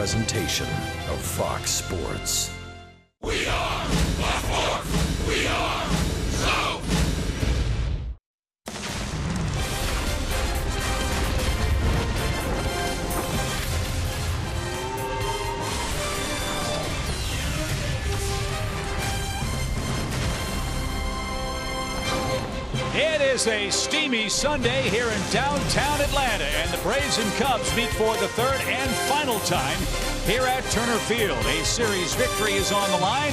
presentation of Fox Sports. We are Baltimore. We are South. It is a steamy Sunday here in downtown Atlanta, and the Braves and Cubs meet for the third and final time here at Turner Field. A series victory is on the line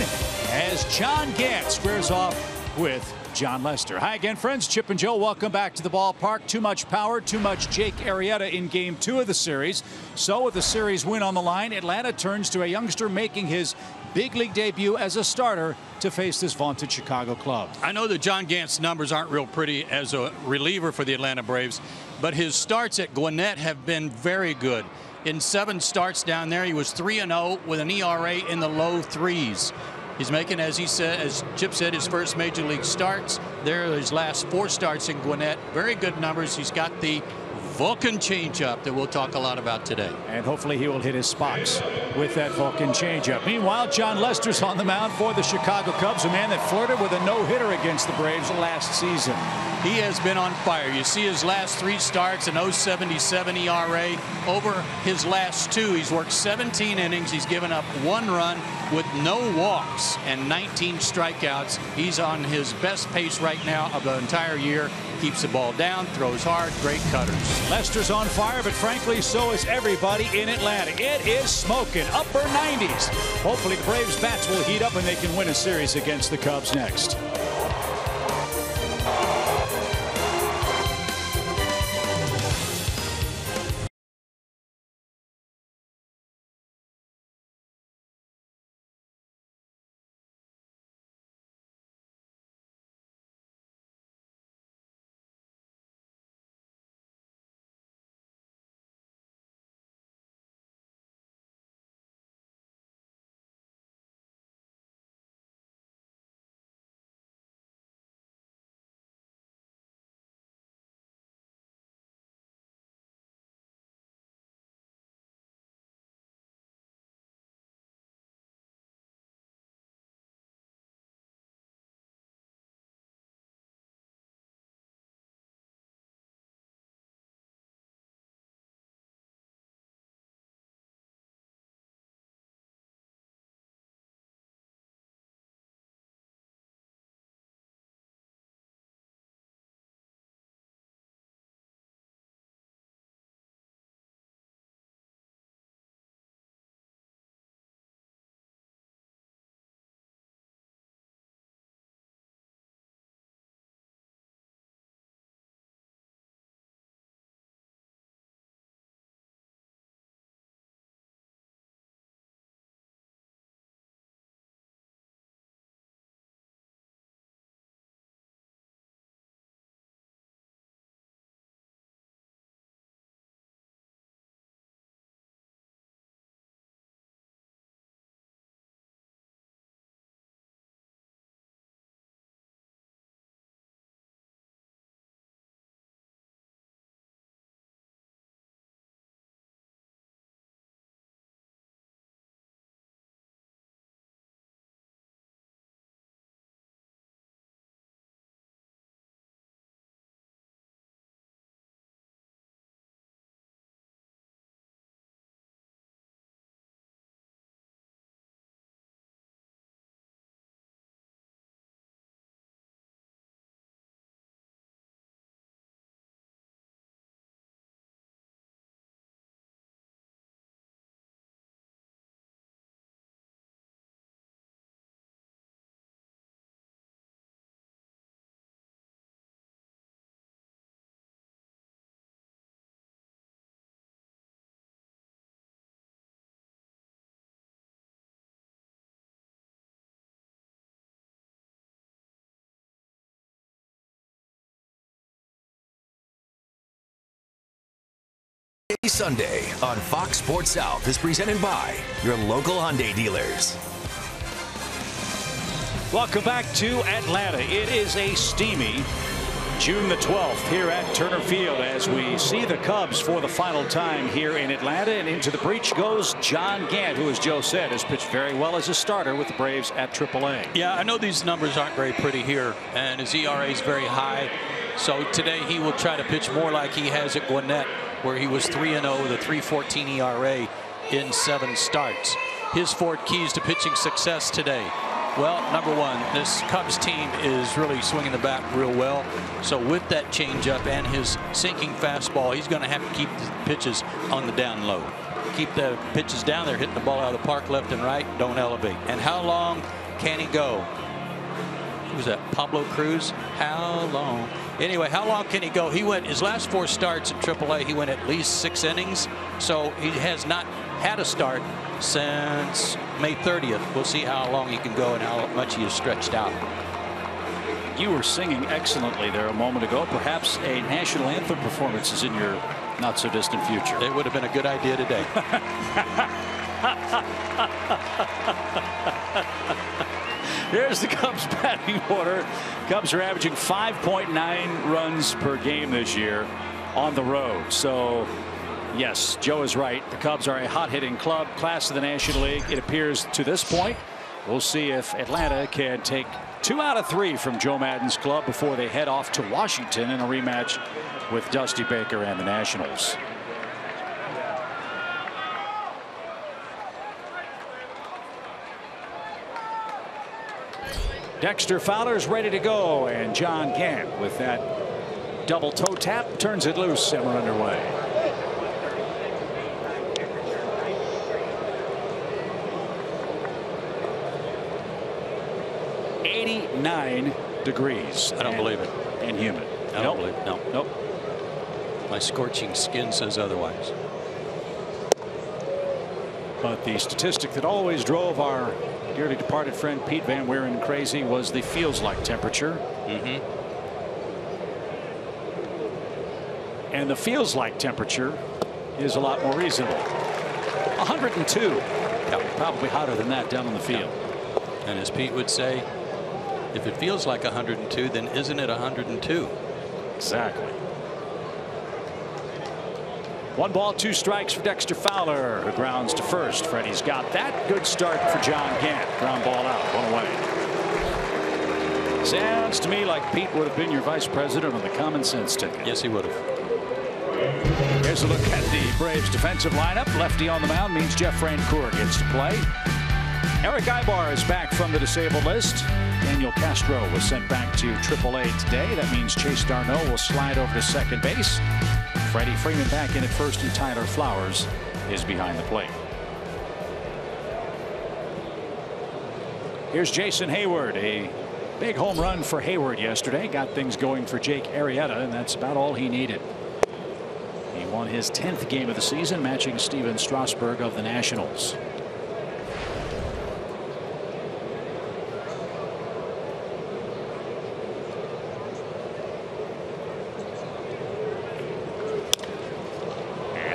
as John Gant squares off with John Lester. Hi again, friends. Chip and Joe, welcome back to the ballpark. Too much power, too much Jake Arrieta in Game 2 of the series. So with the series win on the line, Atlanta turns to a youngster making his big league debut as a starter to face this vaunted Chicago club. I know that John Gant's numbers aren't real pretty as a reliever for the Atlanta Braves, but his starts at Gwinnett have been very good. In 7 starts down there, he was 3-0 with an ERA in the low 3s. He's making, as he said, as Chip said, his first major league starts. There are his last 4 starts in Gwinnett. Very good numbers. He's got the Vulcan changeup that we'll talk a lot about today. And hopefully he will hit his spots with that Vulcan changeup. Meanwhile, John Lester's on the mound for the Chicago Cubs, a man that flirted with a no-hitter against the Braves last season. He has been on fire. You see his last 3 starts, an 0.77 ERA. Over his last 2, he's worked 17 innings. He's given up 1 run with no walks and 19 strikeouts. He's on his best pace right now of the entire year. Keeps the ball down, throws hard, great cutters. Lester's on fire, but frankly, so is everybody in Atlanta. It is smoking, upper 90s. Hopefully, the Braves' bats will heat up and they can win a series against the Cubs next. Sunday on Fox Sports South is presented by your local Hyundai dealers. Welcome back to Atlanta. It is a steamy June the 12th here at Turner Field as we see the Cubs for the final time here in Atlanta, and into the breach goes John Gant, who, as Joe said, has pitched very well as a starter with the Braves at AAA. Yeah, I know these numbers aren't very pretty here, and his ERA is very high. So today he will try to pitch more like he has at Gwinnett, where he was 3-0 with a 3.14 ERA in 7 starts. His 4 keys to pitching success today. Well, number one, this Cubs team is really swinging the bat real well. So with that changeup and his sinking fastball, he's going to have to keep the pitches on the down low. Keep the pitches down there, hitting the ball out of the park left and right, don't elevate. And how long can he go? Who's that? Pablo Cruz? How long? Anyway, how long can he go? He went his last 4 starts in AAA. He went at least 6 innings. So he has not had a start since May 30th. We'll see how long he can go and how much he is stretched out. You were singing excellently there a moment ago. Perhaps a national anthem performance is in your not so distant future. It would have been a good idea today. Here's the Cubs batting order. Cubs are averaging 5.9 runs per game this year on the road. So yes, Joe is right. The Cubs are a hot-hitting club, class of the National League. It appears to this point. We'll see if Atlanta can take 2 out of 3 from Joe Maddon's club before they head off to Washington in a rematch with Dusty Baker and the Nationals. Dexter Fowler's ready to go, and John Gant with that double toe tap turns it loose, and we're underway. 89 degrees. I don't believe it. And humid. I don't believe it. No. Nope. My scorching skin says otherwise. But the statistic that always drove our dearly departed friend Pete Van Wieren crazy was the feels like temperature. And the feels like temperature is a lot more reasonable. 102. Yeah, probably hotter than that down on the field. And as Pete would say, if it feels like 102, then isn't it 102? Exactly. 1 ball, 2 strikes for Dexter Fowler, who grounds to first. Freddie's got that. Good start for John Gant. Ground ball out, 1 away. Sounds to me like Pete would have been your vice president on the common sense ticket. Yes, he would have. Here's a look at the Braves defensive lineup. Lefty on the mound means Jeff Francoeur gets to play. Eric Ibar is back from the disabled list. Daniel Castro was sent back to AAA today. That means Chase Darno will slide over to second base. Freddie Freeman back in at first, and Tyler Flowers is behind the plate. Here's Jason Hayward. A big home run for Hayward yesterday. Got things going for Jake Arrieta, and that's about all he needed. He won his 10th game of the season, matching Steven Strasburg of the Nationals.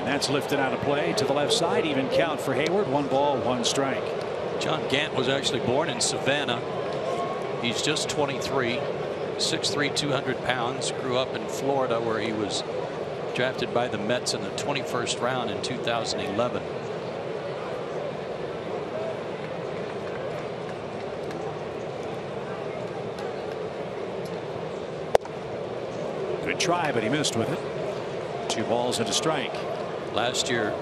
That's lifted out of play to the left side. Even count for Hayward. 1 ball, 1 strike. John Gant was actually born in Savannah. He's just 23, 6'3", 200 pounds. Grew up in Florida, where he was drafted by the Mets in the 21st round in 2011. Good try, but he missed with it. 2 balls and a strike. Last year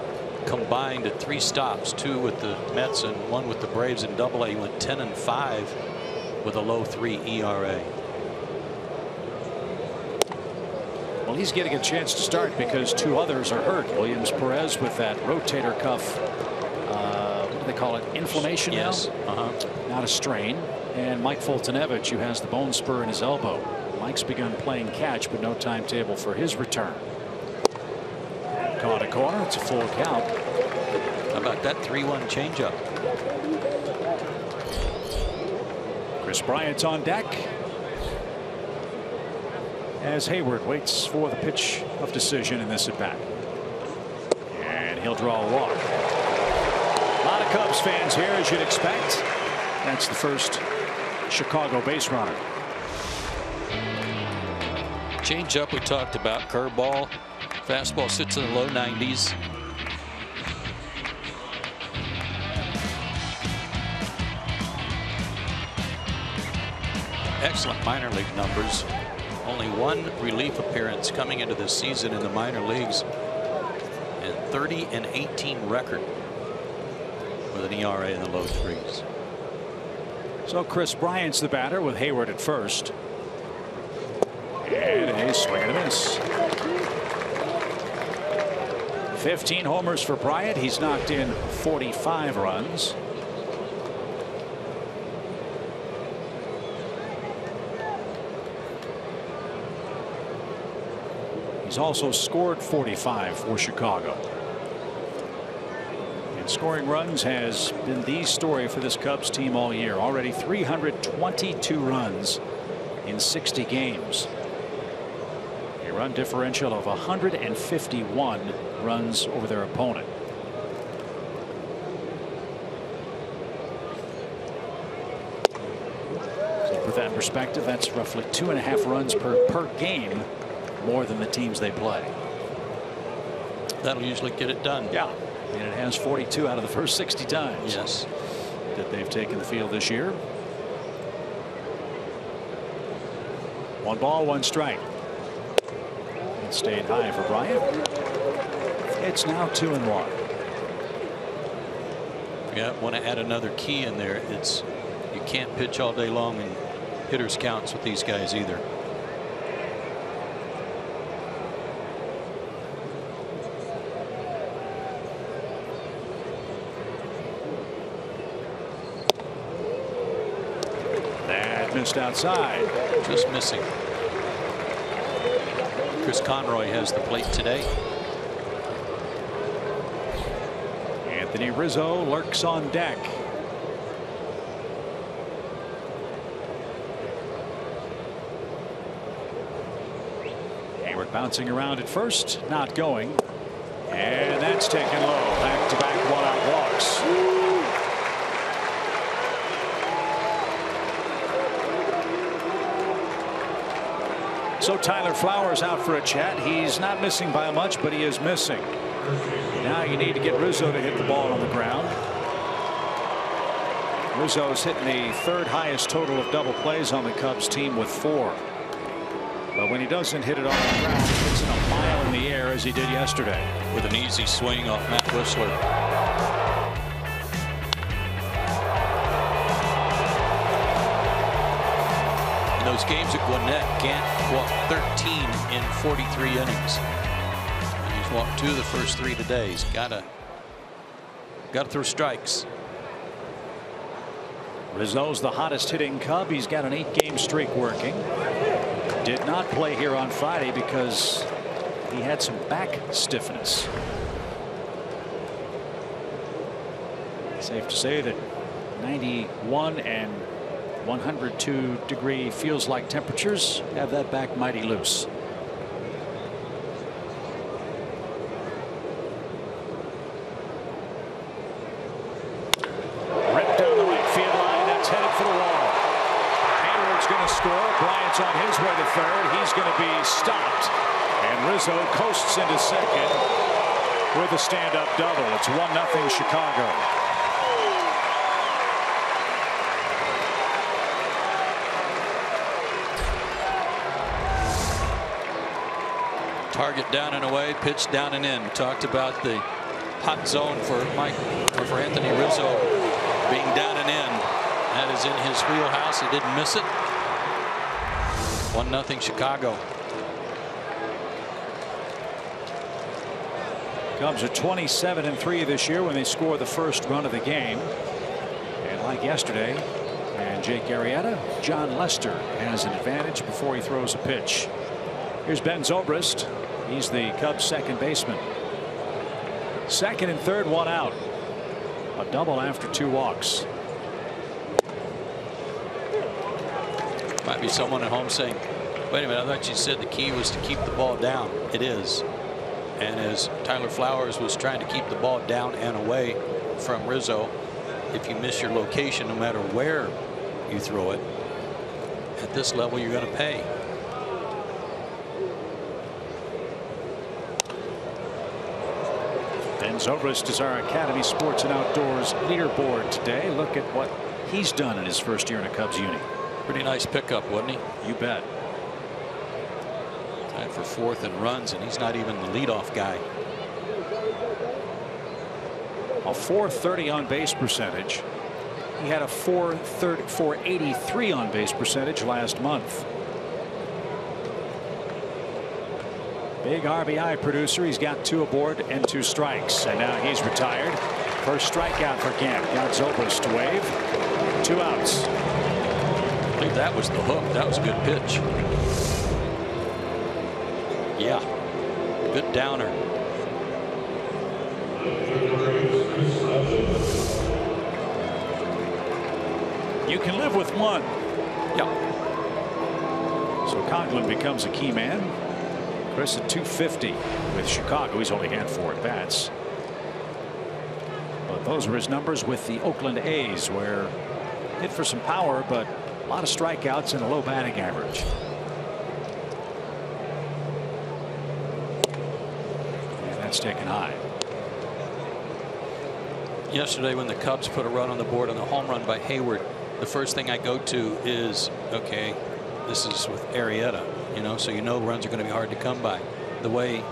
combined at 3 stops, 2 with the Mets and 1 with the Braves in Double-A. He went 10-5 with a low 3 ERA. Well, he's getting a chance to start because 2 others are hurt. Williams Perez with that rotator cuff. What do they call it? Inflammation. Yes. Now? Not a strain. And Mike Fultonevich, who has the bone spur in his elbow. Mike's begun playing catch, but no timetable for his return. Caught a corner. It's a full count. How about that 3-1 changeup? Chris Bryant's on deck as Hayward waits for the pitch of decision in this at bat. And he'll draw a walk. A lot of Cubs fans here, as you'd expect. That's the first Chicago base runner. Change-up we talked about. Curveball. Fastball sits in the low 90s. Excellent minor league numbers. Only one relief appearance coming into this season in the minor leagues, and 30-18 record with an ERA in the low 3s. So Chris Bryant's the batter with Hayward at first. And a swing and a miss. 15 homers for Bryant. He's knocked in 45 runs. He's also scored 45 for Chicago. And scoring runs has been the story for this Cubs team all year. Already 322 runs in 60 games. A run differential of 151 runs over their opponent. So to put that in perspective, that's roughly 2.5 runs per game more than the teams they play. That'll usually get it done. Yeah, and it has 42 out of the first 60 times. Yes, that they've taken the field this year. 1 ball, 1 strike. It stayed high for Bryant. It's now 2-1. Yeah, want to add another key in there. It's you can't pitch all day long in hitters counts with these guys either. Missed outside. Just missing. Chris Conroy has the plate today. Anthony Rizzo lurks on deck. Hayward bouncing around at first, not going. And that's taken low. Back-to-back one-out walks. So Tyler Flowers out for a chat. He's not missing by much, but he is missing. Now you need to get Rizzo to hit the ball on the ground. Rizzo's hitting the 3rd highest total of double plays on the Cubs team with 4. But when he doesn't hit it on the ground, he hits it a mile in the air as he did yesterday. With an easy swing off Matt Whistler. Those games at Gwinnett, Gant walked 13 in 43 innings. And he's walked 2 of the first 3 today. He's got to throw strikes. Rizzo's the hottest hitting Cub. He's got an 8-game streak working. Did not play here on Friday because he had some back stiffness. Safe to say that 91 and 102-degree feels like temperatures have that back mighty loose. Ripped down the right field line. That's headed for the wall. Hayward's going to score. Bryant's on his way to third. He's going to be stopped. And Rizzo coasts into second with a stand-up double. It's 1-0 Chicago. Target down and away, pitch down and in. We talked about the hot zone for Anthony Rizzo being down and in. That is in his wheelhouse. He didn't miss it. 1-0 Chicago. Cubs are 27-3 this year when they score the first run of the game. And like yesterday, and Jake Arrieta, John Lester has an advantage before he throws a pitch. Here's Ben Zobrist. He's the Cubs' second baseman. Second and third, 1 out. A double after 2 walks. Might be someone at home saying, wait a minute, I thought you said the key was to keep the ball down. It is. And as Tyler Flowers was trying to keep the ball down and away from Rizzo, if you miss your location, no matter where you throw it, at this level, you're going to pay. And Zobrist is our Academy Sports and Outdoors leaderboard today. Look at what he's done in his first year in a Cubs uni. Pretty nice pickup, wasn't he? You bet. Tied for 4th in runs, and he's not even the leadoff guy. A .430 on base percentage. He had a .483 on base percentage last month. Big RBI producer. He's got 2 aboard and 2 strikes, and now he's retired. First strikeout for Camp. Got Zobrist to wave. 2 outs. I think that was the hook. That was a good pitch. Yeah, good downer. You can live with 1. Yeah. So Coughlin becomes a key man. Chris at 250 with Chicago. He's only had 4 at bats. But those are his numbers with the Oakland A's, where hit for some power, but a lot of strikeouts and a low batting average. And that's taken high. Yesterday, when the Cubs put a run on the board on the home run by Hayward, the first thing I go to is, okay, this is with Arrieta, so runs are going to be hard to come by. The way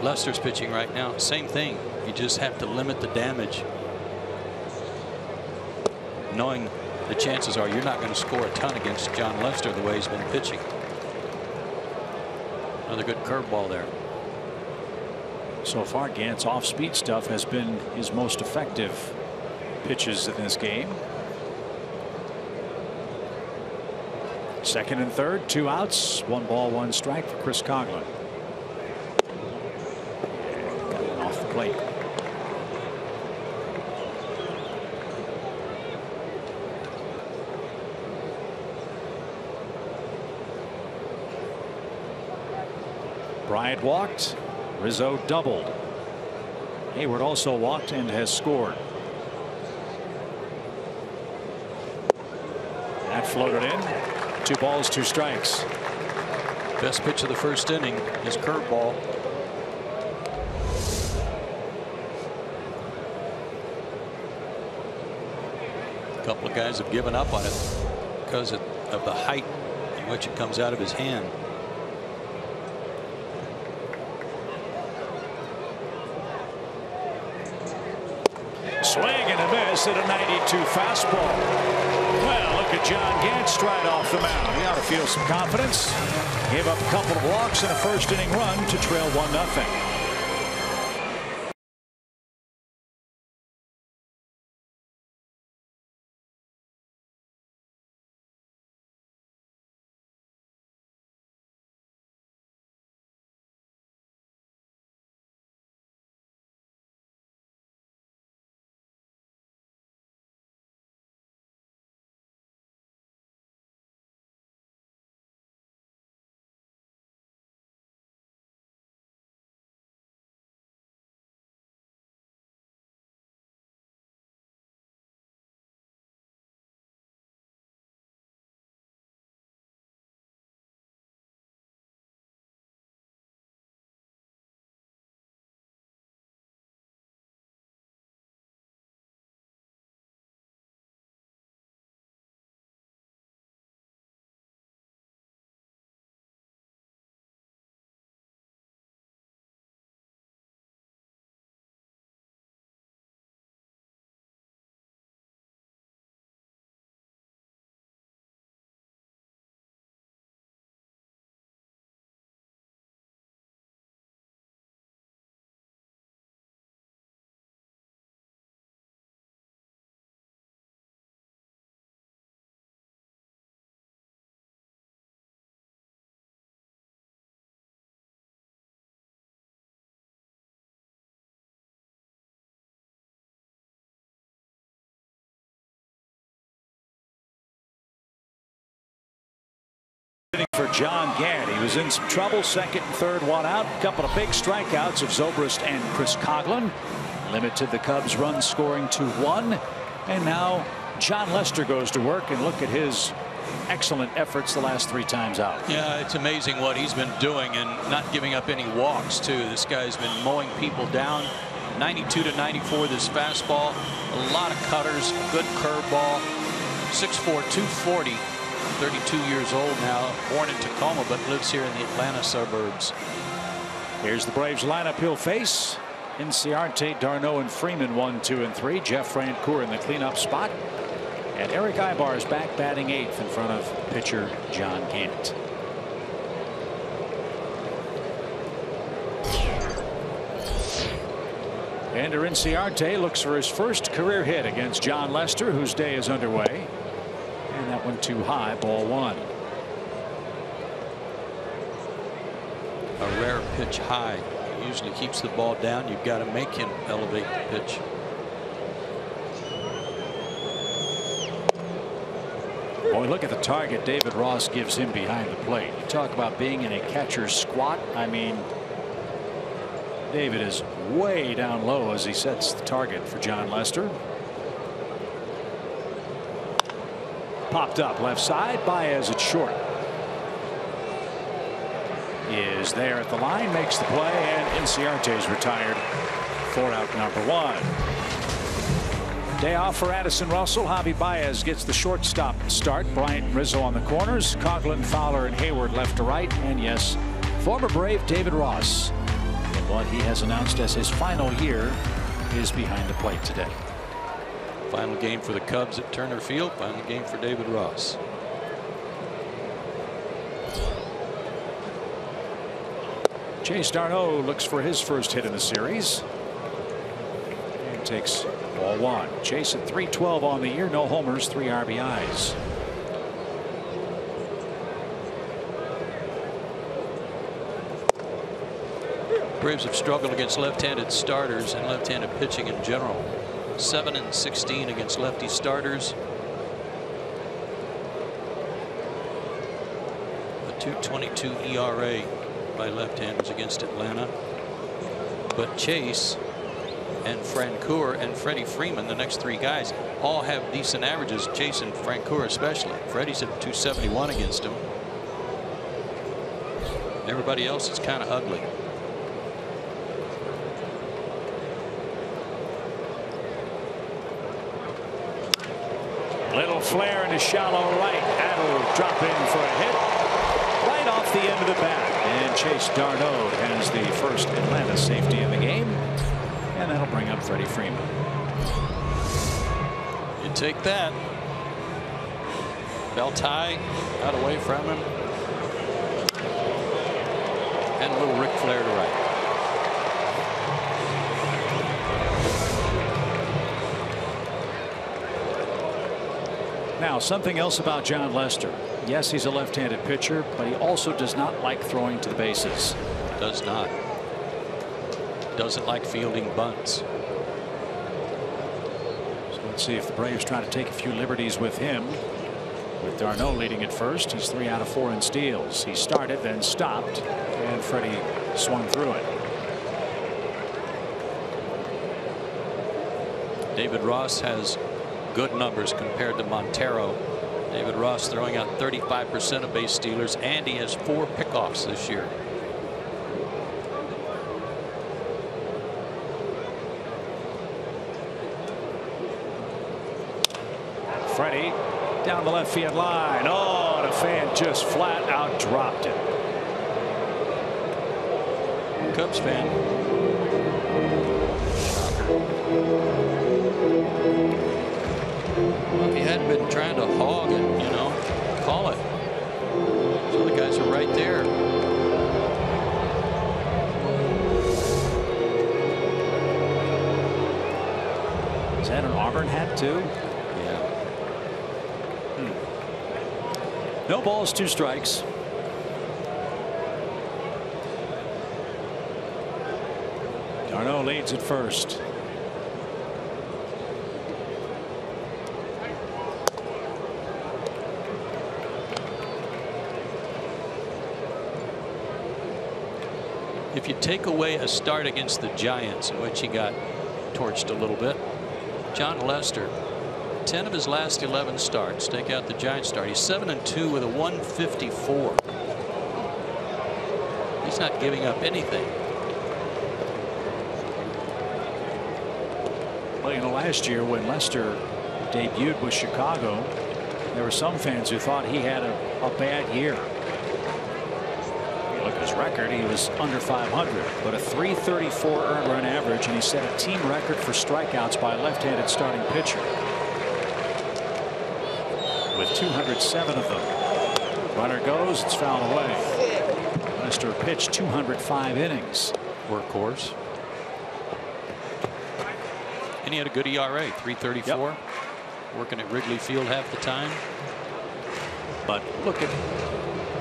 Lester's pitching right now, same thing. You just have to limit the damage, knowing the chances are you're not going to score a ton against John Lester the way he's been pitching. Another good curveball there. So far, Gant's off-speed stuff has been his most effective pitches in this game. 2nd and 3rd, 2 outs, 1 ball, 1 strike for Chris Coughlin. Got it off the plate. Bryant walked. Rizzo doubled. Hayward also walked and has scored. That floated in. 2 balls, 2 strikes. Best pitch of the first inning is curveball. A couple of guys have given up on it because of the height in which it comes out of his hand. Swing and a miss at a 92 fastball. Well, look at John Gant stride off the mound. He ought to feel some confidence. Gave up a couple of walks and a first inning run to trail 1-0. For John Gant, he was in some trouble. 2nd and 3rd, 1 out. A couple of big strikeouts of Zobrist and Chris Coughlin. Limited the Cubs' run scoring to 1. And now John Lester goes to work, and look at his excellent efforts the last 3 times out. Yeah, it's amazing what he's been doing and not giving up any walks too. This guy's been mowing people down. 92 to 94 this fastball. A lot of cutters, good curveball. 6'4", 240. 32 years old now, born in Tacoma, but lives here in the Atlanta suburbs. Here's the Braves lineup he'll face. Inciarte, d'Arnaud, and Freeman 1, 2, and 3. Jeff Francoeur in the cleanup spot. And Eric Ibar is back batting 8th in front of pitcher John Gant. Ender Inciarte looks for his first career hit against John Lester, whose day is underway. And that one too high, ball 1. A rare pitch high. He usually keeps the ball down. You've got to make him elevate the pitch. Boy, look at the target David Ross gives him behind the plate. You talk about being in a catcher's squat. I mean, David is way down low as he sets the target for John Lester. Popped up left side. Baez at short. Is there at the line, makes the play, and Inciarte's retired for out number 1. Day off for Addison Russell. Javi Baez gets the shortstop start. Bryant Rizzo on the corners. Coughlin, Fowler, and Hayward left to right. And yes, former Brave David Ross, what he has announced as his final year, is behind the plate today. Final game for the Cubs at Turner Field. Final game for David Ross. Chase d'Arnaud looks for his first hit in the series. And takes ball 1. Chase at .312 on the year. No homers, 3 RBIs. Braves have struggled against left-handed starters and left-handed pitching in general. 7-16 against lefty starters. A 2.22 ERA by left-handers against Atlanta. But Chase and Francoeur and Freddie Freeman, the next 3 guys, all have decent averages. Chase and Francoeur especially. Freddie's at 271 against him. Everybody else is kind of ugly. Little flare into shallow right. That'll drop in for a hit right off the end of the bat. And Chase d'Arnaud has the first Atlanta safety in the game. And that'll bring up Freddie Freeman. You take that. Belt high, out away from him. And a little Ric Flair to right. Now, something else about John Lester. Yes, he's a left-handed pitcher, but he also does not like throwing to the bases. Does not. Doesn't like fielding bunts. So let's see if the Braves try to take a few liberties with him. With d'Arnaud leading at first, he's 3 out of 4 in steals. He started, then stopped, and Freddie swung through it. David Ross has good numbers compared to Montero. David Ross throwing out 35% of base stealers, and he has 4 pickoffs this year. Freddie down the left field line. Oh, and a fan just flat out dropped it. Cubs fan. Well, if he hadn't been trying to hog it, you know, call it. So the guys are right there. Is that an Auburn hat too? Yeah. No balls, 2 strikes. d'Arnaud leads at first. If you take away a start against the Giants, in which he got torched a little bit, John Lester, 10 of his last 11 starts, take out the Giants start, he's 7-2 with a 154. He's not giving up anything. Well, you know, last year when Lester debuted with Chicago, there were some fans who thought he had a bad year. You look at his record, he was under 500, but a .334 earned run average, and he set a team record for strikeouts by a left-handed starting pitcher with 207 of them. Runner goes, it's fouled away. Lester pitched 205 innings. Workhorse. And he had a good ERA, 3.34. Yep. Working at Wrigley Field half the time. But look at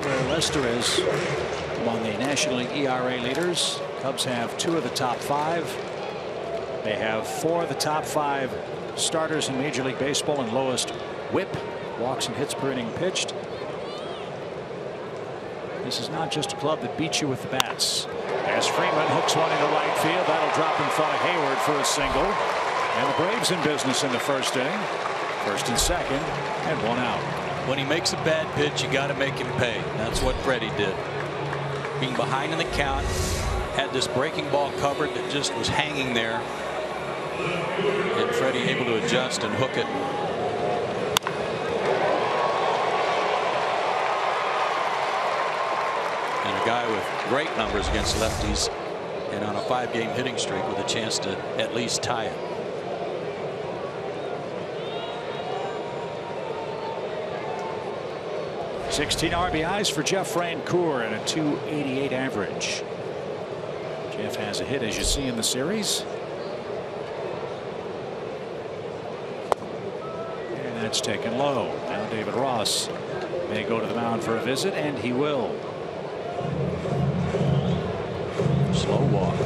where Lester is among the National League ERA leaders. Cubs have 2 of the top 5. They have 4 of the top 5 starters in Major League Baseball, and lowest whip, walks and hits per inning pitched. This is not just a club that beats you with the bats. As Freeman hooks one into right field, that'll drop in front of Hayward for a single. And the Braves in business in the first inning. First and second, and 1 out. When he makes a bad pitch, you got to make him pay. That's what Freddie did. Being behind in the count, had this breaking ball covered that just was hanging there, and Freddie able to adjust and hook it. And a guy with great numbers against lefties, and on a 5-game hitting streak with a chance to at least tie it. .16 RBIs for Jeff Francoeur and a .288 average. Jeff has a hit, as you see in the series. And that's taken low. Now David Ross may go to the mound for a visit, and he will. Slow walk.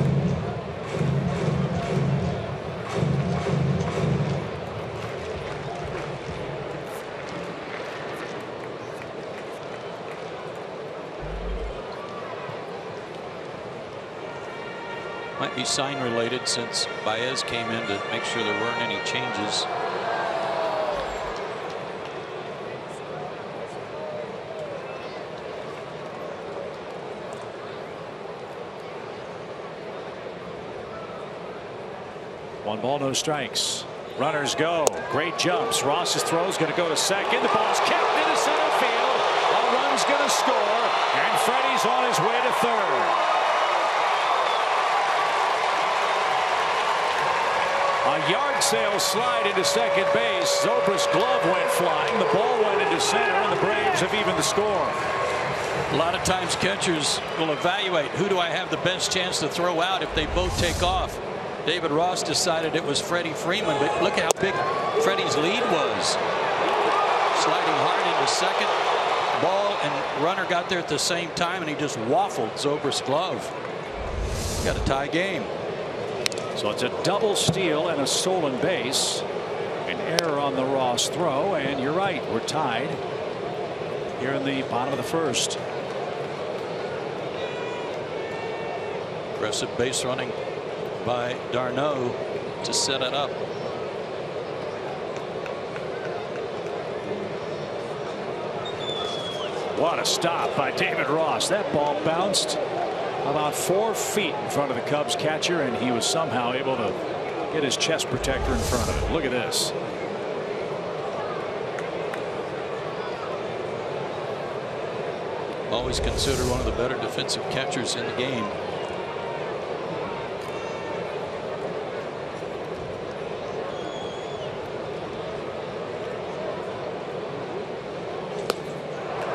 Might be sign related, since Baez came in to make sure there weren't any changes. One ball, no strikes. Runners go. Great jumps. Ross's throw is going to go to second. The ball's kept into center field. A run's going to score, and Freddie's on his way to third. A yard sale slide into second base. Zobrist's glove went flying. The ball went into center, and the Braves have evened the score. A lot of times catchers will evaluate, who do I have the best chance to throw out if they both take off. David Ross decided it was Freddie Freeman, but look at how big Freddie's lead was. Sliding hard into second. Ball and runner got there at the same time, and he just waffled Zobrist's glove. Got a tie game. So it's a double steal and a stolen base. An error on the Ross throw, and you're right, we're tied here in the bottom of the first. Aggressive base running by d'Arnaud to set it up. What a stop by David Ross. That ball bounced about 4 feet in front of the Cubs catcher, and he was somehow able to get his chest protector in front of it. Look at this. Always considered one of the better defensive catchers in the game.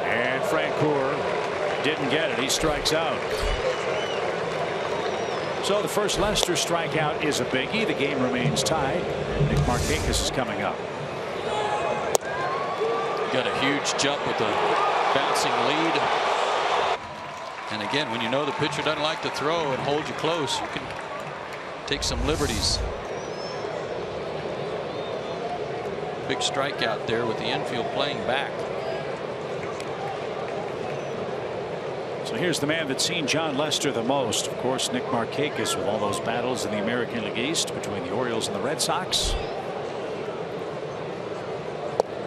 And Francoeur didn't get it. He strikes out. So the first Lester strikeout is a biggie. The game remains tied. Nick Markakis is coming up. Got a huge jump with the bouncing lead. And again, when you know the pitcher doesn't like to throw and hold you close, you can take some liberties. Big strikeout there with the infield playing back. So here's the man that's seen John Lester the most. Of course, Nick Markakis, with all those battles in the American League East between the Orioles and the Red Sox.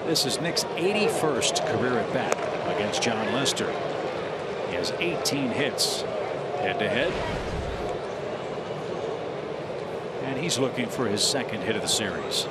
This is Nick's 81st career at bat against John Lester. He has 18 hits head to head. And He's looking for his second hit of the series.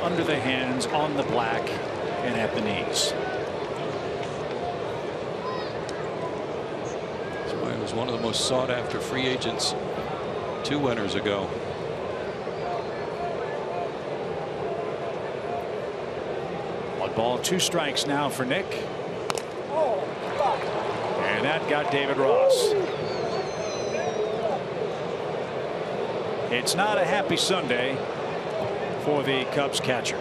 Under the hands, on the black, and at the knees. That's why he was one of the most sought after free agents 2 winters ago. One ball, 2 strikes now for Nick. And that got David Ross. It's not a happy Sunday for the Cubs catcher.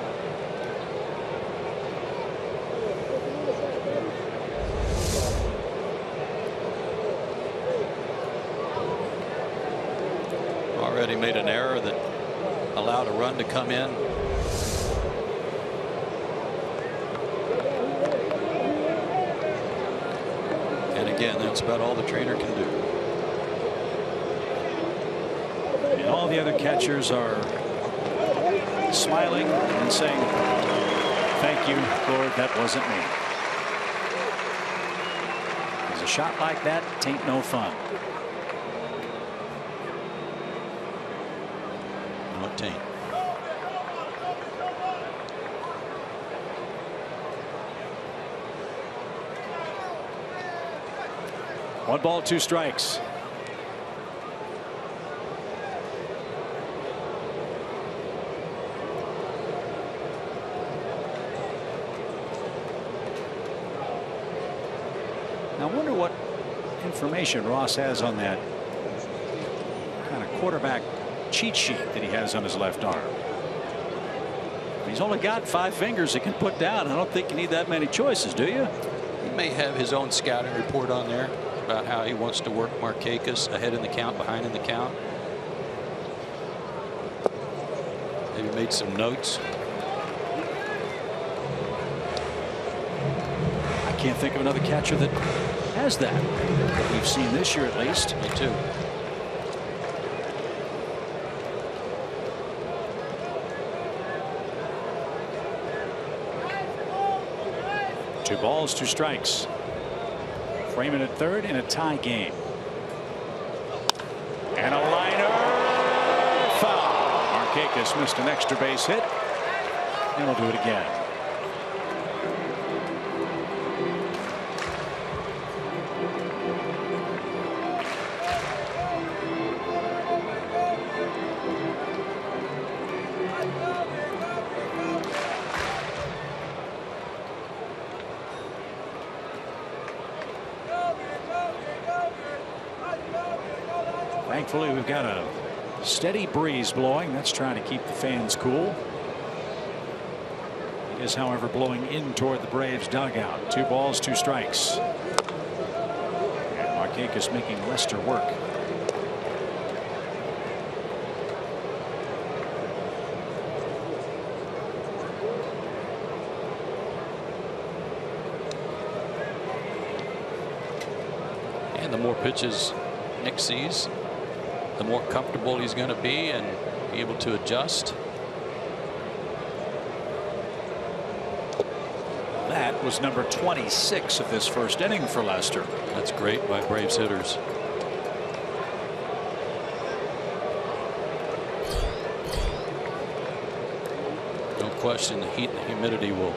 Already made an error that allowed a run to come in. And again, that's about all the trainer can do. And all the other catchers are smiling and saying, "Thank you, Lord, that wasn't me." Because a shot like that ain't no fun. No, it ain't. One ball, 2 strikes. I wonder what information Ross has on that kind of quarterback cheat sheet that he has on his left arm. He's only got 5 fingers he can put down. I don't think you need that many choices, do you? He may have his own scouting report on there about how he wants to work Markakis ahead in the count, behind in the count. Maybe made some notes. I can't think of another catcher that has that we've seen this year, at least. Me too. Two balls, 2 strikes. Freeman at third in a tie game. And a liner. Foul. Markakis missed an extra base hit. And we'll do it again. Thankfully, we've got a steady breeze blowing. That's trying to keep the fans cool. It is, however, blowing in toward the Braves dugout. 2 balls, 2 strikes. And Markakis making Lester work. And the more pitches Nick sees, the more comfortable he's going to be and be able to adjust. That was number 26 of this first inning for Lester. That's great by Braves hitters. No question the heat and the humidity will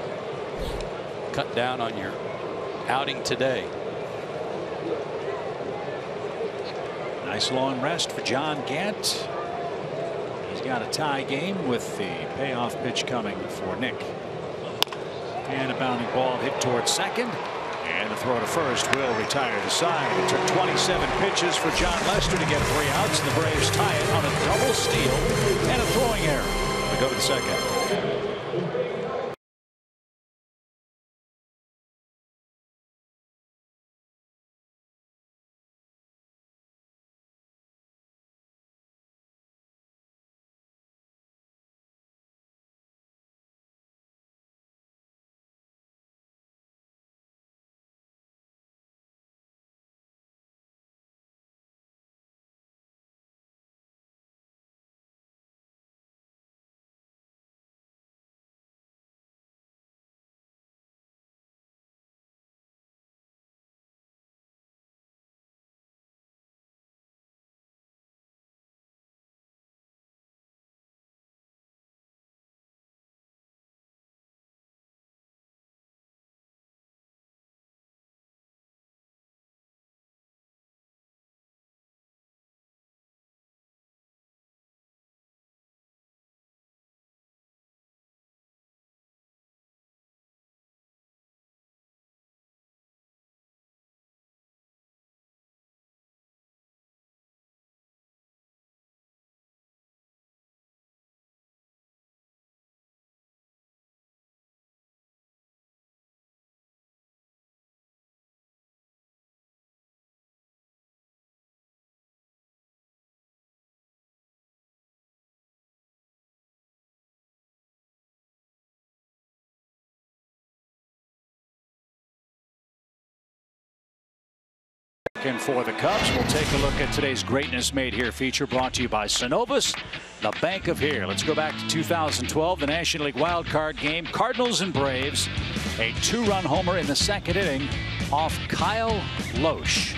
cut down on your outing today. Nice long rest for John Gant. He's got a tie game with the payoff pitch coming for Nick. And a bounding ball hit towards second. And the throw to first will retire the side. It took 27 pitches for John Lester to get 3 outs, and the Braves tie it on a double steal and a throwing error. We go to the second. second for the Cubs. We'll take a look at today's Greatness Made Here feature, brought to you by Synovus, the bank of here. Let's go back to 2012, the National League wild card game. Cardinals and Braves. A 2-run homer in the second inning off Kyle Loesch.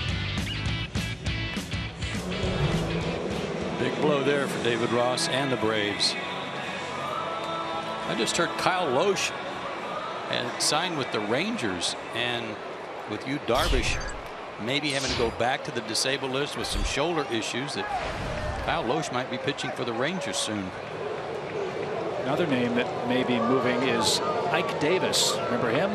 Big blow there for David Ross and the Braves. I just heard Kyle Loesch and signed with the Rangers, and with Yu Darvish maybe having to go back to the disabled list with some shoulder issues, that Kyle Loesch might be pitching for the Rangers soon. Another name that may be moving is Ike Davis. Remember him?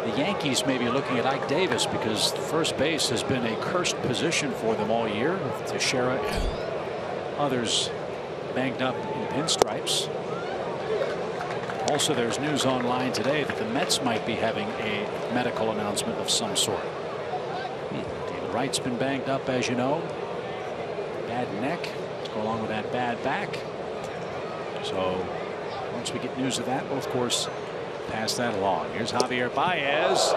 The Yankees may be looking at Ike Davis because first base has been a cursed position for them all year, with Teixeira and others banged up in pinstripes. Also, there's news online today that the Mets might be having a medical announcement of some sort. David Wright's been banged up, as you know. Bad neck to go along with that bad back. So once we get news of that, we'll of course pass that along. Here's Javier Baez,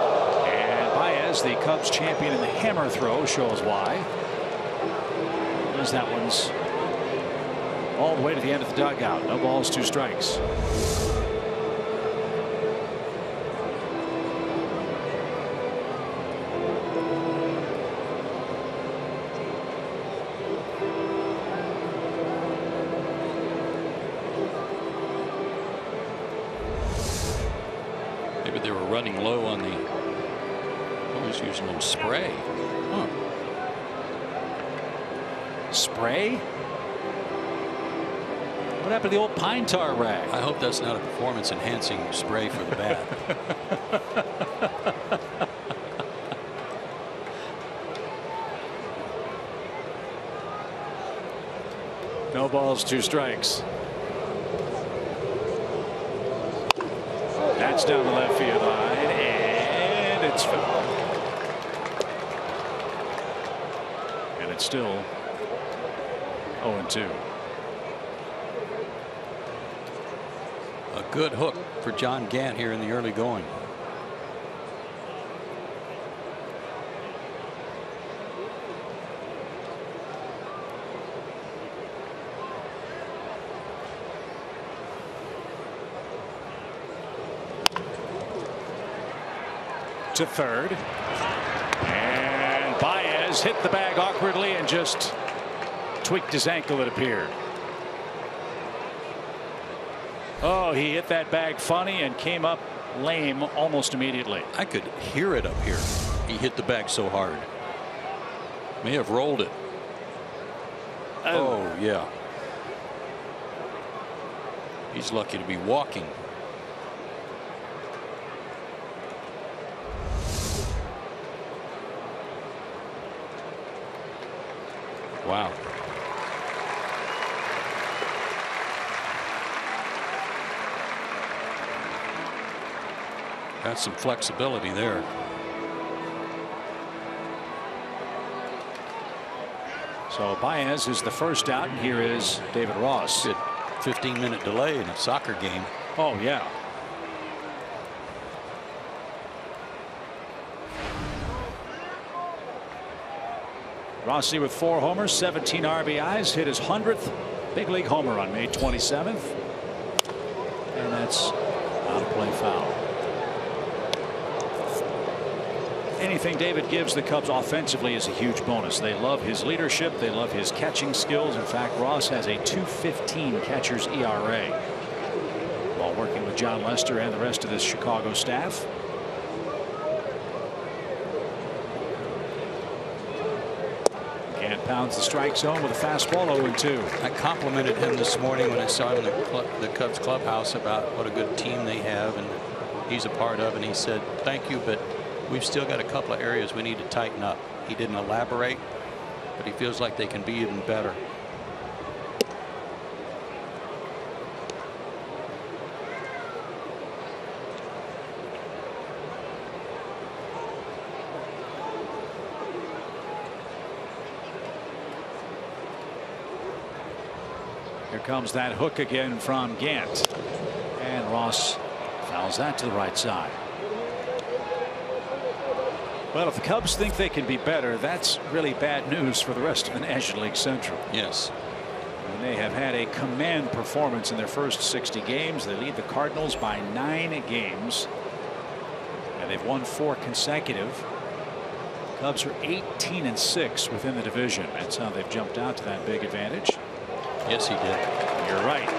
and Baez, the Cubs champion in the hammer throw, shows why. As that one's all the way to the end of the dugout. No balls, 2 strikes. Maybe they were running low on the, always using them spray. Spray? What happened to the old pine tar rag? I hope that's not a performance enhancing spray for the bat. No balls, 2 strikes. That's down the left field line, and it's foul. And it's still 0-2. A good hook for John Gant here in the early going. To third, and Baez hit the bag awkwardly and just tweaked his ankle, it appeared. Oh, he hit that bag funny and came up lame almost immediately. I could hear it up here. He hit the bag so hard. May have rolled it. Oh yeah. He's lucky to be walking. Wow. Got some flexibility there. So Baez is the first out, and here is David Ross. Good 15-minute delay in a soccer game. Oh yeah. Rossi with 4 homers, 17 RBIs, hit his 100th big league homer on May 27th. And that's out of play foul. Anything David gives the Cubs offensively is a huge bonus. They love his leadership. They love his catching skills. In fact, Ross has a .215 catcher's ERA while working with John Lester and the rest of this Chicago staff. Pounds the strike zone with a fastball, 0-2. I complimented him this morning when I saw him in the Cubs clubhouse about what a good team they have and he's a part of, and he said, thank you, but we've still got a couple of areas we need to tighten up. He didn't elaborate, but he feels like they can be even better. Here comes that hook again from Gant, and Ross fouls that to the right side. Well, if the Cubs think they can be better, that's really bad news for the rest of the National League Central. Yes. And they have had a command performance in their first 60 games. They lead the Cardinals by 9 games. And they've won 4 consecutive. Cubs are 18-6 within the division. That's how they've jumped out to that big advantage. Yes, he did. You're right.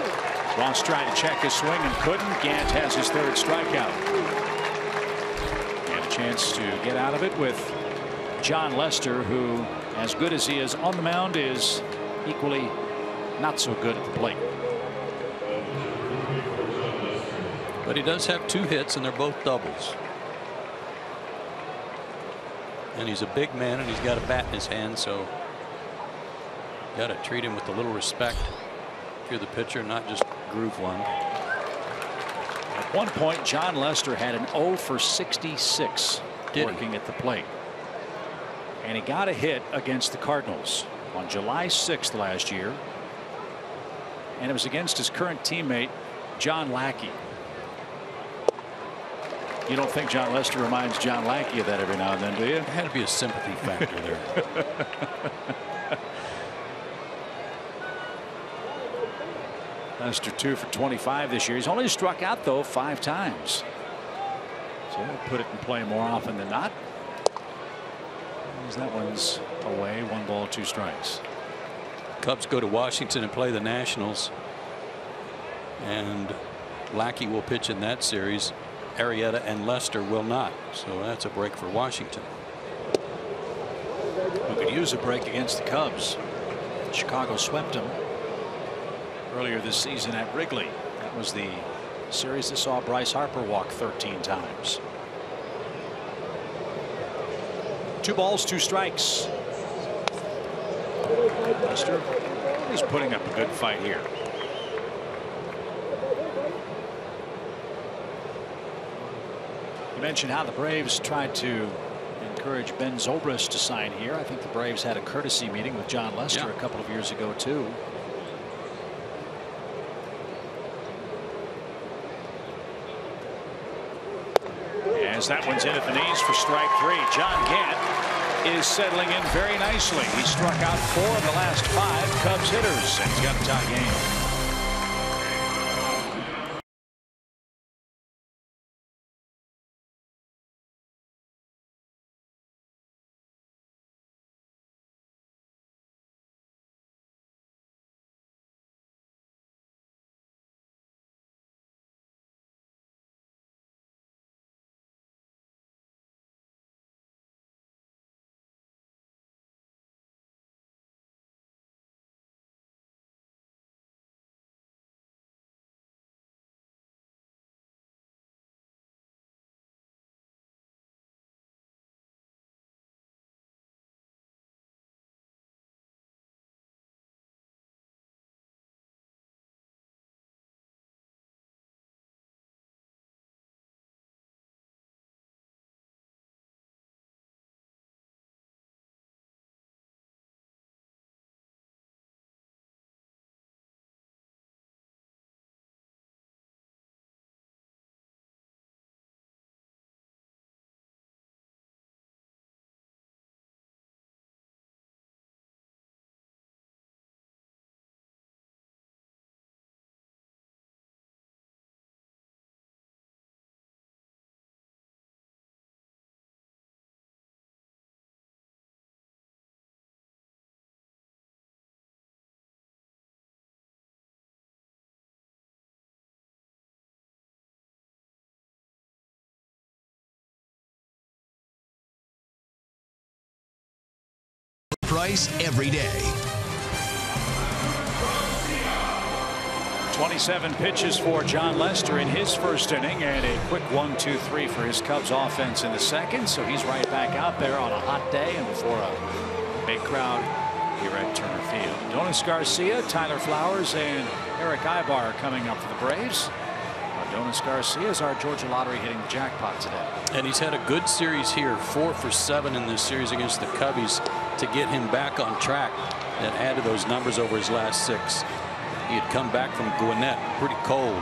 Ross trying to check his swing and couldn't. Gant has his 3rd strikeout. And a chance to get out of it with John Lester, who, as good as he is on the mound, is equally not so good at the plate. But he does have 2 hits, and they're both doubles. And he's a big man, and he's got a bat in his hand, so you got to treat him with a little respect if you're the pitcher, not just groove one. At one point, John Lester had an 0 for 66 working at the plate. And he got a hit against the Cardinals on July 6th last year. And it was against his current teammate, John Lackey. You don't think John Lester reminds John Lackey of that every now and then, do you? There had to be a sympathy factor there. Lester 2 for 25 this year. He's only struck out, though, 5 times. So he'll put it in play more often than not. As that one's away. 1 ball, 2 strikes. Cubs go to Washington and play the Nationals. And Lackey will pitch in that series. Arrieta and Lester will not. So that's a break for Washington. Who could use a break against the Cubs. Chicago swept them earlier this season at Wrigley. That was the series that saw Bryce Harper walk 13 times. 2 balls, 2 strikes. Lester, he's putting up a good fight here. You mentioned how the Braves tried to encourage Ben Zobrist to sign here. I think the Braves had a courtesy meeting with John Lester a couple of years ago, too. As that one's in at the knees for strike 3. John Gant is settling in very nicely. He struck out 4 of the last 5 Cubs hitters, and he's got a tie game. Price every day. 27 pitches for John Lester in his first inning, and a quick 1-2-3 for his Cubs offense in the second. So he's right back out there on a hot day and before a big crowd here at Turner Field. Adonis Garcia, Tyler Flowers, and Eric Ibar coming up for the Braves. Adonis Garcia is our Georgia lottery hitting the jackpot today. And he's had a good series here, 4 for 7 in this series against the Cubbies to get him back on track and added those numbers over his last 6. He had come back from Gwinnett pretty cold,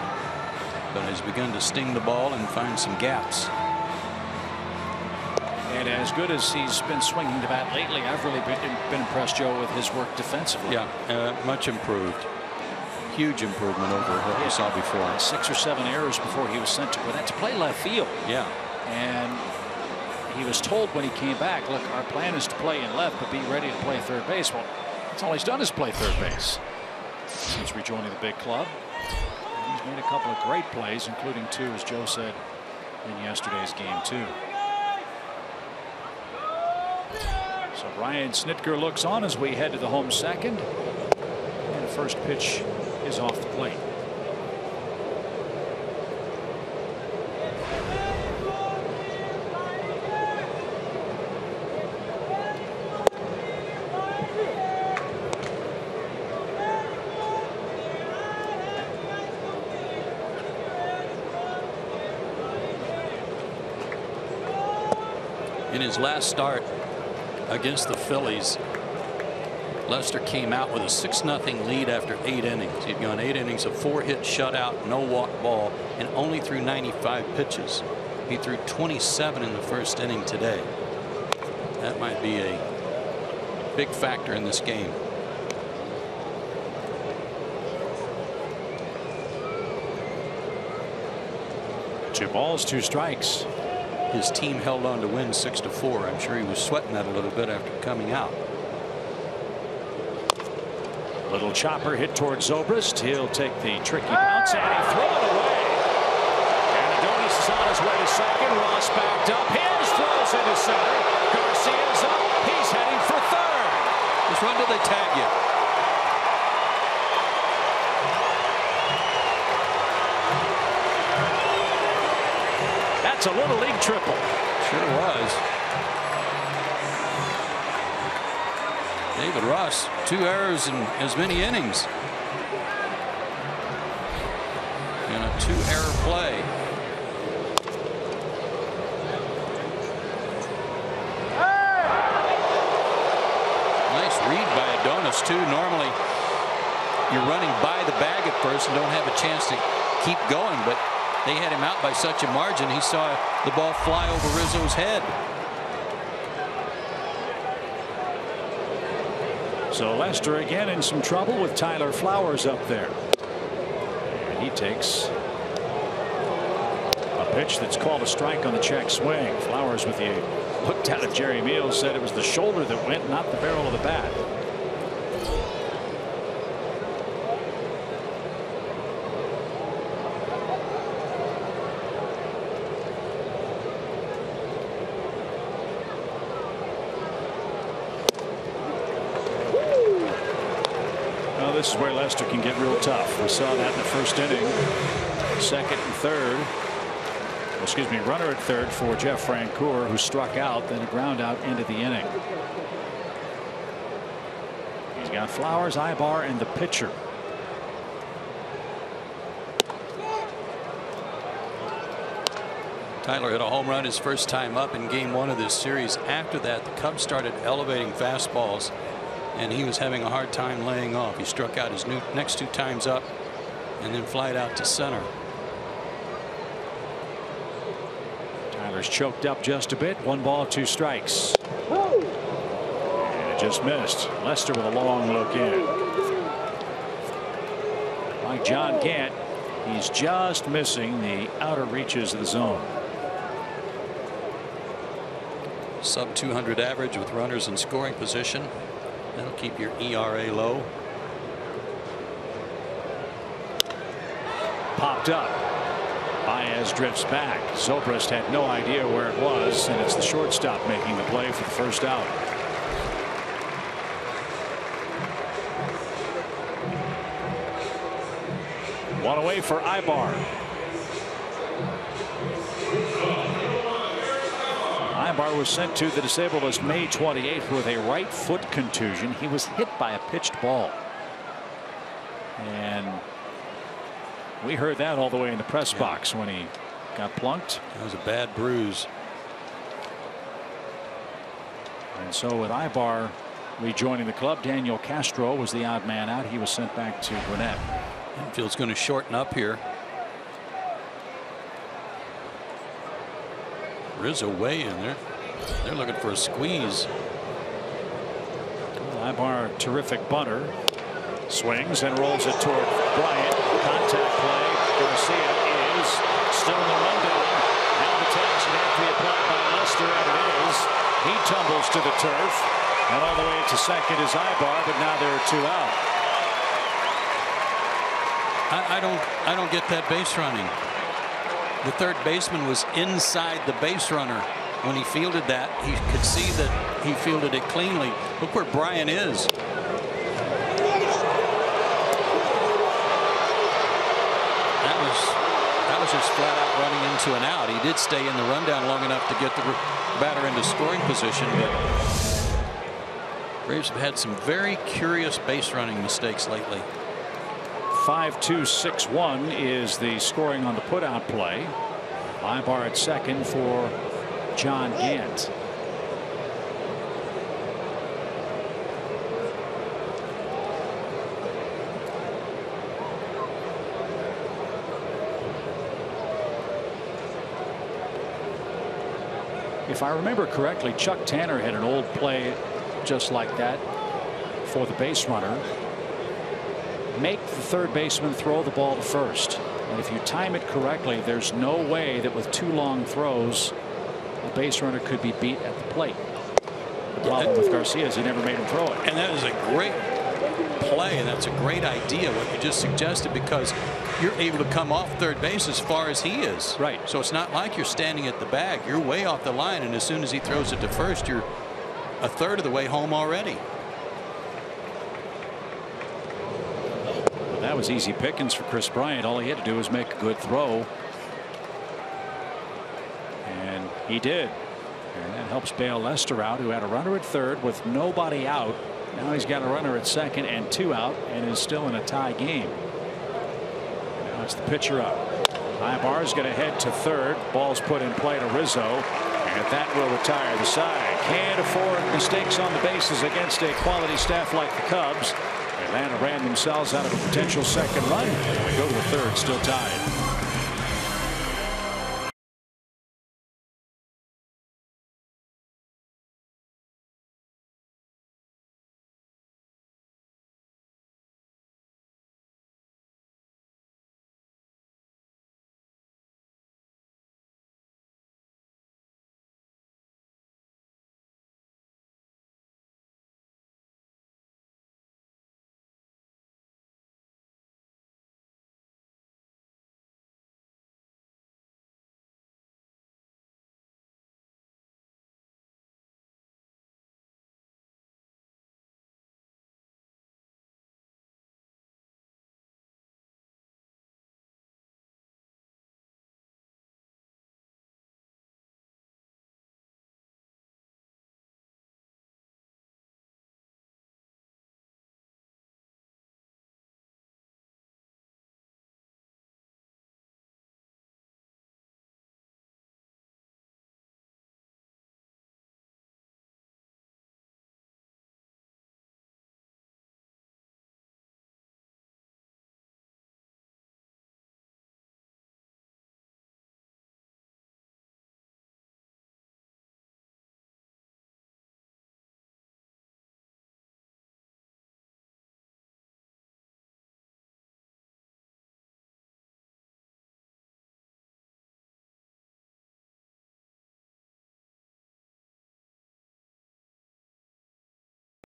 but has begun to sting the ball and find some gaps. And as good as he's been swinging the bat lately, I've really been impressed, Joe, with his work defensively. Yeah, much improved. Huge improvement over what we saw before. 6 or 7 errors before he was sent to Gwinnett to play left field. Yeah. And he was told when he came back, look, our plan is to play in left, but be ready to play third base. Well, that's all he's done is play third base since rejoining the big club. And he's made a couple of great plays, including 2, as Joe said, in yesterday's game, too. So Brian Snitker looks on as we head to the home second. And the first pitch is off the plate. In his last start against the Phillies, Lester came out with a 6-0 lead after 8 innings. He'd gone 8 innings, a 4-hit shutout, no walk ball, and only threw 95 pitches. He threw 27 in the first inning today. That might be a big factor in this game. Two balls, 2 strikes. His team held on to win 6-4. I'm sure he was sweating that a little bit after coming out. Little chopper hit towards Zobrist. He'll take the tricky bounce and he throw it away. And Adonis is on his way to second. Ross backed up. His throws into center. Garcia's up. He's heading for third. Just run till they tag you. That's a little league triple. Sure was. David Ross, 2 errors in as many innings. And a 2-error play. Nice read by Adonis, too. Normally, you're running by the bag at first and don't have a chance to keep going, but they had him out by such a margin. He saw the ball fly over Rizzo's head. So Lester again in some trouble with Tyler Flowers up there. And he takes a pitch that's called a strike on the check swing. Flowers, with the look down at Jerry Meals, said it was the shoulder that went, not the barrel of the bat. This is where Lester can get real tough. We saw that in the first inning. Second and third. Excuse me, runner at third for Jeff Francoeur, who struck out, then a ground out into the inning. He's got Flowers, Ibar, and the pitcher. Tyler hit a home run his first time up in game 1 of this series. After that, the Cubs started elevating fastballs, and he was having a hard time laying off. He struck out his next 2 times up and then flied out to center. Tyler's choked up just a bit. 1 ball, 2 strikes. And it just missed. Lester with a long look in. Like John Gant, he's just missing the outer reaches of the zone. Sub 200 average with runners in scoring position. That'll keep your ERA low. Popped up. Baez drifts back. Zobrist had no idea where it was, and it's the shortstop making the play for the first out. One away for Ibar. Ibar was sent to the disabled list May 28th with a right foot contusion. He was hit by a pitched ball. And we heard that all the way in the press box when he got plunked. That was a bad bruise. And so with Ibar rejoining the club, Daniel Castro was the odd man out. He was sent back to Gwinnett. Infield's going to shorten up here. Rizzo way in there. They're looking for a squeeze. Ibar, terrific bunter. Swings and rolls it toward Bryant. Contact play. Garcia is still in the rundown. Now the tag should have to be applied by Lester, and it is. He tumbles to the turf. And all the way to second is Ibar, but now there are 2 out. I don't get that base running. The third baseman was inside the base runner when he fielded that. He could see that he fielded it cleanly. Look where Bryant is. That was just flat out running into an out. He did stay in the rundown long enough to get the batter into scoring position, but Braves have had some very curious base running mistakes lately. 5-2-6-1 is the scoring on the putout play. Ibar at second for John Gant. If I remember correctly, Chuck Tanner had an old play just like that for the base runner. Make the third baseman throw the ball to first. And if you time it correctly, there's no way that with 2 long throws a base runner could be beat at the plate. The problem with Garcia is he never made him throw it. And that is a great play, and that's a great idea what you just suggested, because you're able to come off third base as far as he is. Right. So it's not like you're standing at the bag. You're way off the line, and as soon as he throws it to first, you're a third of the way home already. That was easy pickings for Chris Bryant. All he had to do was make a good throw. And he did. And that helps bail Lester out, who had a runner at third with nobody out. Now he's got a runner at second and 2 out and is still in a tie game. Now it's the pitcher up. Ibar is going to head to third. Ball's put in play to Rizzo. And that will retire the side. Can't afford mistakes on the bases against a quality staff like the Cubs. Atlanta ran themselves out of a potential second run. And we go to the third, still tied.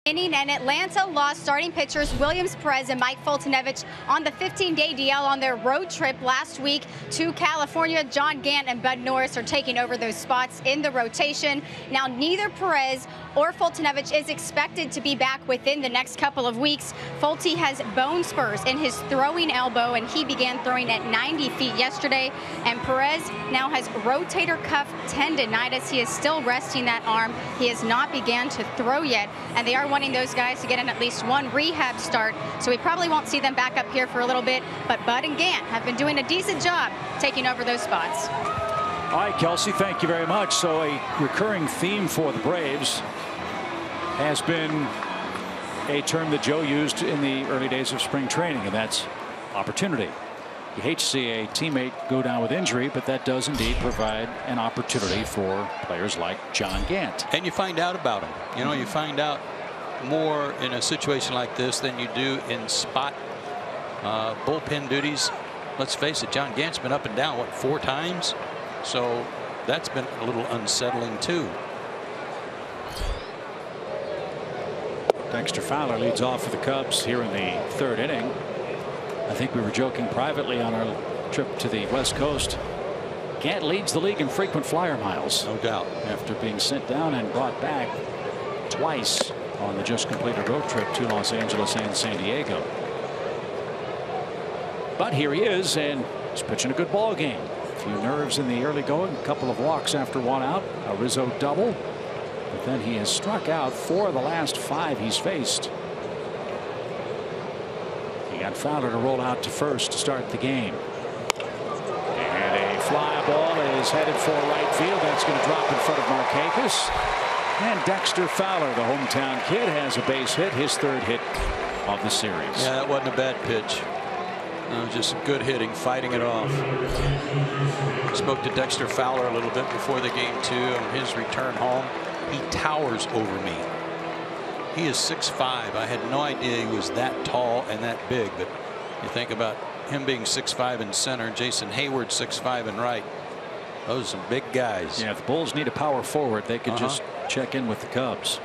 And Atlanta lost starting pitchers Williams Perez and Mike Foltynewicz on the 15-day DL on their road trip last week to California. John Gant and Bud Norris are taking over those spots in the rotation. Now, neither Perez or Foltynewicz is expected to be back within the next couple of weeks. Folty has bone spurs in his throwing elbow, and he began throwing at 90 feet yesterday. And Perez now has rotator cuff tendonitis. He is still resting that arm. He has not began to throw yet, and they are wanting those guys to get in at least one rehab start, so we probably won't see them back up here for a little bit. But Bud and Gant have been doing a decent job taking over those spots. All right, Kelsey, thank you very much. So a recurring theme for the Braves has been a term that Joe used in the early days of spring training, and that's opportunity. You hate to see a teammate go down with injury, but that does indeed provide an opportunity for players like John Gant. And you find out about him. You know, you find out more in a situation like this than you do in spot bullpen duties. Let's face it, John Gant's been up and down, what, 4 times? So that's been a little unsettling too. Dexter Fowler leads off for the Cubs here in the 3rd inning. I think we were joking privately on our trip to the West Coast. Gant leads the league in frequent flyer miles. No doubt. After being sent down and brought back twice on the just completed road trip to Los Angeles and San Diego. But here he is, and he's pitching a good ball game. A few nerves in the early going, a couple of walks after 1 out, a Rizzo double. But then he has struck out 4 of the last 5 he's faced. He got Fowler to roll out to first to start the game. And a fly ball is headed for right field. That's going to drop in front of Markakis. And Dexter Fowler, the hometown kid, has a base hit, his 3rd hit of the series. Yeah, that wasn't a bad pitch. Just good hitting, fighting it off. Spoke to Dexter Fowler a little bit before the game too. On his return home, he towers over me. He is 6'5". I had no idea he was that tall and that big. But you think about him being 6'5" in center, Jason Hayward 6'5" in right. Those are some big guys. Yeah, if the Bulls need a power forward, they could just check in with the Cubs.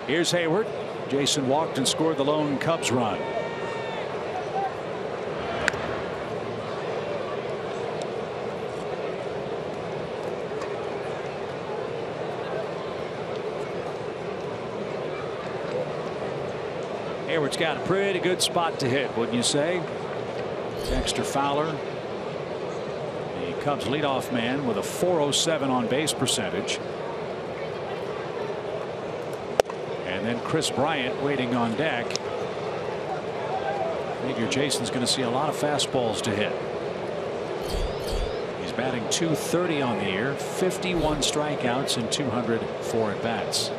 Here's Hayward. Jason walked and scored the lone Cubs run. Hayward's got a pretty good spot to hit, wouldn't you say? Dexter Fowler, the Cubs leadoff man, with a .407 on base percentage. And then Chris Bryant waiting on deck. I figure Jason's going to see a lot of fastballs to hit. He's batting .230 on the year, 51 strikeouts and 204 at bats.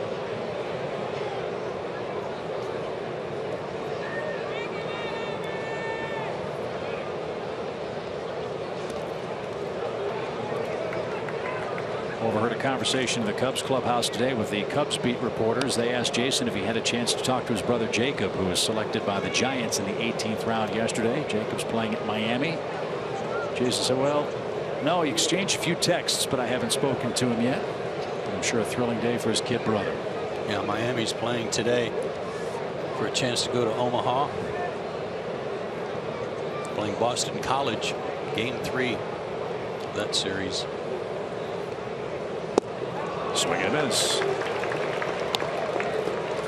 Overheard a conversation in the Cubs clubhouse today with the Cubs beat reporters. They asked Jason if he had a chance to talk to his brother Jacob, who was selected by the Giants in the 18th round yesterday. Jacob's playing at Miami. Jason said, well, no, he exchanged a few texts, but I haven't spoken to him yet. But I'm sure a thrilling day for his kid brother. Yeah, Miami's playing today for a chance to go to Omaha. Playing Boston College, game 3 of that series. Swing and a miss.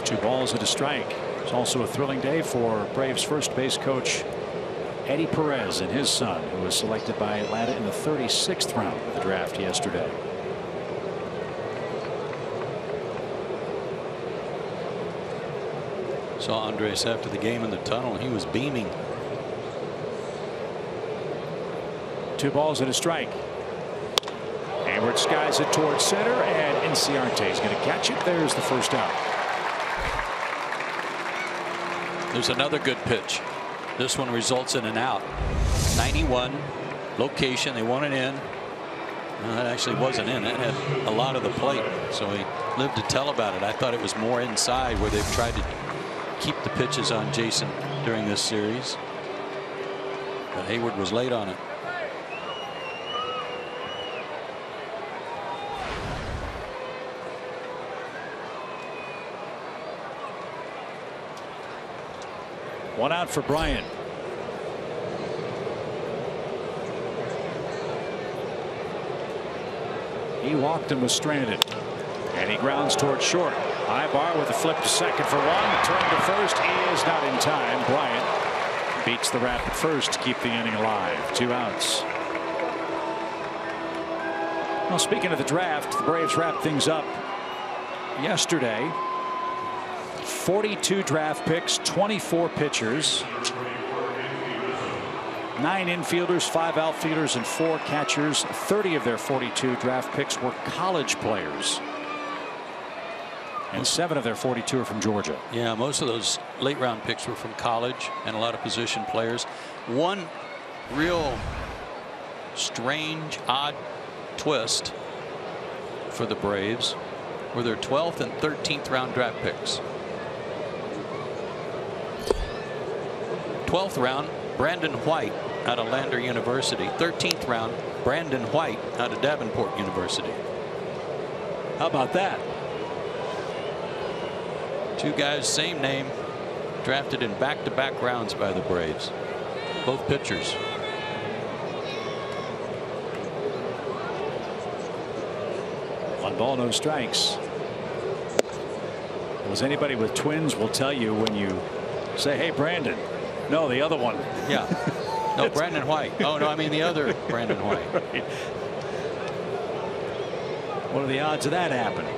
2 balls and a strike. It's also a thrilling day for Braves first base coach Eddie Perez and his son, who was selected by Atlanta in the 36th round of the draft yesterday. Saw Andres after the game in the tunnel. He was beaming. 2 balls and a strike. Hayward skies it towards center, and Inciarte is going to catch it. There's the first out. There's another good pitch. This one results in an out. 91 location. They want it in. No, that actually wasn't in. It had a lot of the plate, so he lived to tell about it. I thought it was more inside, where they've tried to keep the pitches on Jason during this series. But Hayward was late on it. One out for Bryant. He walked and was stranded. And he grounds towards short. Ibar with a flip to second for 1. Turn to first is not in time. Bryant beats the wrap at first to keep the inning alive. 2 outs. Well, speaking of the draft, the Braves wrapped things up yesterday. 42 draft picks, 24 pitchers, 9 infielders, 5 outfielders, and 4 catchers. 30 of their 42 draft picks were college players. And 7 of their 42 are from Georgia. Yeah, most of those late round picks were from college and a lot of position players. One real strange, odd twist for the Braves were their 12th and 13th round draft picks. 12th round, Brandon White out of Lander University. 13th round, Brandon White out of Davenport University. How about that? Two guys, same name, drafted in back-to-back rounds by the Braves. Both pitchers. One ball, no strikes. As anybody with twins will tell you when you say, hey, Brandon. No, the other one. Yeah. No, Brandon White. Oh, no, I mean the other Brandon White. Right. What are the odds of that happening?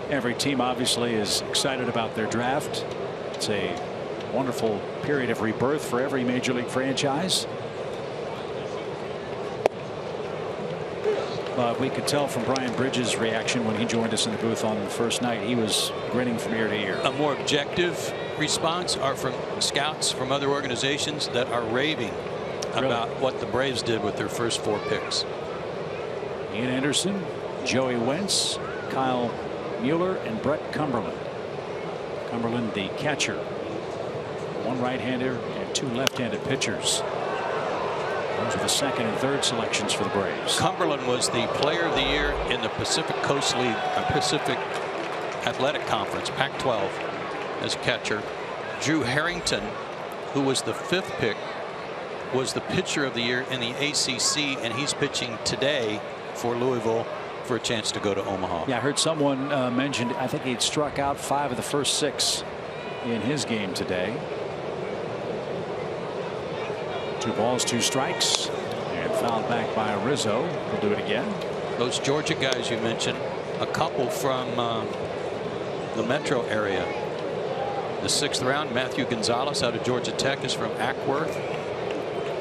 Every team obviously is excited about their draft. It's a wonderful period of rebirth for every major league franchise. But we could tell from Brian Bridges' reaction when he joined us in the booth on the first night, he was grinning from ear to ear. A more objective response are from scouts from other organizations that are raving about what the Braves did with their first 4 picks. Ian Anderson, Joey Wentz, Kyle Mueller, and Brett Cumberland. Cumberland, the catcher. 1 right-hander and 2 left-handed pitchers. Those are the 2nd and 3rd selections for the Braves. Cumberland was the player of the year in the Pacific Coast League, Pacific Athletic Conference, Pac-12, as catcher. Drew Harrington, who was the 5th pick, was the pitcher of the year in the ACC, and he's pitching today for Louisville for a chance to go to Omaha. Yeah, I heard someone mentioned, I think he'd struck out 5 of the first 6 in his game today. 2 balls, 2 strikes, and fouled back by Rizzo. He'll do it again. Those Georgia guys you mentioned, a couple from the metro area. The 6th round, Matthew Gonzalez out of Georgia Tech is from Ackworth.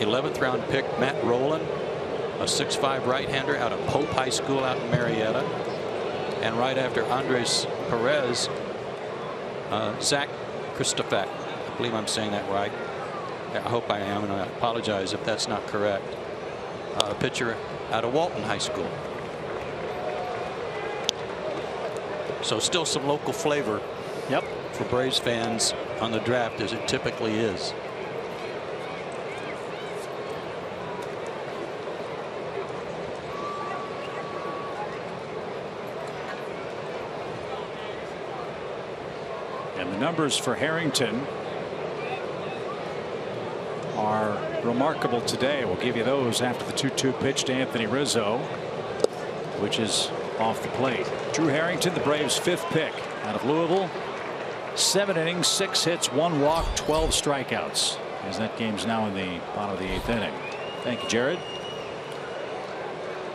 11th round pick, Matt Rowland, a 6'5" right-hander out of Pope High School out in Marietta. And right after Andres Perez, Zach Christopher. I believe I'm saying that right. I hope I am, and I apologize if that's not correct. A pitcher out of Walton High School. So still some local flavor. Yep. For Braves fans on the draft, as it typically is. And the numbers for Harrington are remarkable today. We'll give you those after the 2-2 pitch to Anthony Rizzo, which is off the plate. Drew Harrington, the Braves' 5th pick out of Louisville. 7 innings, 6 hits, 1 walk, 12 strikeouts. As that game's now in the bottom of the 8th inning. Thank you, Jared.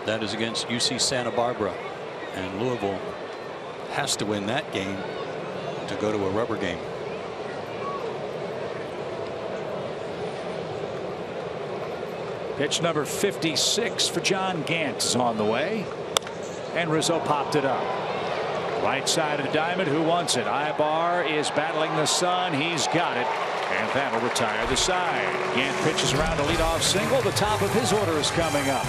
That is against UC Santa Barbara, and Louisville has to win that game to go to a rubber game. Pitch number 56 for John Gant is on the way, and Rizzo popped it up. Right side of the diamond. Who wants it? Ibar is battling the sun. He's got it, and that'll retire the side. Gant pitches around a leadoff single. The top of his order is coming up.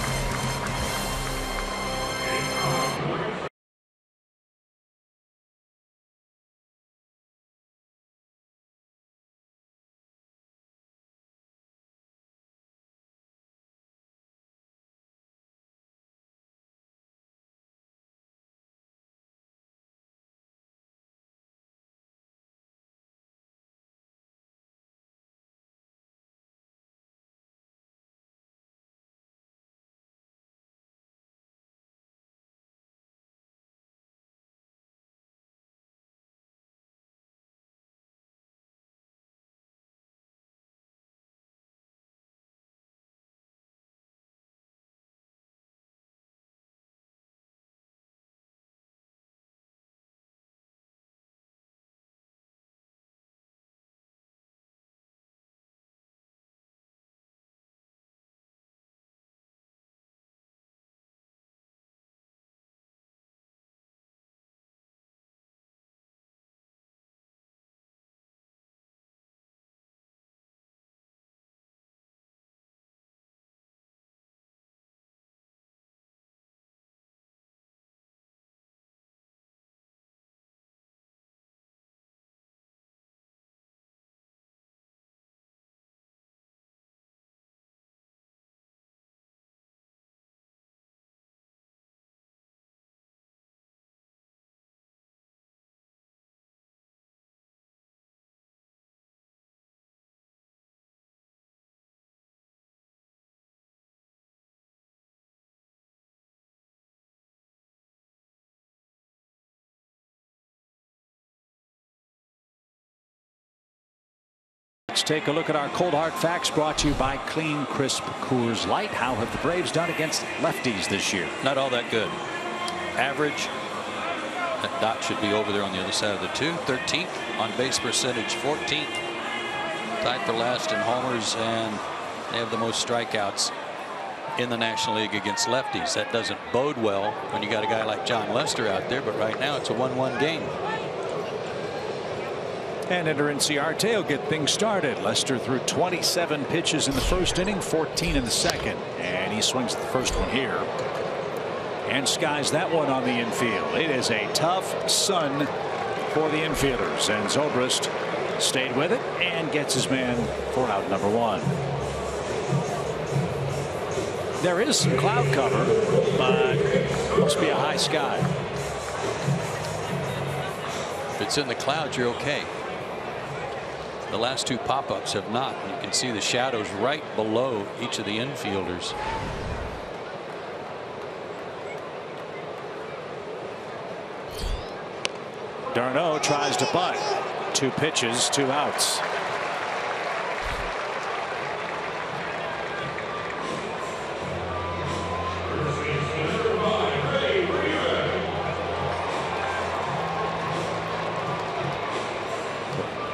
Let's take a look at our cold hard facts brought to you by Clean Crisp Coors Light. How have the Braves done against lefties this year? Not all that good. Average. That dot should be over there on the other side of the 2. 13th on base percentage, 14th. Tied for last in homers, and they have the most strikeouts in the National League against lefties. That doesn't bode well when you got a guy like John Lester out there, but right now it's a 1-1 game. And enter Inciarte will get things started. Lester threw 27 pitches in the first inning, 14 in the second, and he swings the first one here and skies that one on the infield. It is a tough sun for the infielders, and Zobrist stayed with it and gets his man for out number 1. There is some cloud cover, but must be a high sky. If it's in the clouds, you're okay. The last 2 pop-ups have not. You can see the shadows right below each of the infielders. Darno tries to bunt. 2 pitches, 2 outs.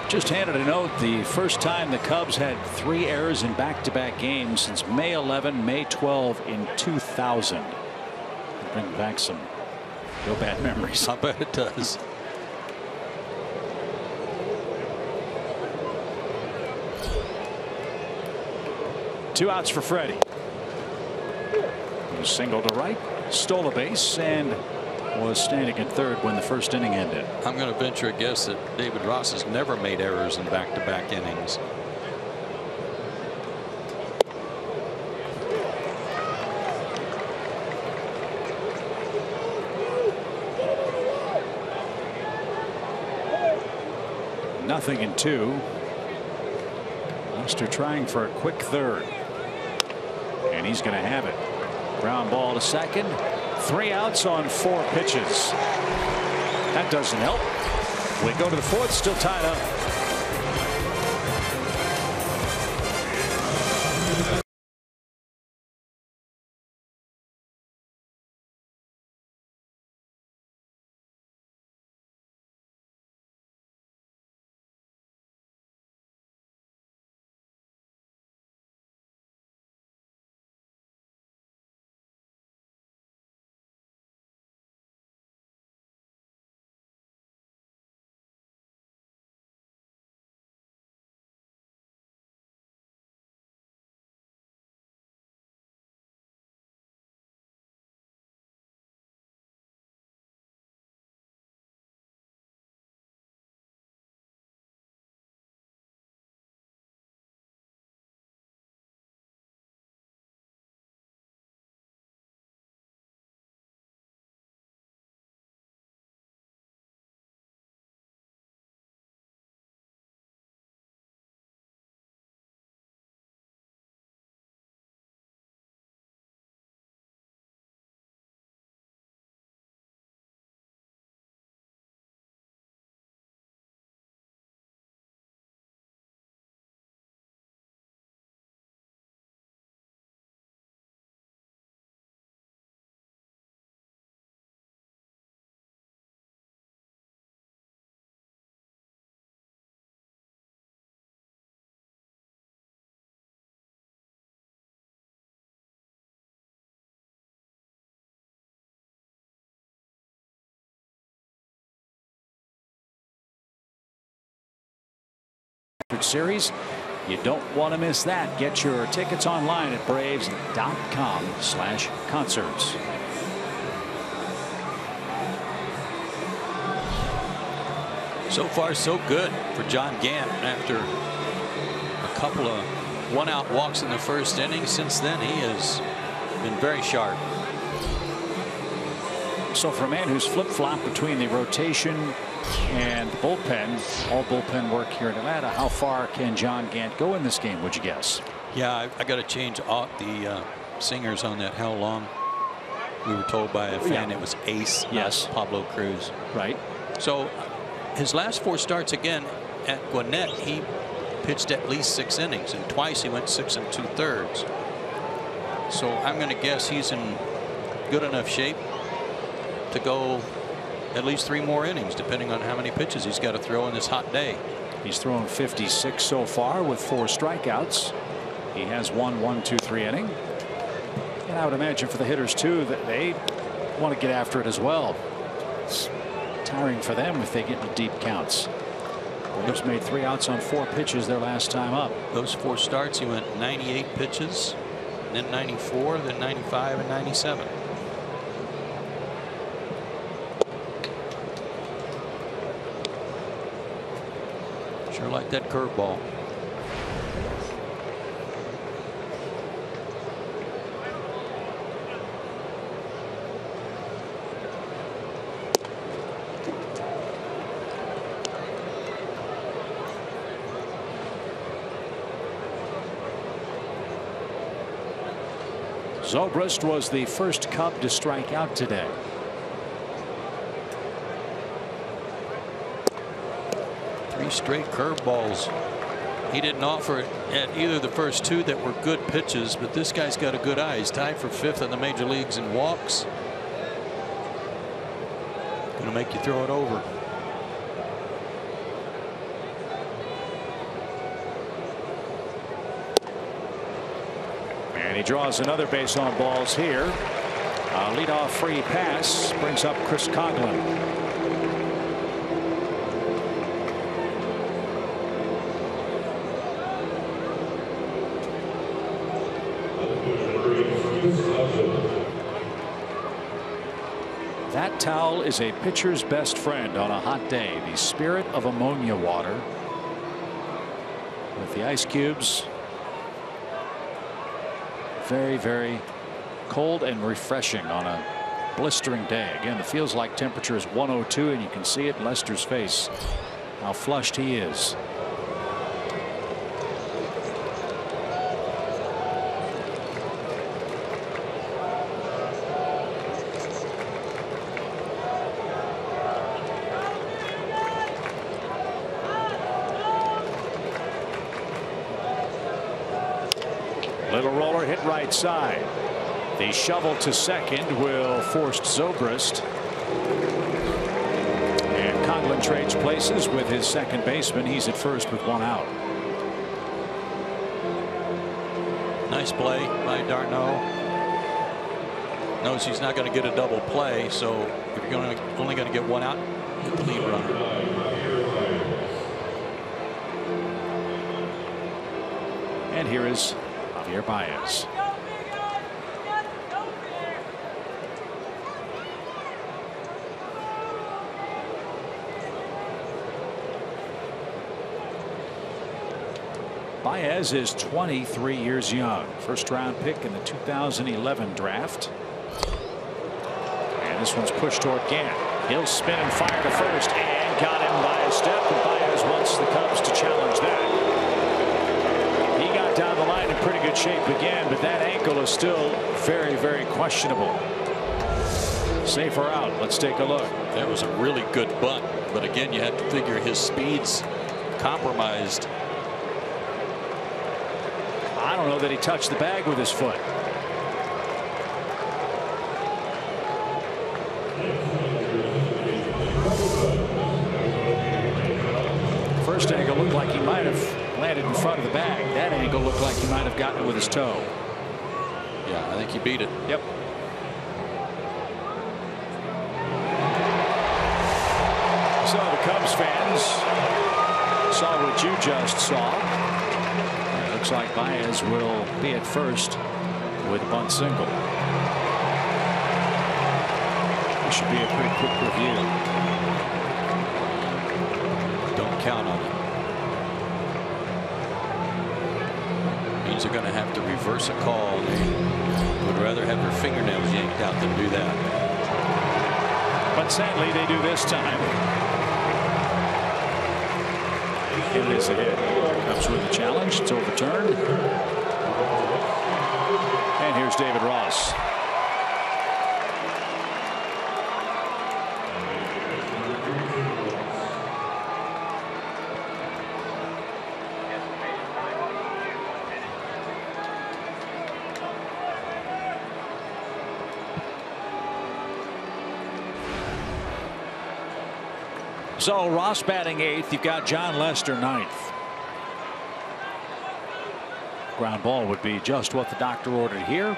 Just handed a note, the first time the Cubs had 3 errors in back-to-back games since May 11, May 12 in 2000. Bring back some real bad memories. I bet it does. Two outs for Freddie. He singled to right, stole a base, and was standing at third when the first inning ended. I'm going to venture a guess that David Ross has never made errors in back-to-back innings. Nothing in 2. Lester trying for a quick third. And he's going to have it. Ground ball to second. 3 outs on 4 pitches. That doesn't help. We go to the 4th, still tied up. Series. You don't want to miss that. Get your tickets online at braves.com/concerts. So far, so good for John Gant after a couple of 1-out walks in the first inning. Since then, he has been very sharp. So for a man who's flip-flopped between the rotation and the bullpen, all bullpen work here in Atlanta, how far can John Gant go in this game, would you guess? Yeah, I got to change all the singers on that. How long? We were told by a fan it was Ace, yes, Pablo Cruz. Right. So his last 4 starts again at Gwinnett, he pitched at least 6 innings, and twice he went 6 2/3. So I'm going to guess he's in good enough shape to go at least 3 more innings, depending on how many pitches he's got to throw in this hot day. He's thrown 56 so far with 4 strikeouts. He has 1 1-2-3 inning. And I would imagine for the hitters too that they want to get after it as well. It's tiring for them if they get into deep counts. Brewers made 3 outs on 4 pitches their last time up. Those 4 starts, he went 98 pitches, then 94, then 95, and 97. Sure like that curveball. Zobrist was the first Cub to strike out today. Three straight curveballs. He didn't offer it at either of the first 2 that were good pitches, but this guy's got a good eye. He's tied for 5th in the major leagues in walks. Gonna make you throw it over. And he draws another base on balls here. A leadoff free pass brings up Chris Coghlan. That towel is a pitcher's best friend on a hot day. The spirit of ammonia water with the ice cubes. Very, very cold and refreshing on a blistering day. Again, the feels like temperature is 102, and you can see it in Lester's face how flushed he is. Little roller hit right side. The shovel to second will force Zobrist. And Coghlan trades places with his second baseman. He's at first with 1 out. Nice play by Darno. Knows he's not going to get a double play, so if you're only going to get 1 out, hit the lead runner. And here is Javier Baez. Baez is 23 years young. First round pick in the 2011 draft. And this one's pushed toward Gant. He'll spin and fire to first, and got him by a step. And Baez wants the Cubs to challenge that. He got down the line in pretty good shape again, but that ankle is still very, very questionable. Safe or out? Let's take a look. That was a really good bunt, but again, you have to figure his speed's compromised. I don't know that he touched the bag with his foot. First angle looked like he might have landed in front of the bag. That angle looked like he might have gotten it with his toe. Yeah, I think he beat it. Yep. So the Cubs fans saw what you just saw. It looks like Baez will be at first with a bunt single. This should be a pretty quick review. Don't count on it. Means they're going to have to reverse a call. They would rather have their fingernails yanked out than do that. But sadly, they do this time. It is a hit. Cubs with the challenge. It's overturned. And here's David Ross. So Ross batting 8th. You've got John Lester 9th. Ground ball would be just what the doctor ordered here.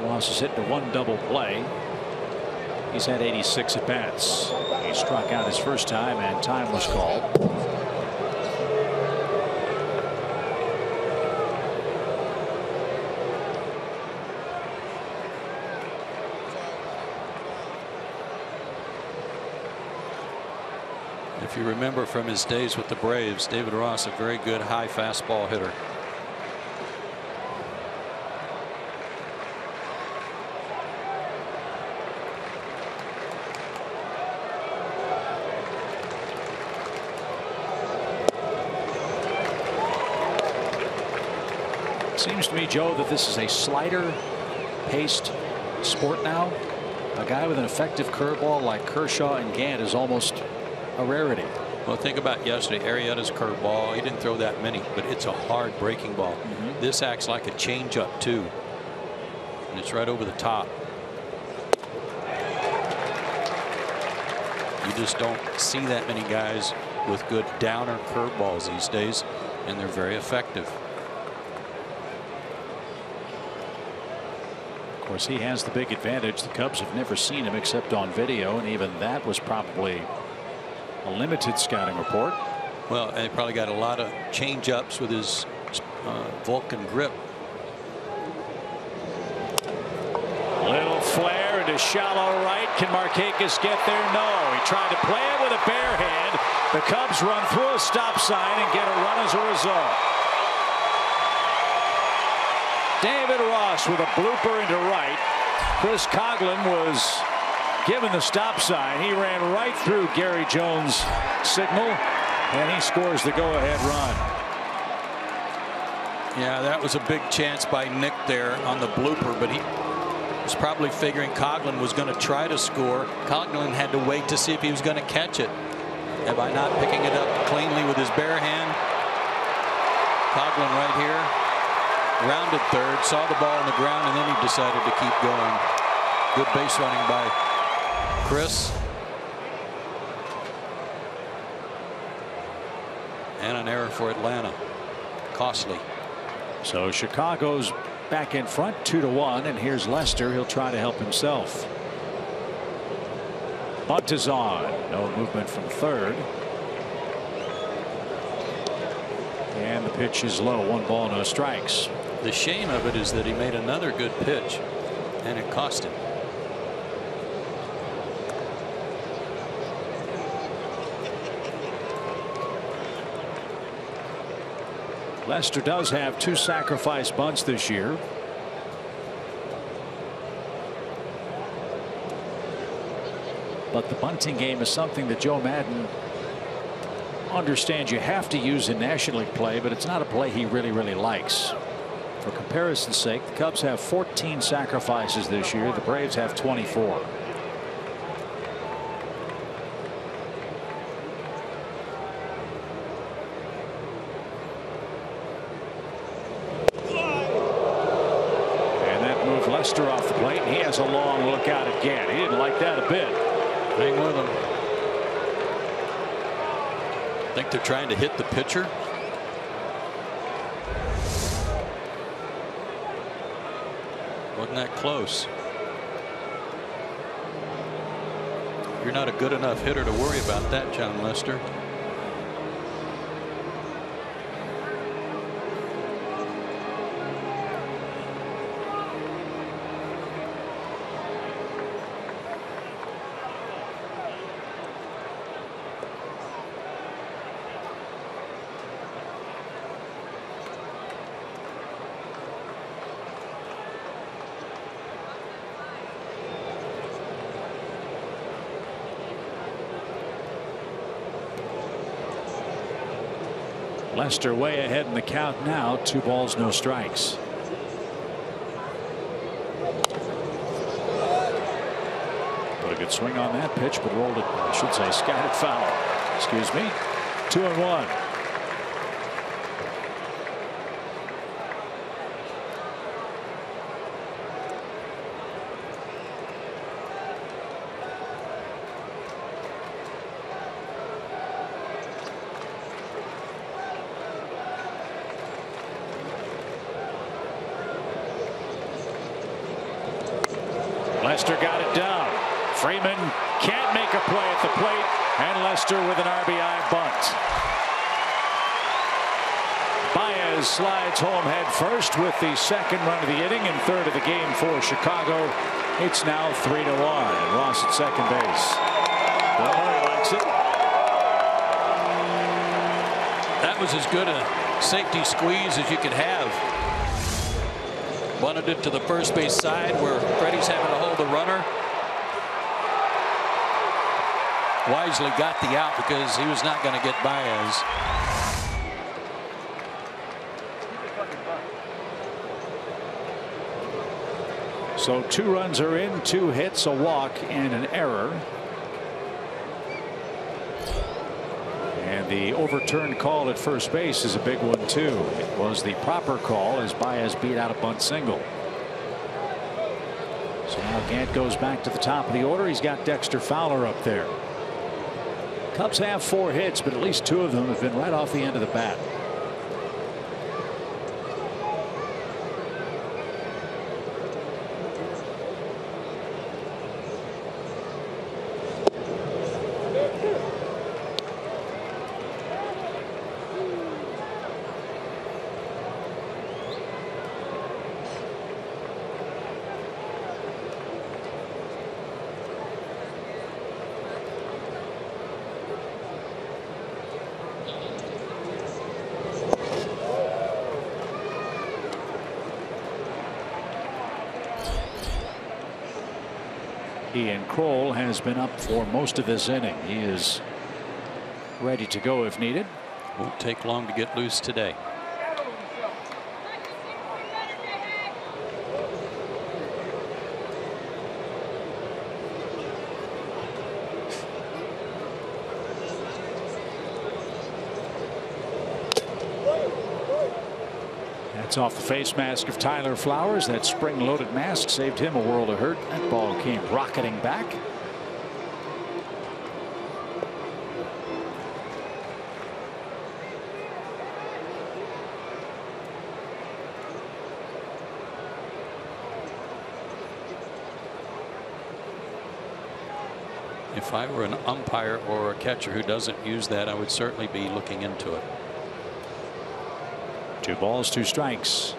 Ross is hitting a 1 double play. He's had 86 at bats. He struck out his first time and time was called. If you remember from his days with the Braves, David Ross, a very good high fastball hitter. Seems to me, Joe, that this is a slider paced sport now. A guy with an effective curveball like Kershaw and Gant is almost a rarity. Well, think about yesterday. Arrieta's curveball, he didn't throw that many, but it's a hard breaking ball. This acts like a changeup too, and it's right over the top. You just don't see that many guys with good downer curveballs these days, and they're very effective. Of course, he has the big advantage. The Cubs have never seen him except on video, and even that was probably a limited scouting report. Well, and he probably got a lot of change ups with his Vulcan grip. Little flare into shallow right. Can Markakis get there? No. He tried to play it with a bare hand. The Cubs run through a stop sign and get a run as a result. David Ross with a blooper into right. Chris Coghlan was given the stop sign. He ran right through Gary Jones' signal, and he scores the go-ahead run. Yeah, that was a big chance by Nick there on the blooper, but he was probably figuring Coghlan was going to try to score. Coghlan had to wait to see if he was going to catch it. And by not picking it up cleanly with his bare hand, Coghlan right here, rounded third, saw the ball on the ground, and then he decided to keep going. Good base running by Chris. And an error for Atlanta. Costly. So Chicago's back in front 2-1, and here's Lester. He'll try to help himself. Bunt is on. No movement from third. And the pitch is low. 1 ball, no strikes. The shame of it is that he made another good pitch, and it cost him. Lester does have 2 sacrifice bunts this year. But the bunting game is something that Joe Madden understands you have to use in National League play, but it's not a play he really likes. For comparison's sake, the Cubs have 14 sacrifices this year. The Braves have 24. Lester off the plate, and he has a long look out at Gant. He didn't like that a bit. Hang with him. Think they're trying to hit the pitcher. Wasn't that close? You're not a good enough hitter to worry about that, John Lester. Lester way ahead in the count now. 2 balls, no strikes. Put a good swing on that pitch, but rolled it, I should say, skied it foul. Excuse me. 2-1. Lester got it down. Freeman can't make a play at the plate, and Lester with an RBI bunt. Baez slides home head first with the second run of the inning and third of the game for Chicago. It's now 3-1. And Ross at second base. Bill Murray likes it. That was as good a safety squeeze as you could have. Bunted it to the first base side where Freddie's having to hold the runner. Wisely got the out because he was not going to get Baez. So 2 runs are in, 2 hits, a walk, and an error. And the overturned call at first base is a big one too. It was the proper call as Baez beat out a bunt single. So now Gant goes back to the top of the order. He's got Dexter Fowler up there. Cubs have 4 hits, but at least 2 of them have been right off the end of the bat. Ian Kroll has been up for most of this inning. He is ready to go if needed. Won't take long to get loose today. That's off the face mask of Tyler Flowers. That spring-loaded mask saved him a world of hurt. That ball came rocketing back. If I were an umpire or a catcher who doesn't use that, I would certainly be looking into it. 2 balls, 2 strikes.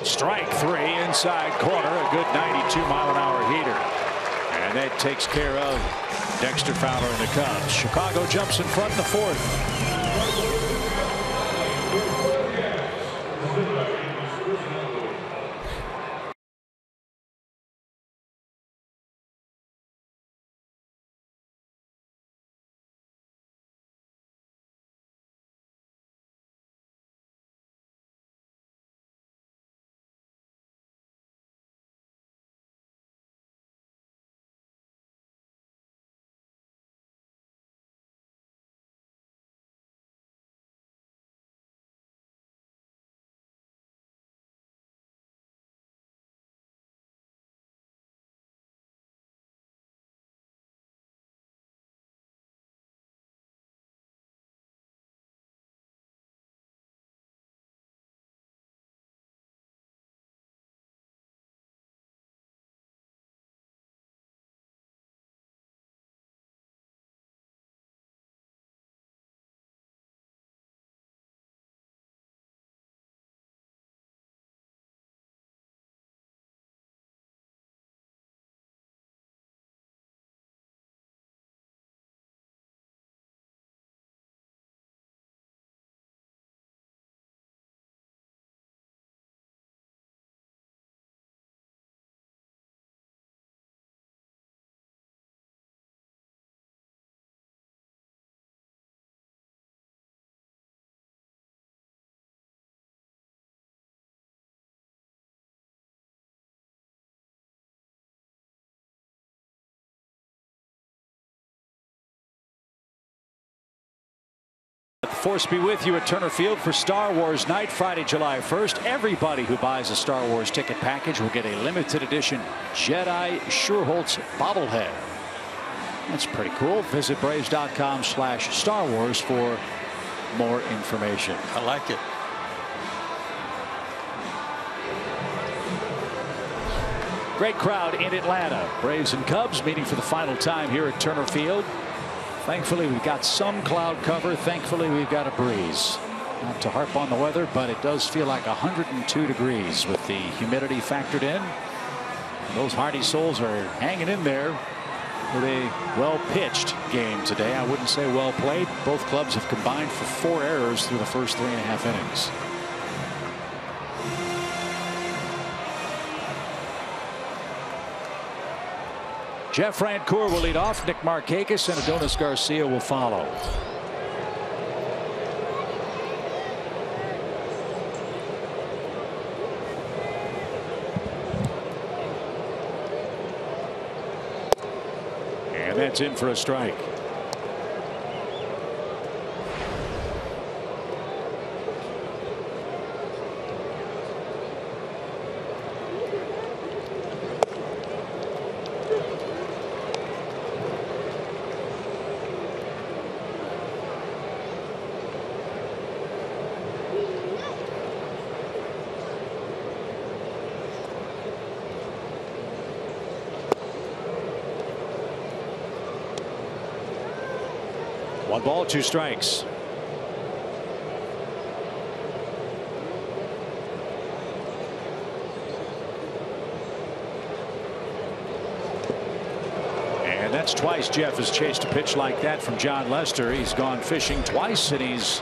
Strike 3 inside corner. A good 92-mile-an-hour heater. And that takes care of Dexter Fowler and the Cubs. Chicago jumps in front in the 4th. Force be with you at Turner Field for Star Wars Night, Friday, July 1st. Everybody who buys a Star Wars ticket package will get a limited edition Jedi Sherholtz bobblehead. That's pretty cool. Visit Braves.com/Star Wars for more information. I like it. Great crowd in Atlanta. Braves and Cubs meeting for the final time here at Turner Field. Thankfully, we've got some cloud cover. Thankfully, we've got a breeze. Not to harp on the weather, but it does feel like 102 degrees with the humidity factored in. Those hardy souls are hanging in there with a well-pitched game today. I wouldn't say well played. Both clubs have combined for 4 errors through the first 3.5 innings. Jeff Francoeur will lead off. Nick Markakis and Adonis Garcia will follow. And that's in for a strike. One ball, 2 strikes. And that's twice Jeff has chased a pitch like that from John Lester. He's gone fishing twice, and he's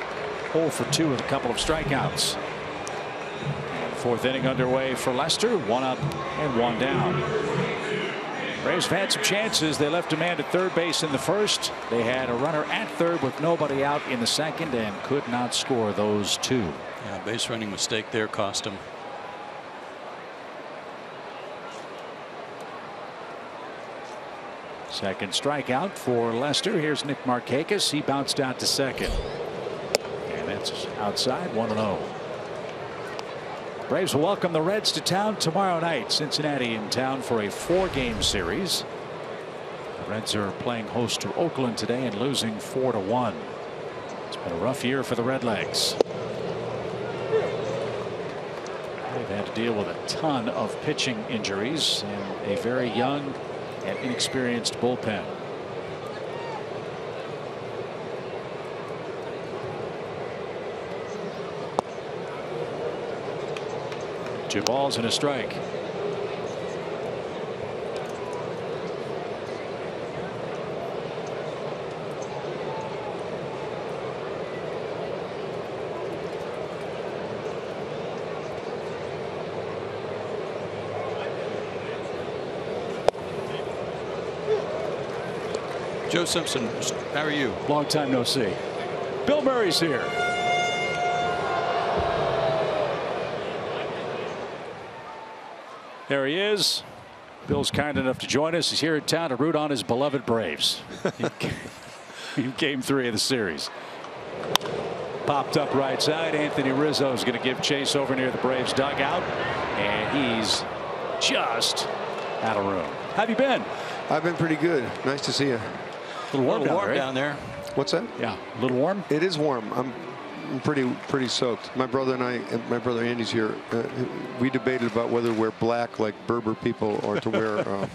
0 for 2 with a couple of strikeouts. And 4th inning underway for Lester. 1 up and 1 down. Braves have had some chances. They left a man at third base in the first. They had a runner at third with nobody out in the second and could not score those 2. Yeah, base running mistake there cost him. Second strikeout for Lester. Here's Nick Markakis. He bounced out to second. And that's outside, 1-0. Braves will welcome the Reds to town tomorrow night. Cincinnati in town for a 4-game series. The Reds are playing host to Oakland today and losing 4-1. It's been a rough year for the Redlegs. They've had to deal with a ton of pitching injuries and a very young and inexperienced bullpen. Two balls and a strike. Joe Simpson, how are you? Long time no see. Bill Murray's here. There he is. Bill's kind enough to join us. He's here in town to root on his beloved Braves in Game 3 of the series. Popped up right side. Anthony Rizzo is going to give chase over near the Braves dugout, and he's just out of room. How have you been? I've been pretty good. Nice to see you. A little warm, down there. What's that? Yeah, a little warm. It is warm. I'm pretty soaked. My brother and I, my brother Andy's here. We debated about whether to wear black like Berber people or to wear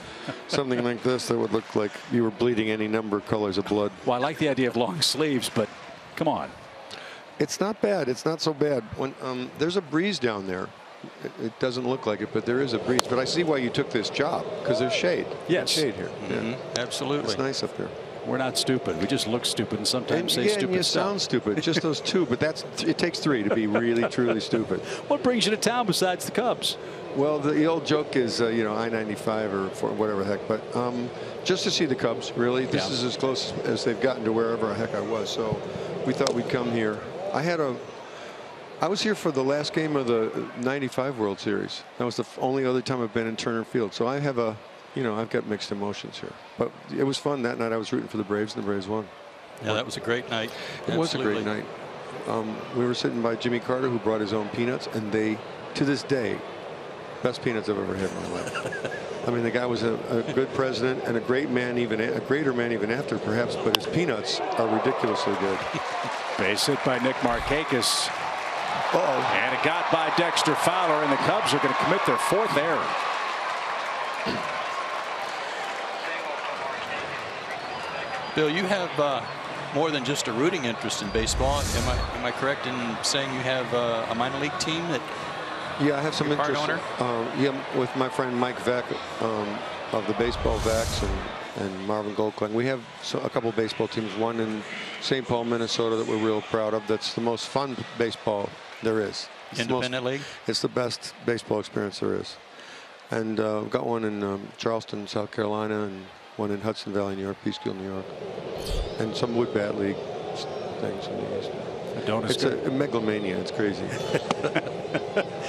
something like this that would look like you were bleeding any number of colors of blood. Well, I like the idea of long sleeves, but come on. It's not bad. It's not so bad. When there's a breeze down there. It doesn't look like it, but there is a breeze. But I see why you took this job, because there's shade. Yes. Shade here. Mm-hmm. Yeah. Absolutely. It's nice up there. We're not stupid. We just look stupid and sometimes say stupid and you stuff. sound stupid. Just those 2, but it takes 3 to be really, truly stupid. What brings you to town besides the Cubs? Well, the old joke is, I-95 or whatever the heck. But just to see the Cubs, really. This is as close as they've gotten to wherever the heck I was. So we thought we'd come here. I was here for the last game of the '95 World Series. That was the only other time I've been in Turner Field. So I have I've got mixed emotions here. But it was fun that night. I was rooting for the Braves, and the Braves won. Yeah, that was a great night. It was a great night. We were sitting by Jimmy Carter, who brought his own peanuts, and they, to this day, best peanuts I've ever had in my life. I mean, the guy was a good president and a great man, a greater man even after, perhaps. But his peanuts are ridiculously good. Base hit by Nick Markakis. Uh-oh. And it got by Dexter Fowler, and the Cubs are going to commit their 4th error. Bill, you have more than just a rooting interest in baseball. Am I correct in saying you have a minor league team that? Yeah, I have some part interest. Yeah, with my friend Mike Veck of the Baseball Vacks and Marvin Goldklang. We have a couple of baseball teams. One in St. Paul, Minnesota, that we're real proud of. That's the most fun baseball there is. Independent league? It's the best baseball experience there is. And we've got one in Charleston, South Carolina, and one in Hudson Valley, New York, Peekskill, New York, and some wood bat league things in the East. It's a megalomania. It's crazy.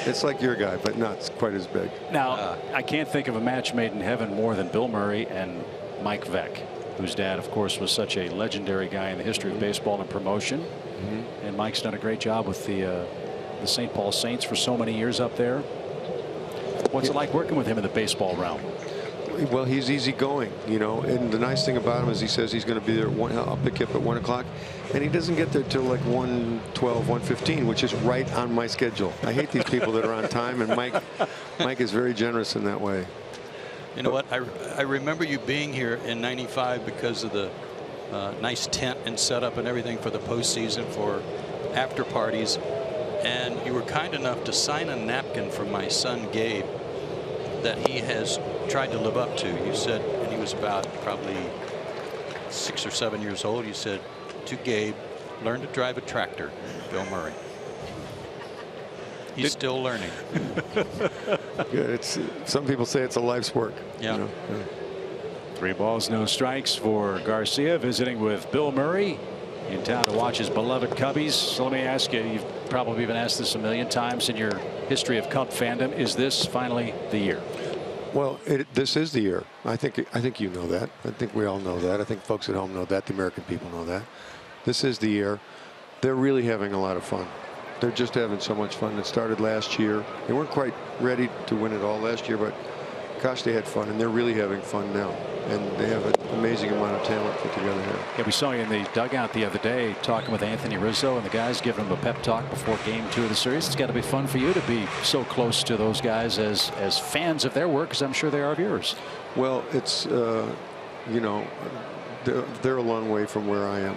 It's like your guy, but not quite as big. Now, I can't think of a match made in heaven more than Bill Murray and Mike Veck, whose dad, of course, was such a legendary guy in the history of baseball and promotion. And Mike's done a great job with the St. Paul Saints for so many years up there. What's it like working with him in the baseball realm? Well, he's easygoing, you know, and the nice thing about him is he says he's going to be there I'll pick you up at 1 o'clock, and he doesn't get there till like 1:12, 1:15, which is right on my schedule. I hate these people that are on time, and Mike is very generous in that way. You know what? I remember you being here in '95 because of the nice tent and setup and everything for the postseason for after parties, and you were kind enough to sign a napkin from my son Gabe that he has tried to live up to. You said, and he was about probably 6 or 7 years old, you said to Gabe, learn to drive a tractor, Bill Murray. He's still learning. Yeah, some people say it's a life's work. Yeah. You know? Yeah. 3 balls, no strikes for Garcia, visiting with Bill Murray in town to watch his beloved Cubbies. So let me ask you, you've probably been asked this a million times in your history of Cub fandom, is this finally the year? Well, this is the year. I think you know that. I think we all know that. I think folks at home know that. The American people know that. This is the year. They're really having a lot of fun. They're just having so much fun. It started last year. They weren't quite ready to win it all last year, but gosh, they had fun, and they're really having fun now. And they have an amazing amount of talent put together here. Yeah, we saw you in the dugout the other day talking with Anthony Rizzo and the guys, giving him a pep talk before game 2 of the series. It's got to be fun for you to be so close to those guys as fans of their work, because I'm sure they are of yours. Well, it's you know, they're a long way from where I am,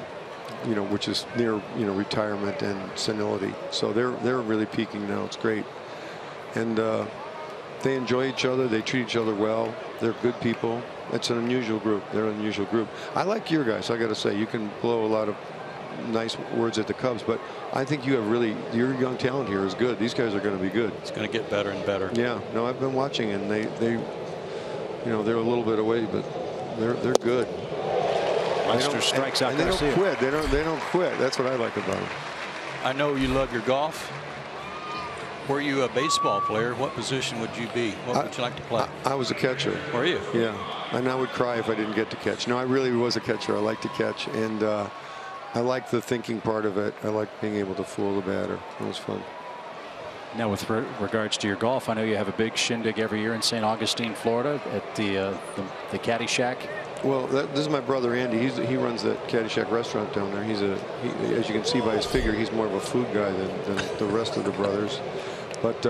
you know, which is near, you know, retirement and senility. So they're really peaking now. It's great, and they enjoy each other. They treat each other well. They're good people. It's an unusual group. They're an unusual group. I like your guys. I got to say, you can blow a lot of nice words at the Cubs, but I think you have your young talent here is good. These guys are going to be good. It's going to get better and better. Yeah. No, I've been watching, and they you know, they're a little bit away, but they're good. Lester strikes out and they Garcia. don't quit. They don't quit. That's what I like about them. I know you love your golf. Were you a baseball player? What position would you be? What would you like to play? I was a catcher. Were you? Yeah. And I would cry if I didn't get to catch. No, I really was a catcher. I like to catch, and I like the thinking part of it. I like being able to fool the batter. It was fun. Now, with regards to your golf, I know you have a big shindig every year in St. Augustine, Florida, at the Caddy Shack. Well, this is my brother Andy. He runs the Caddy Shack restaurant down there. As you can see by his figure, he's more of a food guy than the rest of the brothers. But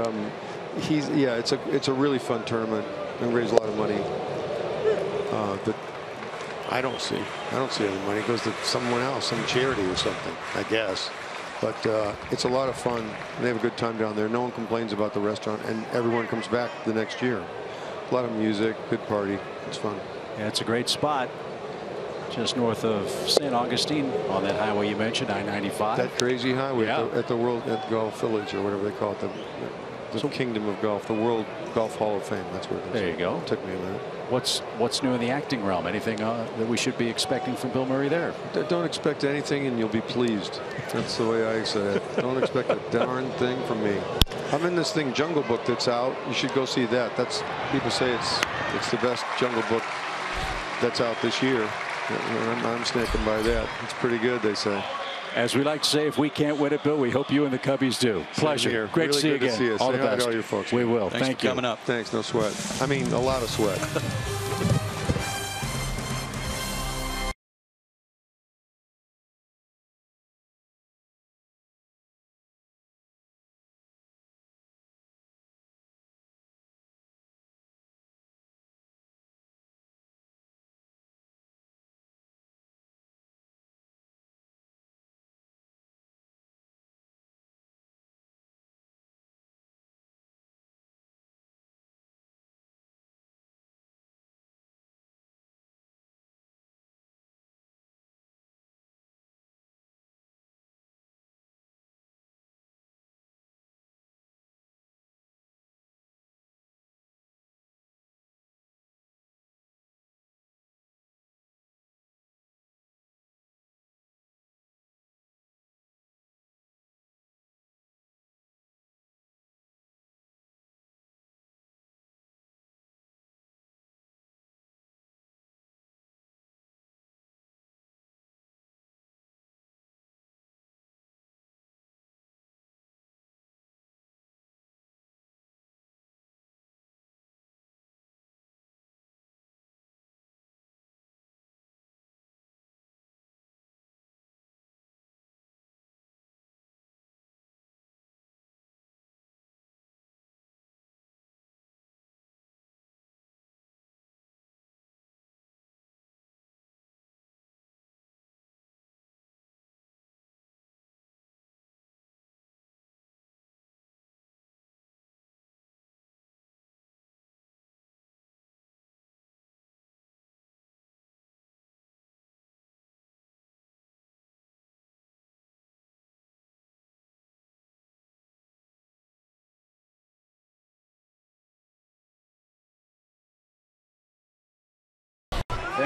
it's a really fun tournament and raise a lot of money. That I don't see any money. It goes to someone else, some charity or something, I guess. But it's a lot of fun. They have a good time down there. No one complains about the restaurant, and everyone comes back the next year. A lot of music, good party. It's fun. Yeah, it's a great spot. Just north of St. Augustine on that highway you mentioned, I-95. That crazy highway, yeah. at Golf Village, or whatever they call it, the Kingdom of Golf, the World Golf Hall of Fame. That's what it is. There you go. It took me a minute. What's new in the acting realm? Anything that we should be expecting from Bill Murray there? Don't expect anything, and you'll be pleased. That's the way I say it. Don't expect a darn thing from me. I'm in this thing, Jungle Book, that's out. You should go see that. People say it's the best Jungle Book that's out this year. I'm snaking by that. It's pretty good, they say. As we like to say, if we can't win it, Bill, we hope you and the Cubbies do. Pleasure. Here. Great really to see you again. To see you. All Say the hi best. to all your folks. We will. Thanks Thank for you. coming up. Thanks. No sweat. I mean, a lot of sweat.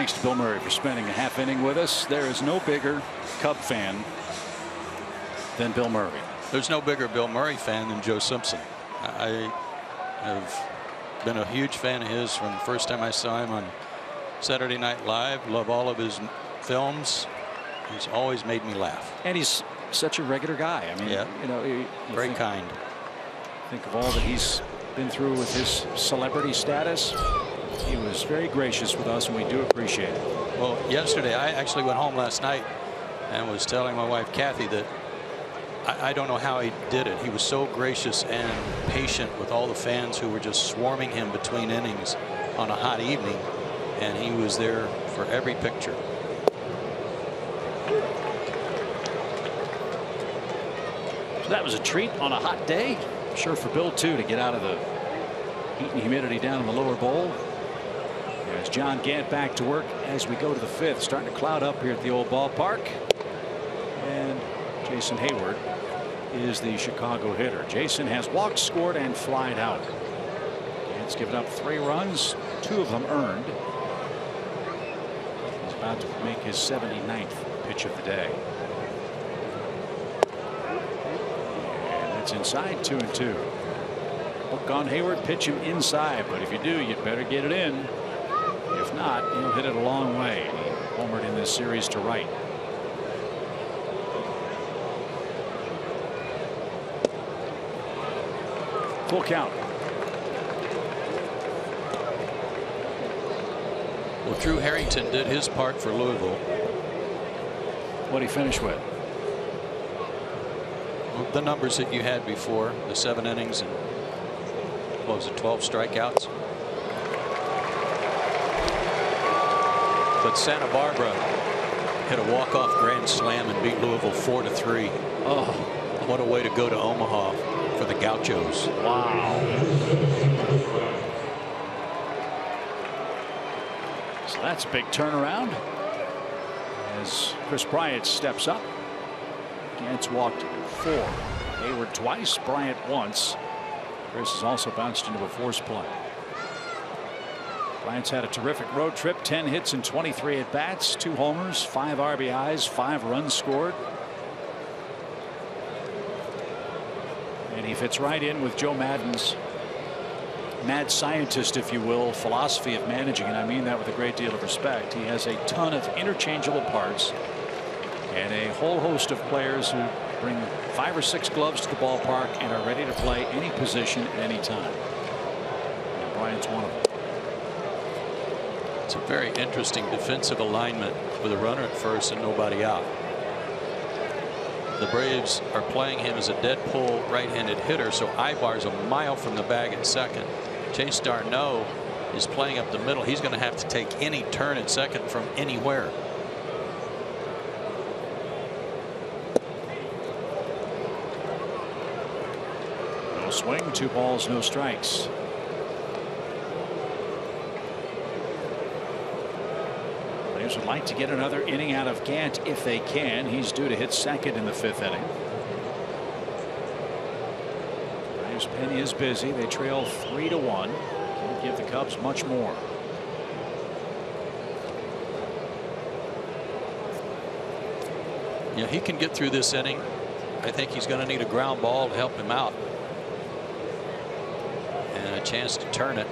Thanks to Bill Murray for spending a half inning with us. There is no bigger Cub fan than Bill Murray. There's no bigger Bill Murray fan than Joe Simpson. I have been a huge fan of his from the first time I saw him on Saturday Night Live. Love all of his films. He's always made me laugh. And he's such a regular guy. I mean, yeah. You know, very kind. Think of all that he's been through with his celebrity status. He was very gracious with us, and we do appreciate it. Well, yesterday I actually went home last night and was telling my wife Kathy that I don't know how he did it. He was so gracious and patient with all the fans who were just swarming him between innings on a hot evening, and he was there for every picture. So that was a treat on a hot day. Sure for Bill too, to get out of the heat and humidity down in the lower bowl. There's John Gant back to work as we go to the fifth. Starting to cloud up here at the old ballpark. And Jason Hayward is the Chicago hitter. Jason has walked, scored, and flied out. Gant's given up 3 runs, 2 of them earned. He's about to make his 79th pitch of the day. And that's inside, 2-2. Hook on Hayward, pitch him inside, but if you do, you'd better get it in. If not, he'll hit it a long way. He homered in this series to right. Full count. Well, Drew Harrington did his part for Louisville. What did he finish with? Well, the numbers that you had before, the 7 innings and what was it, 12 strikeouts. But Santa Barbara hit a walk-off grand slam and beat Louisville 4-3. Oh, what a way to go to Omaha for the Gauchos. Wow. So that's a big turnaround as Chris Bryant steps up. Gant's walked 4. Hayward twice, Bryant once. Chris has also bounced into a force play. Bryant's had a terrific road trip, 10 hits and 23 at bats, 2 homers, 5 RBIs, 5 runs scored. And he fits right in with Joe Maddon's mad scientist, if you will, philosophy of managing, and I mean that with a great deal of respect. He has a ton of interchangeable parts and a whole host of players who bring 5 or 6 gloves to the ballpark and are ready to play any position at any time. And Bryant's one of them. It's a very interesting defensive alignment with a runner at first and nobody out. The Braves are playing him as a dead pull right-handed hitter, so Ibar's a mile from the bag at second. Chase Darno is playing up the middle. He's going to have to take any turn at second from anywhere. No swing, 2 balls, no strikes. Braves would like to get another inning out of Gant if they can. He's due to hit second in the 5th inning. Braves pen is busy. They trail 3-1. Won't give the Cubs much more. Yeah, he can get through this inning. I think he's going to need a ground ball to help him out and a chance to turn it.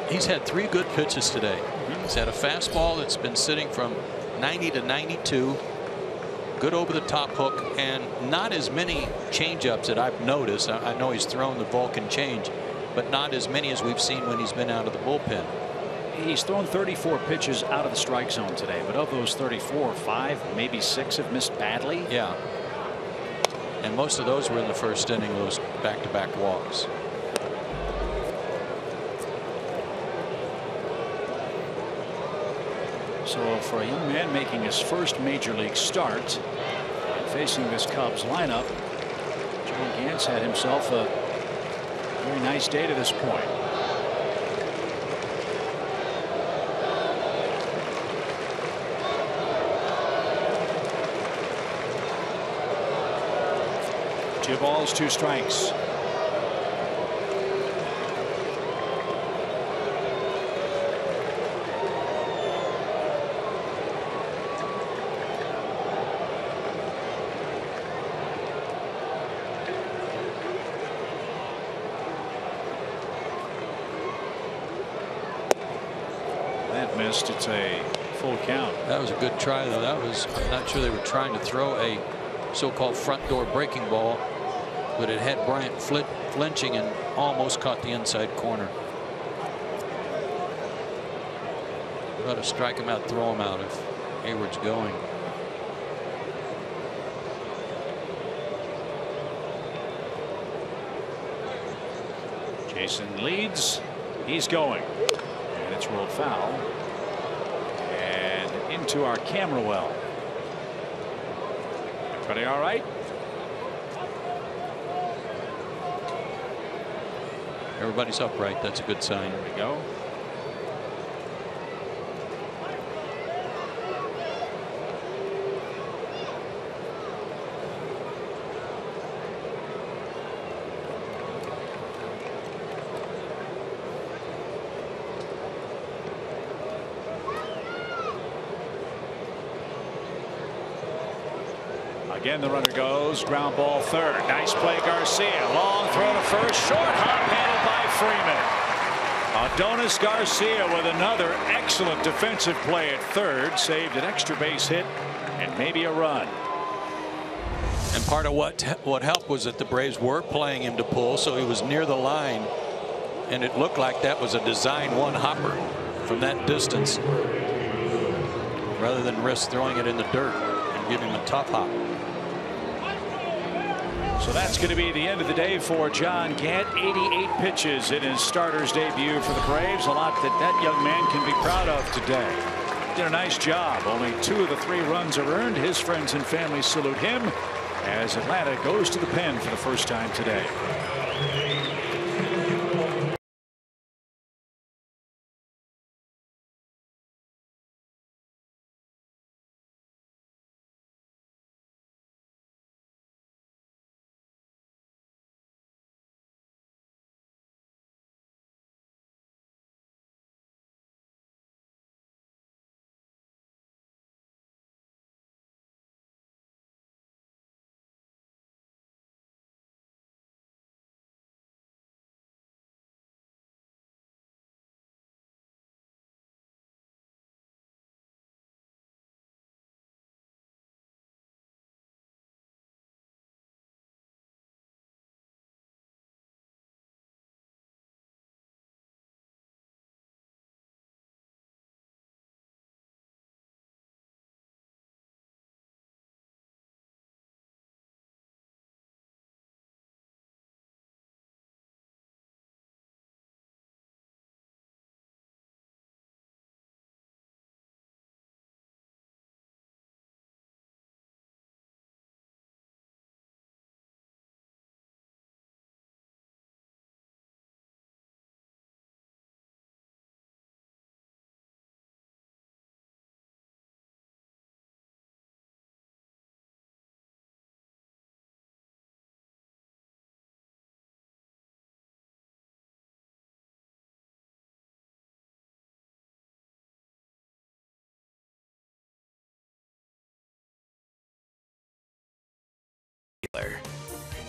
He's had 3 good pitches today. He's had a fastball that's been sitting from 90 to 92. Good over the top hook, and not as many changeups that I've noticed. I know he's thrown the Vulcan change, but not as many as we've seen when he's been out of the bullpen. He's thrown 34 pitches out of the strike zone today, but of those 34, 5, maybe 6 have missed badly. Yeah. And most of those were in the first inning, those back-to-back walks. So for a young man making his first major league start and facing this Cubs lineup, John Gant's had himself a very nice day to this point. 2 balls, 2 strikes. That missed. It's a full count. That was a good try, though. That was, I'm not sure they were trying to throw a so-called front door breaking ball, but it had Bryant flinching and almost caught the inside corner. Got to strike him out, throw him out if Hayward's going. Jason leads. He's going. And it's rolled foul. And into our camera well. Everybody all right? Everybody's upright. That's a good sign. There we go. Again, the runner goes. Ground ball third. Nice play, Garcia. Long throw to first. Short hop handled by Freeman. Adonis Garcia with another excellent defensive play at third. Saved an extra base hit and maybe a run. And part of what helped was that the Braves were playing him to pull, so he was near the line, and it looked like that was a design one hopper from that distance, rather than risk throwing it in the dirt and give him a tough hop. So that's going to be the end of the day for John Gant. 88 pitches in his starter's debut for the Braves. A lot that young man can be proud of today. Did a nice job. Only 2 of the 3 runs are earned. His friends and family salute him as Atlanta goes to the pen for the first time today.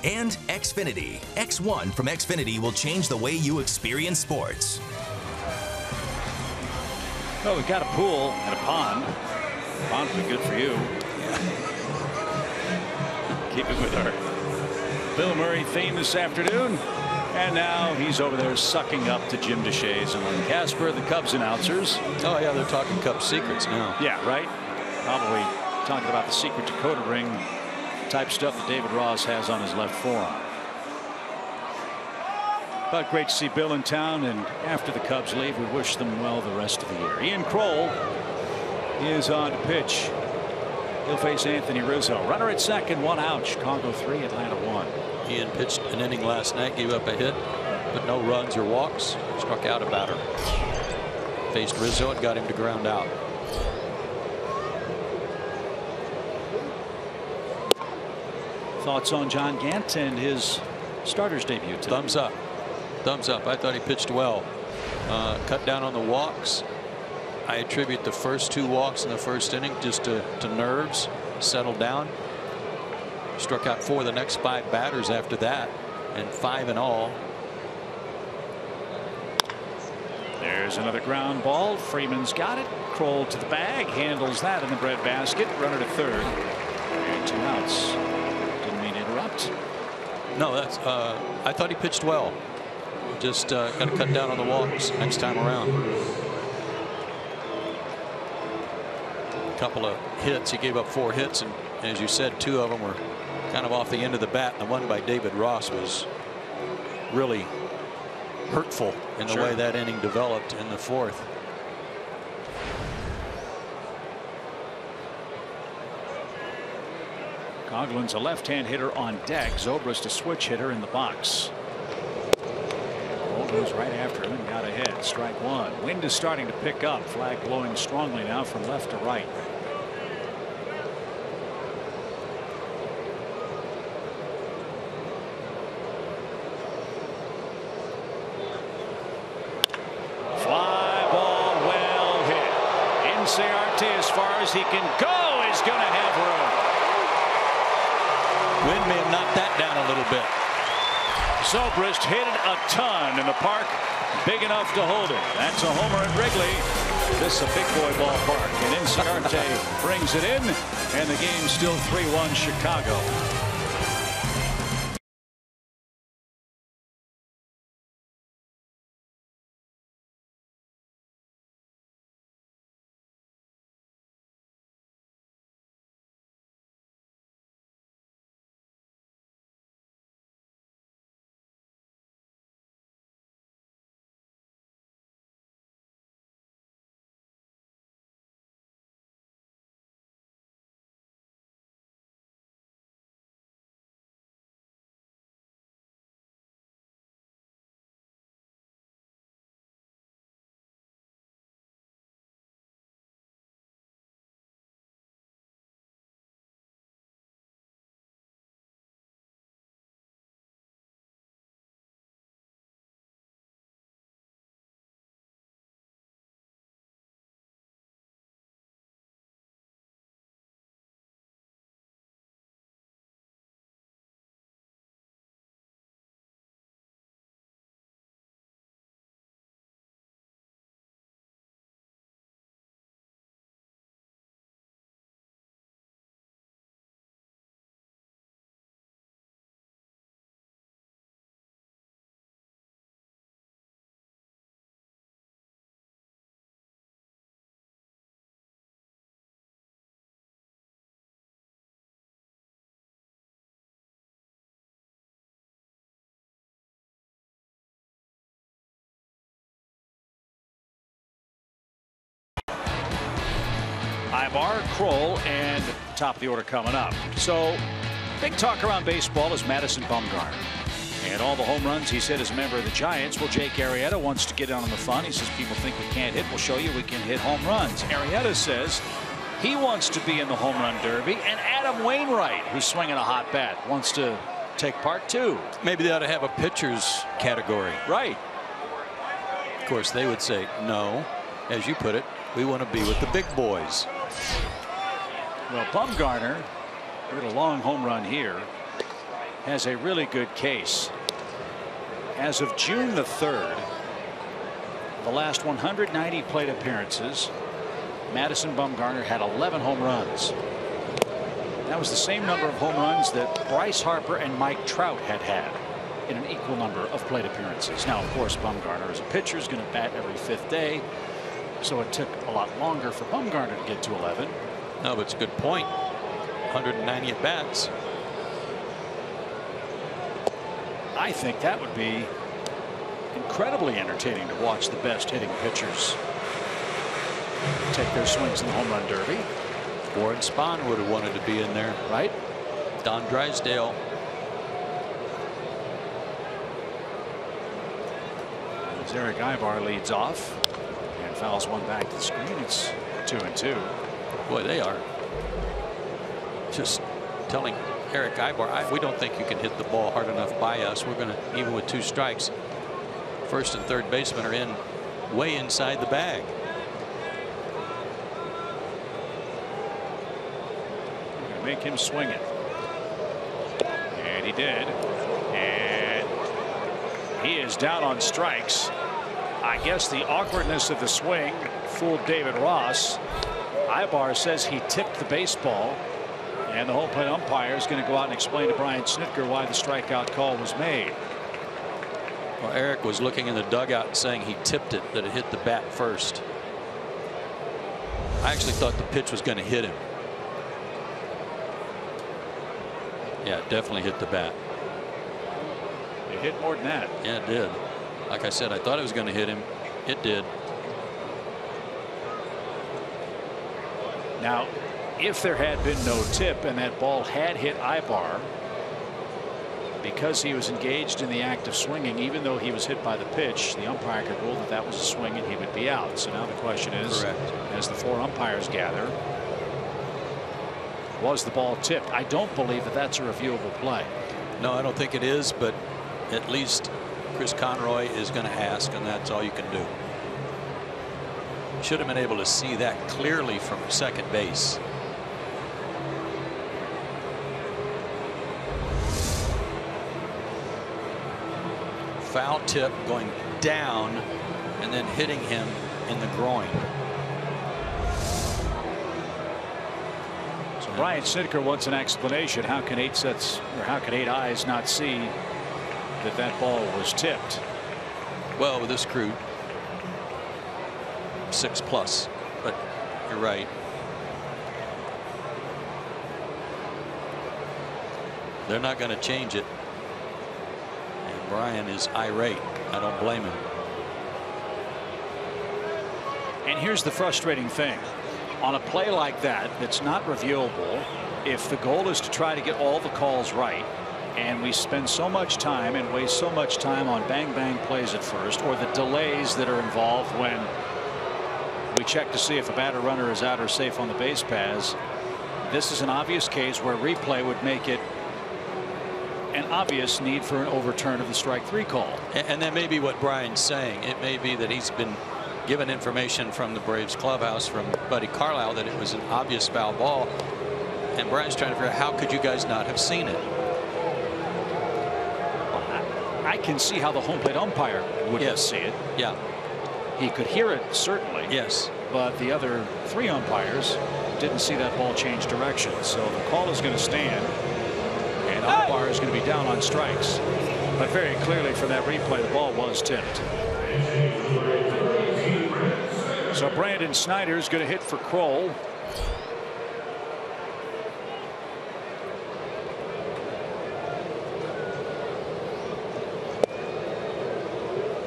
And Xfinity. X1 from Xfinity will change the way you experience sports. Well, we've got a pool and a pond. Pond would be good for you. Keep it with our Bill Murray theme this afternoon. And now he's over there sucking up to Jim Deshaies and Len Casper, the Cubs announcers. Oh, yeah, they're talking Cubs secrets now. Yeah, right. Probably talking about the secret Dakota ring type stuff that David Ross has on his left forearm. But great to see Bill in town, and after the Cubs leave, we wish them well the rest of the year. Ian Kroll is on to pitch. He'll face Anthony Rizzo. Runner at second, 1 out. Chicago 3, Atlanta 1. Ian pitched an inning last night, gave up a hit, but no runs or walks. Struck out a batter. Faced Rizzo and got him to ground out. Thoughts on John Gant and his starter's debut today? Thumbs up. Thumbs up. I thought he pitched well. Cut down on the walks. I attribute the first 2 walks in the first inning just to nerves. Settled down. Struck out 4 of the next 5 batters after that, and 5 in all. There's another ground ball. Freeman's got it. Kroll to the bag, handles that in the breadbasket. Runner to third, and 2 outs. Didn't mean to interrupt. No, that's. I thought he pitched well. Just got to cut down on the walks next time around. A couple of hits. He gave up 4 hits, and as you said, 2 of them were kind of off the end of the bat. The one by David Ross was really hurtful in the way that inning developed in the 4th. Coughlin's a left-hand hitter on deck. Zobrist a switch hitter in the box. Ball goes right after him and got ahead. Strike 1. Wind is starting to pick up. Flag blowing strongly now from left to right. CRT as far as he can go is going to have room. Wind may have knocked that down a little bit. Zobrist hit it a ton in the park, big enough to hold it. That's a homer at Wrigley. This is a big boy ballpark, and Inciarte brings it in, and the game's still 3-1 Chicago. Ibar, Kroll, and top of the order coming up. So big talk around baseball is Madison Bumgarner. And all the home runs he said as a member of the Giants. Well, Jake Arrieta wants to get in on the fun. He says people think we can't hit. We'll show you we can hit home runs. Arrieta says he wants to be in the home run derby. And Adam Wainwright, who's swinging a hot bat, wants to take part too. Maybe they ought to have a pitcher's category. Right. Of course, they would say, no, as you put it, we want to be with the big boys. Well, Bumgarner, with a long home run here, has a really good case. As of June the 3rd, the last 190 plate appearances, Madison Bumgarner had 11 home runs. That was the same number of home runs that Bryce Harper and Mike Trout had in an equal number of plate appearances. Now, of course, Bumgarner as a pitcher is going to bat every 5th day, so it took a lot longer for Bumgarner to get to 11. No, but it's a good point. 190 at bats. I think that would be incredibly entertaining to watch the best hitting pitchers take their swings in the home run derby. Warren Spahn would have wanted to be in there, right? Don Drysdale. As Eric Ibar leads off and fouls one back to the screen, it's 2-2. Boy, they are just telling Eric Ibar, we don't think you can hit the ball hard enough by us. We're going to, even with 2 strikes, first and third baseman are in way inside the bag. Make him swing it. And he did. And he is down on strikes. I guess the awkwardness of the swing fooled David Ross. Ibar says he tipped the baseball, and the home plate umpire is going to go out and explain to Brian Snitker why the strikeout call was made. Well, Eric was looking in the dugout saying he tipped it, that it hit the bat first. I actually thought the pitch was going to hit him. Yeah, it definitely hit the bat. It hit more than that. Yeah, it did. Like I said, I thought it was going to hit him. It did. Now, if there had been no tip and that ball had hit Ibar, because he was engaged in the act of swinging, even though he was hit by the pitch, the umpire could rule that that was a swing and he would be out. So now the question is, correct, as the 4 umpires gather, was the ball tipped? I don't believe that that's a reviewable play. No, I don't think it is, but at least Chris Conroy is going to ask, and that's all you can do. Should have been able to see that clearly from second base. Foul tip going down and then hitting him in the groin. So Brian Snitker wants an explanation. How can 8 sets, or how can 8 eyes not see that that ball was tipped? Well, with this crew, 6+, but you're right. They're not going to change it. And Brian is irate. I don't blame him. And here's the frustrating thing. On a play like that, that's not reviewable, if the goal is to try to get all the calls right, and we spend so much time and waste so much time on bang bang plays at first, or the delays that are involved when we check to see if a batter runner is out or safe on the base paths, this is an obvious case where replay would make it an obvious need for an overturn of the strike 3 call. And that may be what Brian's saying. It may be that he's been given information from the Braves clubhouse from Buddy Carlisle that it was an obvious foul ball, and Brian's trying to figure out, how could you guys not have seen it? I can see how the home plate umpire wouldn't see it. Yeah. He could hear it, certainly. Yes. But the other 3 umpires didn't see that ball change direction. So the call is going to stand, and umpire is going to be down on strikes. But very clearly from that replay, the ball was tipped. So Brandon Snyder is going to hit for Kroll.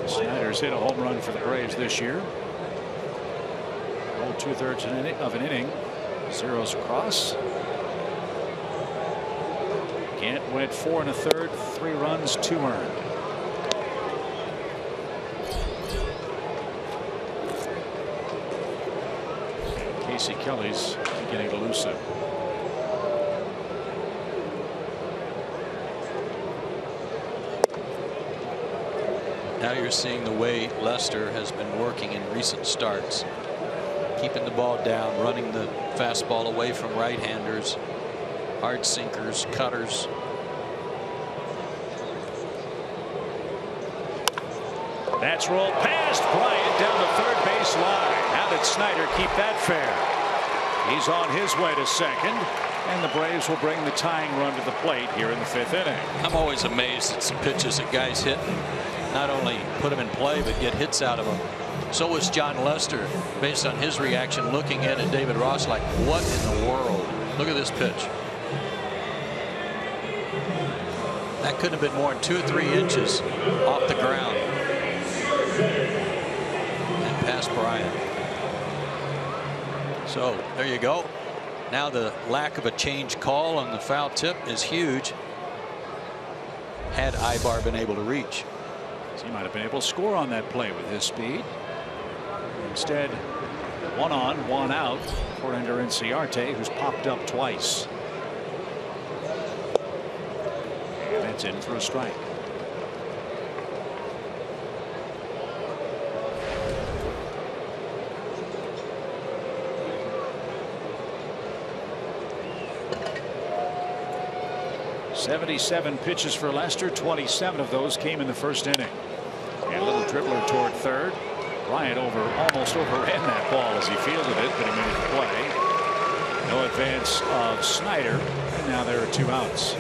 Snyder's hit a home run for the Braves this year. Rolled 2/3 of an inning. Zeros across. Gant went 4 1/3, 3 runs, 2 earned. Casey Kelly's getting elusive. Now you're seeing the way Lester has been working in recent starts, keeping the ball down, running the fastball away from right-handers, hard sinkers, cutters. That's rolled past Bryant down the third base line. How did Snyder keep that fair? He's on his way to second, and the Braves will bring the tying run to the plate here in the 5th inning. I'm always amazed at some pitches that guys hit and not only put them in play but get hits out of them. So was John Lester, based on his reaction, looking at David Ross like, what in the world? Look at this pitch. That couldn't have been more than 2 or 3 inches off the ground and past Bryant. So there you go. Now the lack of a change call on the foul tip is huge. Had Ibar been able to reach, he might have been able to score on that play with his speed. Instead, 1 on, 1 out for Ender Inciarte, who's popped up twice. That's in for a strike. "77 pitches for Lester. 27 of those came in the first inning. And a little dribbler toward third. Bryant almost overran that ball as he fielded it, but he made the play. No advance of Snyder, and now there are 2 outs.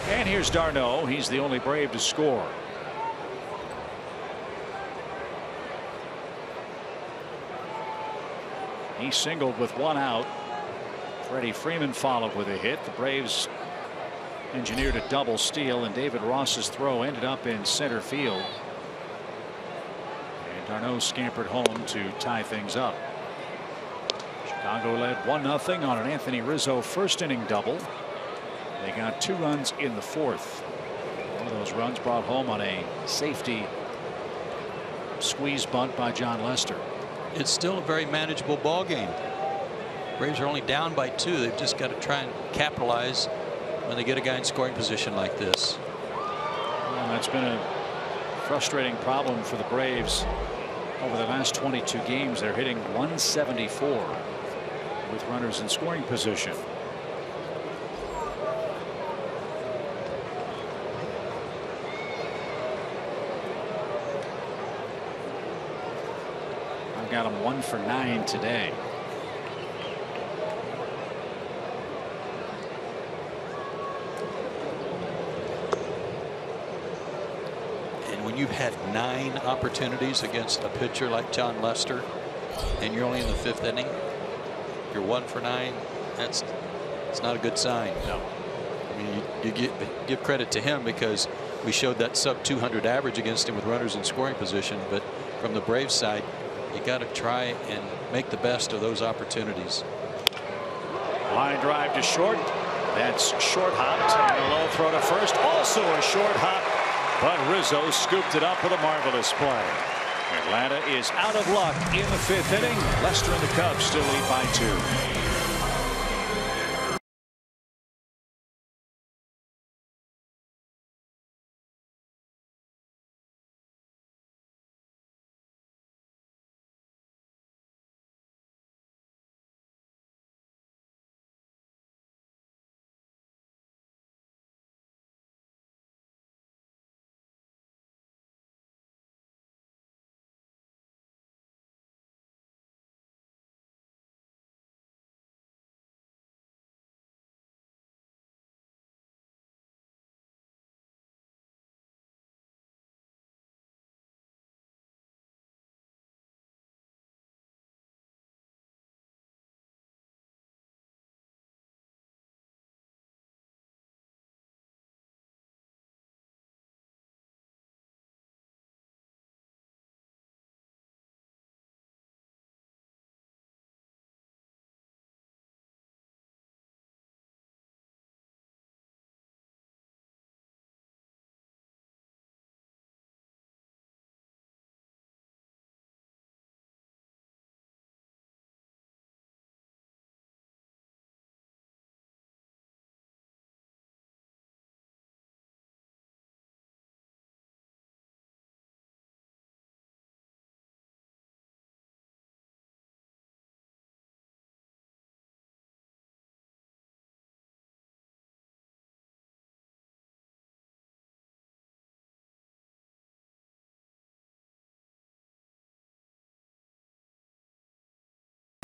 And here's d'Arnaud. He's the only Brave to score. He singled with 1 out. Freddie Freeman followed with a hit. The Braves engineered a double steal, and David Ross's throw ended up in center field. And d'Arnaud scampered home to tie things up. Chicago led 1-0 on an Anthony Rizzo first inning double. They got 2 runs in the 4th. One of those runs brought home on a safety squeeze bunt by John Lester. It's still a very manageable ball game. Braves are only down by 2. They've just got to try and capitalize when they get a guy in scoring position like this. Well, that's been a frustrating problem for the Braves over the last 22 games. They're hitting .174 with runners in scoring position. Got him 1 for 9 today. And when you've had 9 opportunities against a pitcher like John Lester, and you're only in the 5th inning, you're 1 for 9. It's not a good sign. No. I mean, you give credit to him because we showed that sub 200 average against him with runners in scoring position, but from the Braves side, you got to try and make the best of those opportunities. Line drive to short. That's short hopped. And a low throw to first. Also a short hop. But Rizzo scooped it up with a marvelous play. Atlanta is out of luck in the 5th inning. Lester and the Cubs still lead by 2.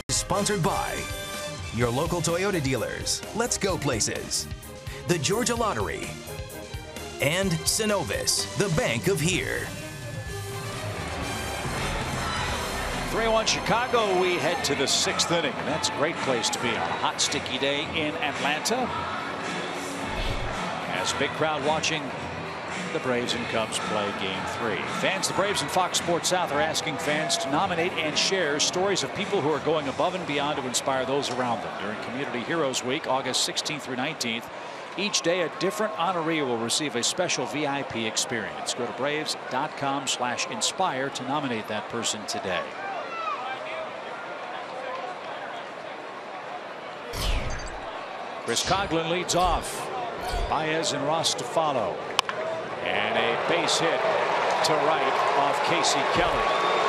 Sponsored by your local Toyota dealers. Let's go places. The Georgia Lottery. And Synovus, the bank of here. 3-1 Chicago. We head to the 6th inning. And that's a great place to be on a hot, sticky day in Atlanta. As big crowd watching the Braves and Cubs play Game 3. Fans, the Braves and Fox Sports South are asking fans to nominate and share stories of people who are going above and beyond to inspire those around them. During Community Heroes Week, August 16th through 19th, Each day, a different honoree will receive a special VIP experience. Go to Braves.com/inspire to nominate that person today. Chris Coghlan leads off. Baez and Ross to follow. And a base hit to right off Casey Kelly.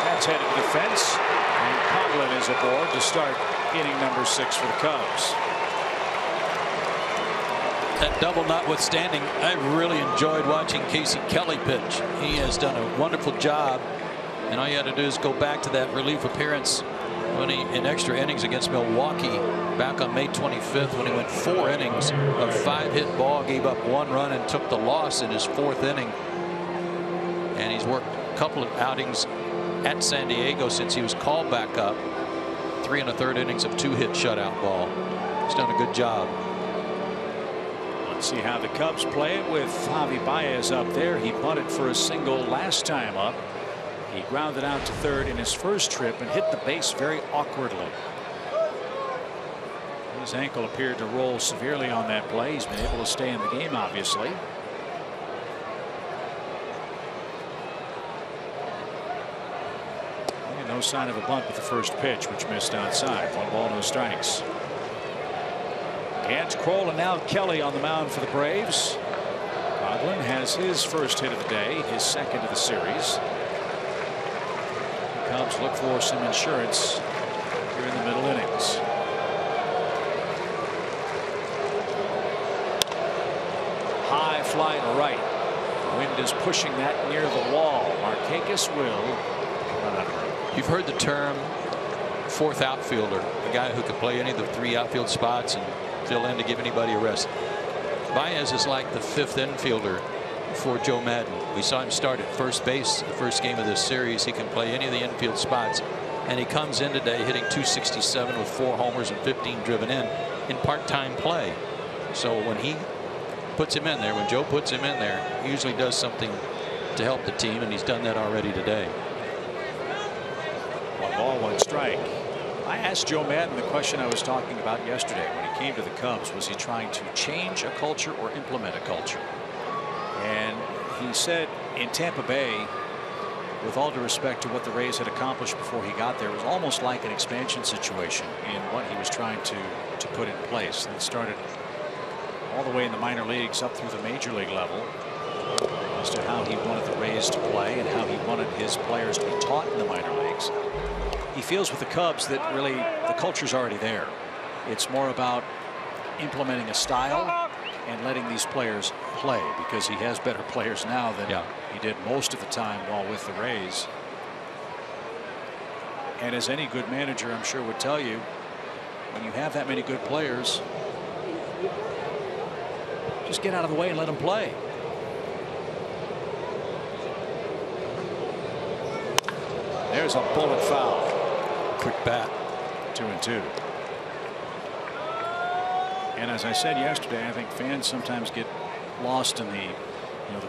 That's headed to the fence. And Coghlan is aboard to start inning number 6 for the Cubs. That double notwithstanding, I really enjoyed watching Casey Kelly pitch. He has done a wonderful job, and all you had to do is go back to that relief appearance when he in extra innings against Milwaukee back on May 25th, when he went 4 innings of 5-hit ball, gave up 1 run, and took the loss in his 4th inning. And he's worked a couple of outings at San Diego since he was called back up. 3 1/3 innings of 2-hit shutout ball. He's done a good job. Let's see how the Cubs play it with Javi Baez up there. He bunted for a single last time up. He grounded out to third in his first trip and hit the base very awkwardly. His ankle appeared to roll severely on that play. He's been able to stay in the game, obviously. And no sign of a bunt with the first pitch, which missed outside. 1 ball, no strikes. Gant, Kroll, and now Kelly on the mound for the Braves. Coghlan has his first hit of the day, his second of the series. The Cubs look for some insurance here in the middle innings. High fly to right. The wind is pushing that near the wall. Markakis will run out of room. You've heard the term 4th outfielder, a guy who can play any of the 3 outfield spots and fill in to give anybody a rest. Baez is like the 5th infielder for Joe Madden. We saw him start at first base the first game of this series. He can play any of the infield spots, and he comes in today hitting .267 with 4 homers and 15 driven in part-time play. So when he puts him in there, when Joe puts him in there, he usually does something to help the team, and he's done that already today. 1 ball, 1 strike. I asked Joe Madden the question I was talking about yesterday when he came to the Cubs. Was he trying to change a culture or implement a culture? And he said in Tampa Bay, with all due respect to what the Rays had accomplished before he got there, it was almost like an expansion situation in what he was trying to put in place. And it started all the way in the minor leagues up through the major league level as to how he wanted the Rays to play and how he wanted his players to be taught in the minor leagues. He feels with the Cubs that really the culture's already there. It's more about implementing a style and letting these players play, because he has better players now than he did most of the time while with the Rays. And as any good manager, I'm sure, would tell you, when you have that many good players, just get out of the way and let them play. There's a bullet foul. Quick bat. 2-2. And as I said yesterday, I think fans sometimes get lost in the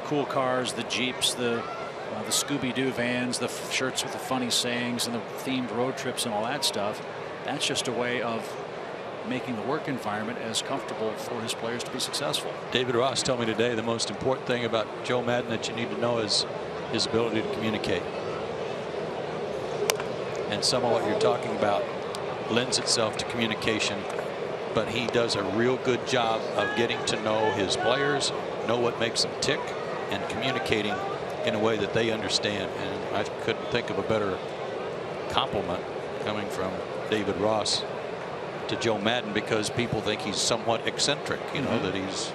cool cars, the Jeeps, the Scooby-Doo vans, the shirts with the funny sayings, and the themed road trips and all that stuff. That's just a way of making the work environment as comfortable for his players to be successful. David Ross told me today the most important thing about Joe Madden that you need to know is his ability to communicate. And some of what you're talking about lends itself to communication, but he does a real good job of getting to know his players, know what makes them tick, and communicating in a way that they understand. And I couldn't think of a better compliment coming from David Ross to Joe Madden, because people think he's somewhat eccentric, that he's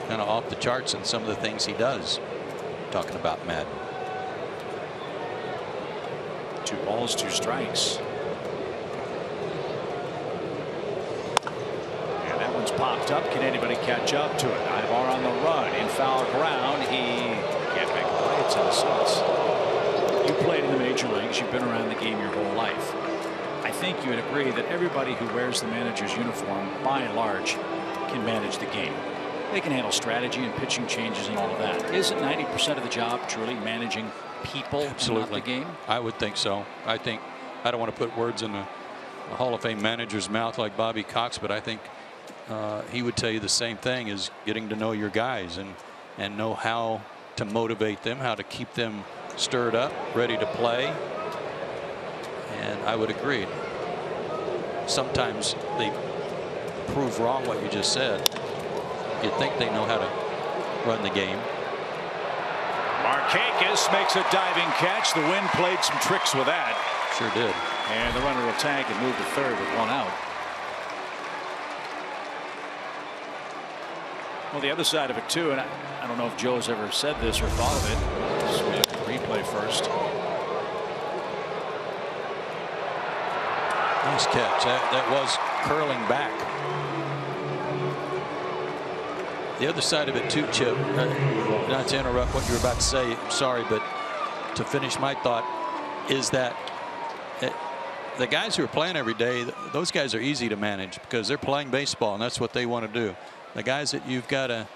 kind of off the charts in some of the things he does. Talking about Madden. 2 balls, 2 strikes. And that one's popped up. Can anybody catch up to it? Ibar on the run in foul ground. He can't make a play. It's in the sense. You played in the major leagues. You've been around the game your whole life. I think you would agree that everybody who wears the manager's uniform, by and large, can manage the game. They can handle strategy and pitching changes and all of that. Isn't 90% of the job truly managing people? Absolutely. Not the game? I would think so. I don't want to put words in a Hall of Fame manager's mouth like Bobby Cox, but I think he would tell you the same thing, is getting to know your guys and know how to motivate them, how to keep them stirred up, ready to play. And I would agree. Sometimes they prove wrong what you just said. You'd think they know how to run the game. Markakis makes a diving catch. The wind played some tricks with that. Sure did. And the runner will tag and move to third with 1 out. Well, the other side of it too, and I don't know if Joe's ever said this or thought of it. So we look at the replay first. Nice catch. That was curling back. The other side of it too, Chip, not to interrupt what you were about to say, sorry, but to finish my thought, is that the guys who are playing every day, those guys are easy to manage because they're playing baseball and that's what they want to do. The guys that you've got to,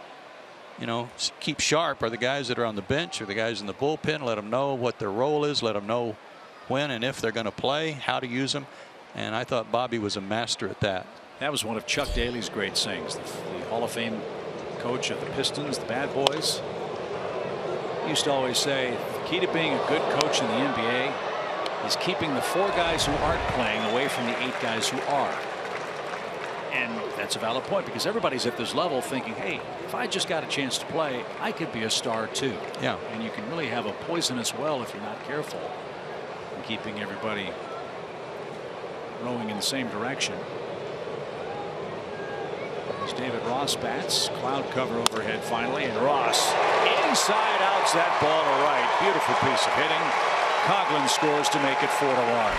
you know, keep sharp are the guys that are on the bench or the guys in the bullpen. Let them know what their role is. Let them know when and if they're going to play, how to use them. And I thought Bobby was a master at that. That was one of Chuck Daly's great sayings. The Hall of Fame coach of the Pistons, the Bad Boys, he used to always say the key to being a good coach in the NBA is keeping the 4 guys who aren't playing away from the 8 guys who are. And that's a valid point because everybody's at this level thinking, hey, if I just got a chance to play, I could be a star too. Yeah. And you can really have a poisonous well if you're not careful in keeping everybody rowing in the same direction. As David Ross bats, cloud cover overhead finally, and Ross inside outs that ball to right. Beautiful piece of hitting. Coghlan scores to make it 4-1.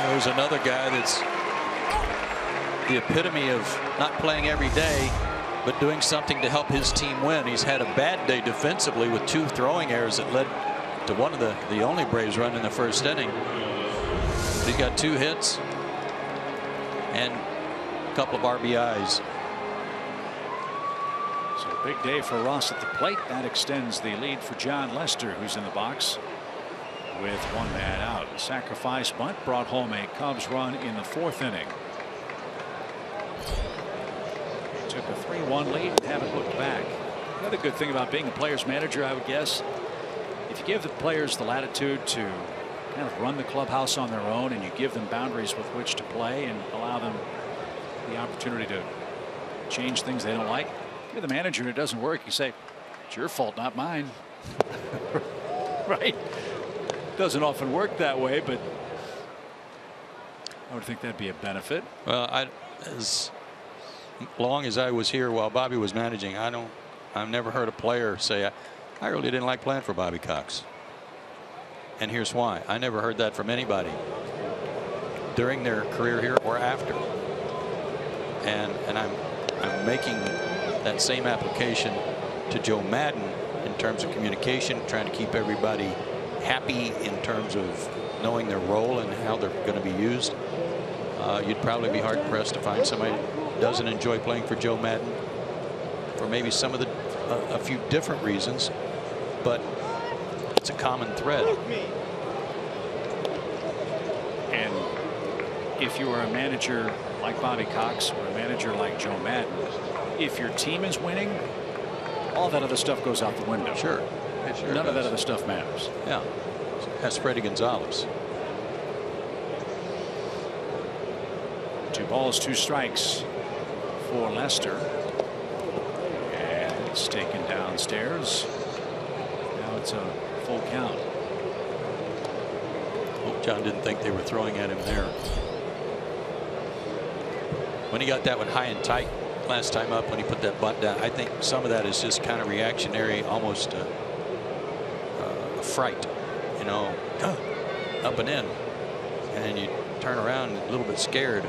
There's another guy that's the epitome of not playing every day, but doing something to help his team win. He's had a bad day defensively with 2 throwing errors that led to one of the only Braves run in the first inning. He's got 2 hits and a couple of RBIs. So a big day for Ross at the plate. That extends the lead for John Lester, who's in the box with 1 man out. A sacrifice bunt brought home a Cubs run in the 4th inning. Took a 3-1 lead and haven't looked back. Another good thing about being a player's manager, I would guess, if you give the players the latitude to kind of run the clubhouse on their own and you give them boundaries with which to play and allow them the opportunity to change things they don't like. If you're the manager and it doesn't work, you say, it's your fault, not mine. Right? Doesn't often work that way, but I would think that'd be a benefit. Well, as long as I was here while Bobby was managing, I've never heard a player say, I really didn't like playing for Bobby Cox. And here's why. I never heard that from anybody during their career here or after. And I'm making that same application to Joe Madden in terms of communication, trying to keep everybody happy in terms of knowing their role and how they're going to be used. You'd probably be hard pressed to find somebody who doesn't enjoy playing for Joe Madden for maybe a few different reasons, but it's a common thread. And if you are a manager like Bobby Cox or a manager like Joe Madden, if your team is winning, all that other stuff goes out the window. Sure. None of that other stuff matters. Yeah. That's Freddie Gonzalez. 2 balls, 2 strikes for Lester. And it's taken downstairs. Now it's a full count. Hope John didn't think they were throwing at him there. When he got that one high and tight last time up, when he put that bunt down, I think some of that is just kind of reactionary, almost a fright, you know, up and in, and you turn around a little bit scared.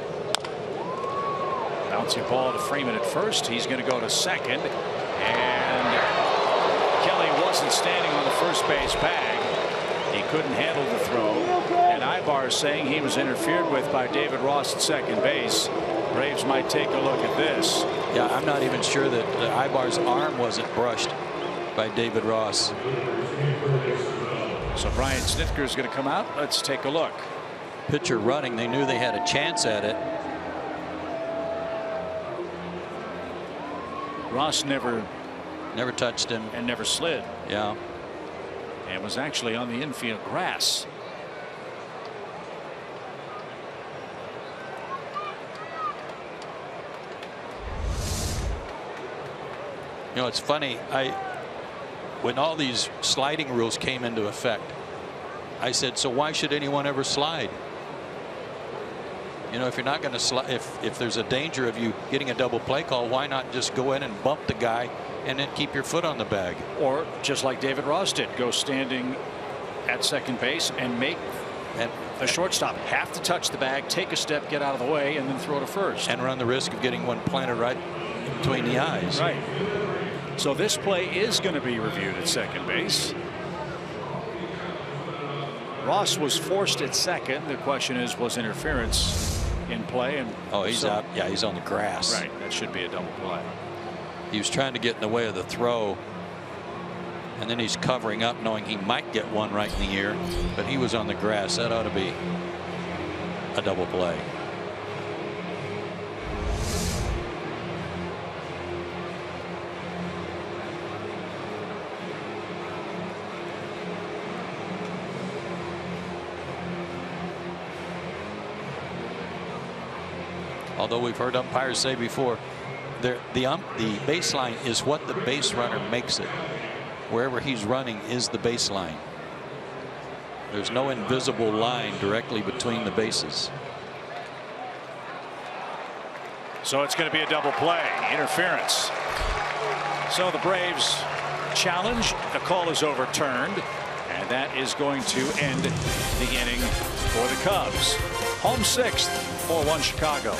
Bouncy ball to Freeman at first. He's going to go to second, and Kelly wasn't standing on the first base bag. He couldn't handle the throw, and Ibar is saying he was interfered with by David Ross at second base. Braves might take a look at this. Yeah, I'm not even sure that Ibar's arm wasn't brushed by David Ross. So Brian Snitker is going to come out. Let's take a look. Pitcher running. They knew they had a chance at it. Ross never touched him and never slid. Yeah. And was actually on the infield grass. You know, it's funny. When all these sliding rules came into effect, I said, so why should anyone ever slide? You know, if you're not going to slide, if there's a danger of you getting a double play call, why not just go in and bump the guy and then keep your foot on the bag? Or just like David Ross did, go standing at second base and make a shortstop have to touch the bag, take a step, get out of the way, and then throw to first. And run the risk of getting one planted right between the eyes. Right. So this play is going to be reviewed at second base. Ross was forced at second. The question is, was interference in play? And oh, he's out. Yeah, he's on the grass. Right. That should be a double play. He was trying to get in the way of the throw, and then he's covering up knowing he might get one right in the ear, but he was on the grass. That ought to be a double play. Although we've heard umpires say before, the baseline is what the base runner makes it. Wherever he's running is the baseline. There's no invisible line directly between the bases. So it's going to be a double play. Interference. So the Braves challenge. The call is overturned. And that is going to end the inning for the Cubs. Home sixth, 4-1 Chicago.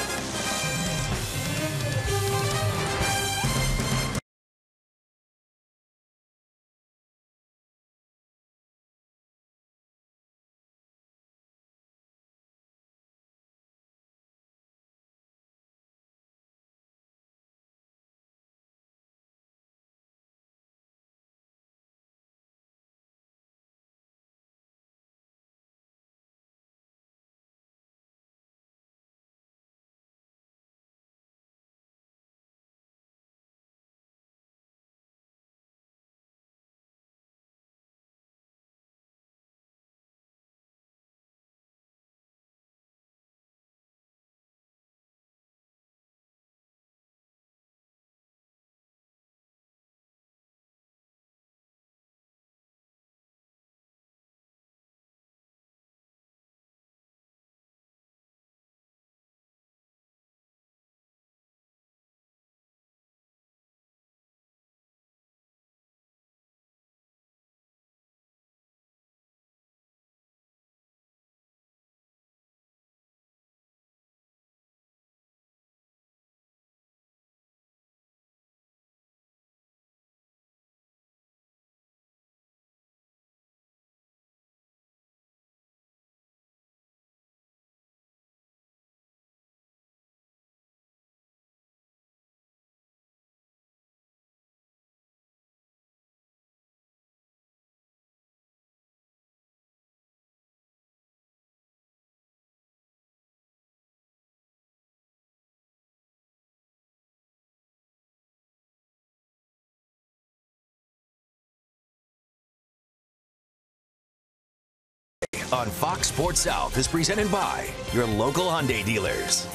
On Fox Sports South is presented by your local Hyundai dealers.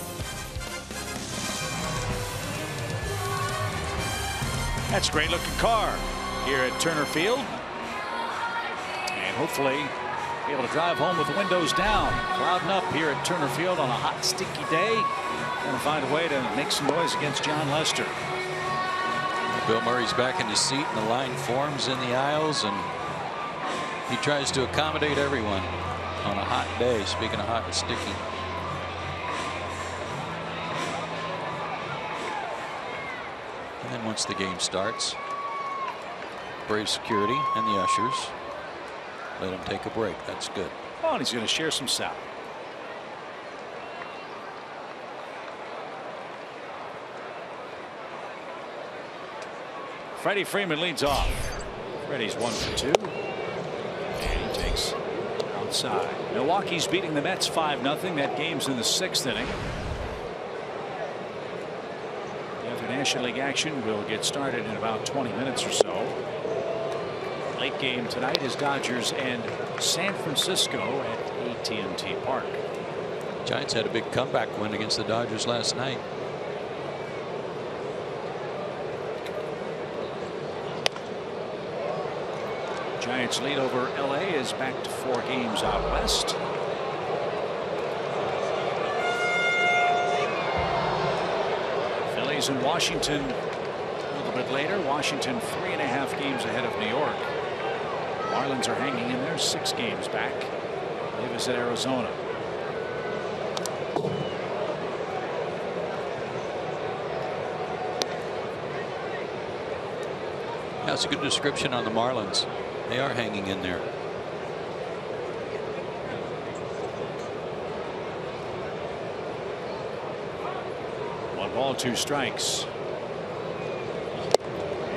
That's a great looking car here at Turner Field. And hopefully be able to drive home with the windows down. Clouding up here at Turner Field on a hot, sticky day. Going to find a way to make some noise against John Lester. Bill Murray's back in his seat, and the line forms in the aisles, and he tries to accommodate everyone on a hot day. Speaking of hot and sticky. And then once the game starts, Brave security and the ushers let him take a break. That's good. Oh, and he's going to share some sound. Freddie Freeman leads off. Freddie's 1 for 2. And he takes outside. Milwaukee's beating the Mets 5-0. That game's in the 6th inning. After National League action will get started in about 20 minutes or so. Late game tonight is Dodgers and San Francisco at AT&T Park. Giants had a big comeback win against the Dodgers last night. Giants lead over LA is back to 4 games out west. Phillies in Washington a little bit later. Washington 3.5 games ahead of New York. Marlins are hanging in there 6 games back. They visit Arizona. That's a good description on the Marlins. They are hanging in there. One ball, 2 strikes.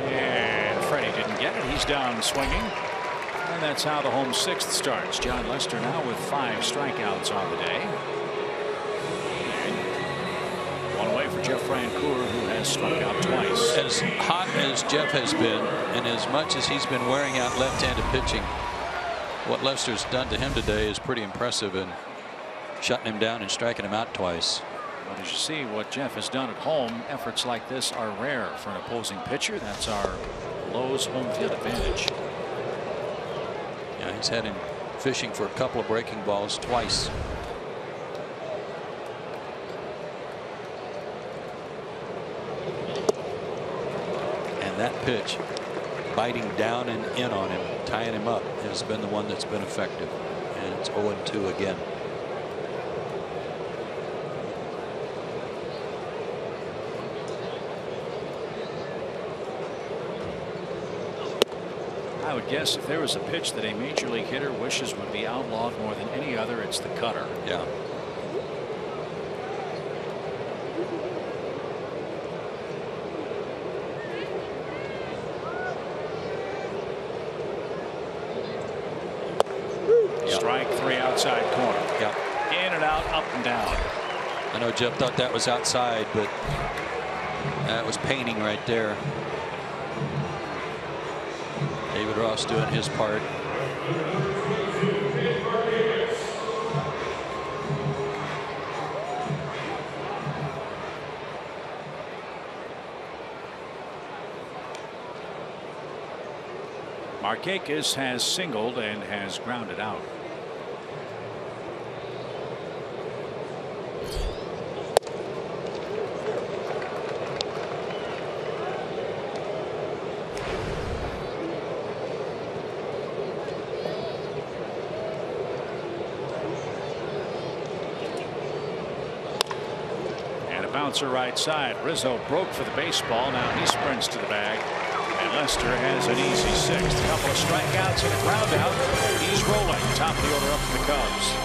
And Freddie didn't get it. He's down swinging. And that's how the home 6th starts. John Lester now with 5 strikeouts on the day. And 1 away for Jeff Francoeur, who has struck out twice. As hot as Jeff has been, and as much as he's been wearing out left-handed pitching, what Lester's done to him today is pretty impressive in shutting him down and striking him out twice. Well, as you see what Jeff has done at home, efforts like this are rare for an opposing pitcher. That's our Lowe's home field advantage. Yeah, he's had him fishing for a couple of breaking balls twice. That pitch, biting down and in on him, tying him up, has been the one that's been effective. And it's 0-2 again. I would guess if there was a pitch that a major league hitter wishes would be outlawed more than any other, it's the cutter. Yeah. Strike 3 outside corner. Yep. In and out, up and down. I know Jeff thought that was outside, but that was painting right there. David Ross doing his part. Markakis has singled and has grounded out. And a bouncer right side. Rizzo broke for the baseball. Now he sprints to the bag. And Lester has an easy 6th. Couple of strikeouts and a ground out. He's rolling. Top of the order up for the Cubs.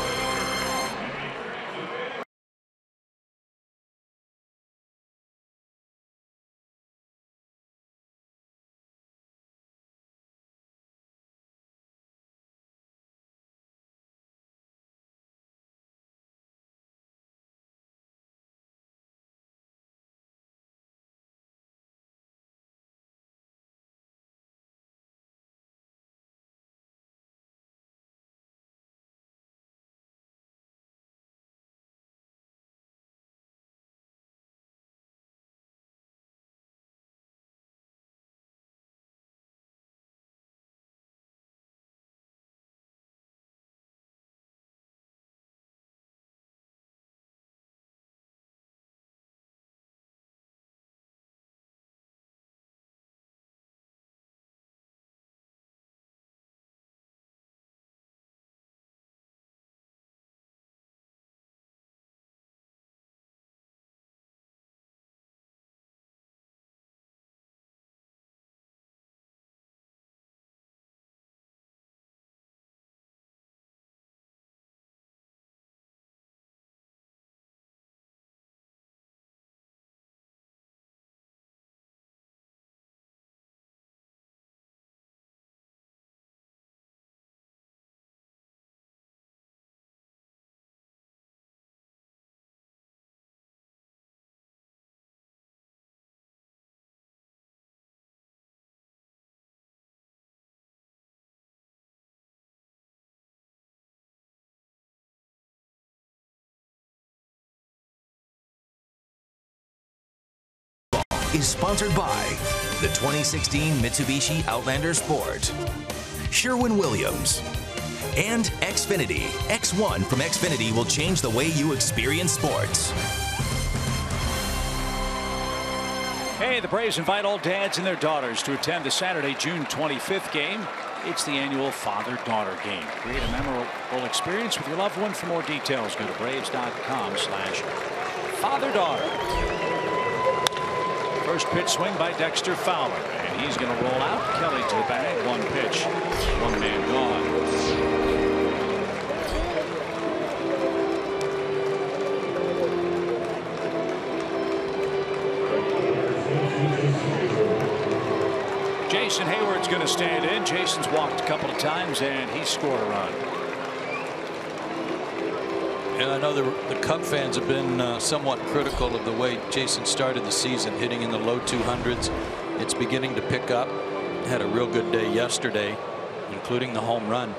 is sponsored by the 2016 Mitsubishi Outlander Sport, Sherwin-Williams, and Xfinity. X1 from Xfinity will change the way you experience sports. Hey, the Braves invite all dads and their daughters to attend the Saturday, June 25th game. It's the annual father-daughter game. Create a memorable experience with your loved one. For more details, go to braves.com/fatherdaughter. First pitch swing by Dexter Fowler, and he's going to roll out. Kelly to the bag. One pitch, one man gone. Jason Hayward's going to stand in. Jason's walked a couple of times, and he scored a run. And I know the Cub fans have been somewhat critical of the way Jason started the season, hitting in the low 200s. It's beginning to pick up. Had a real good day yesterday, including the home run.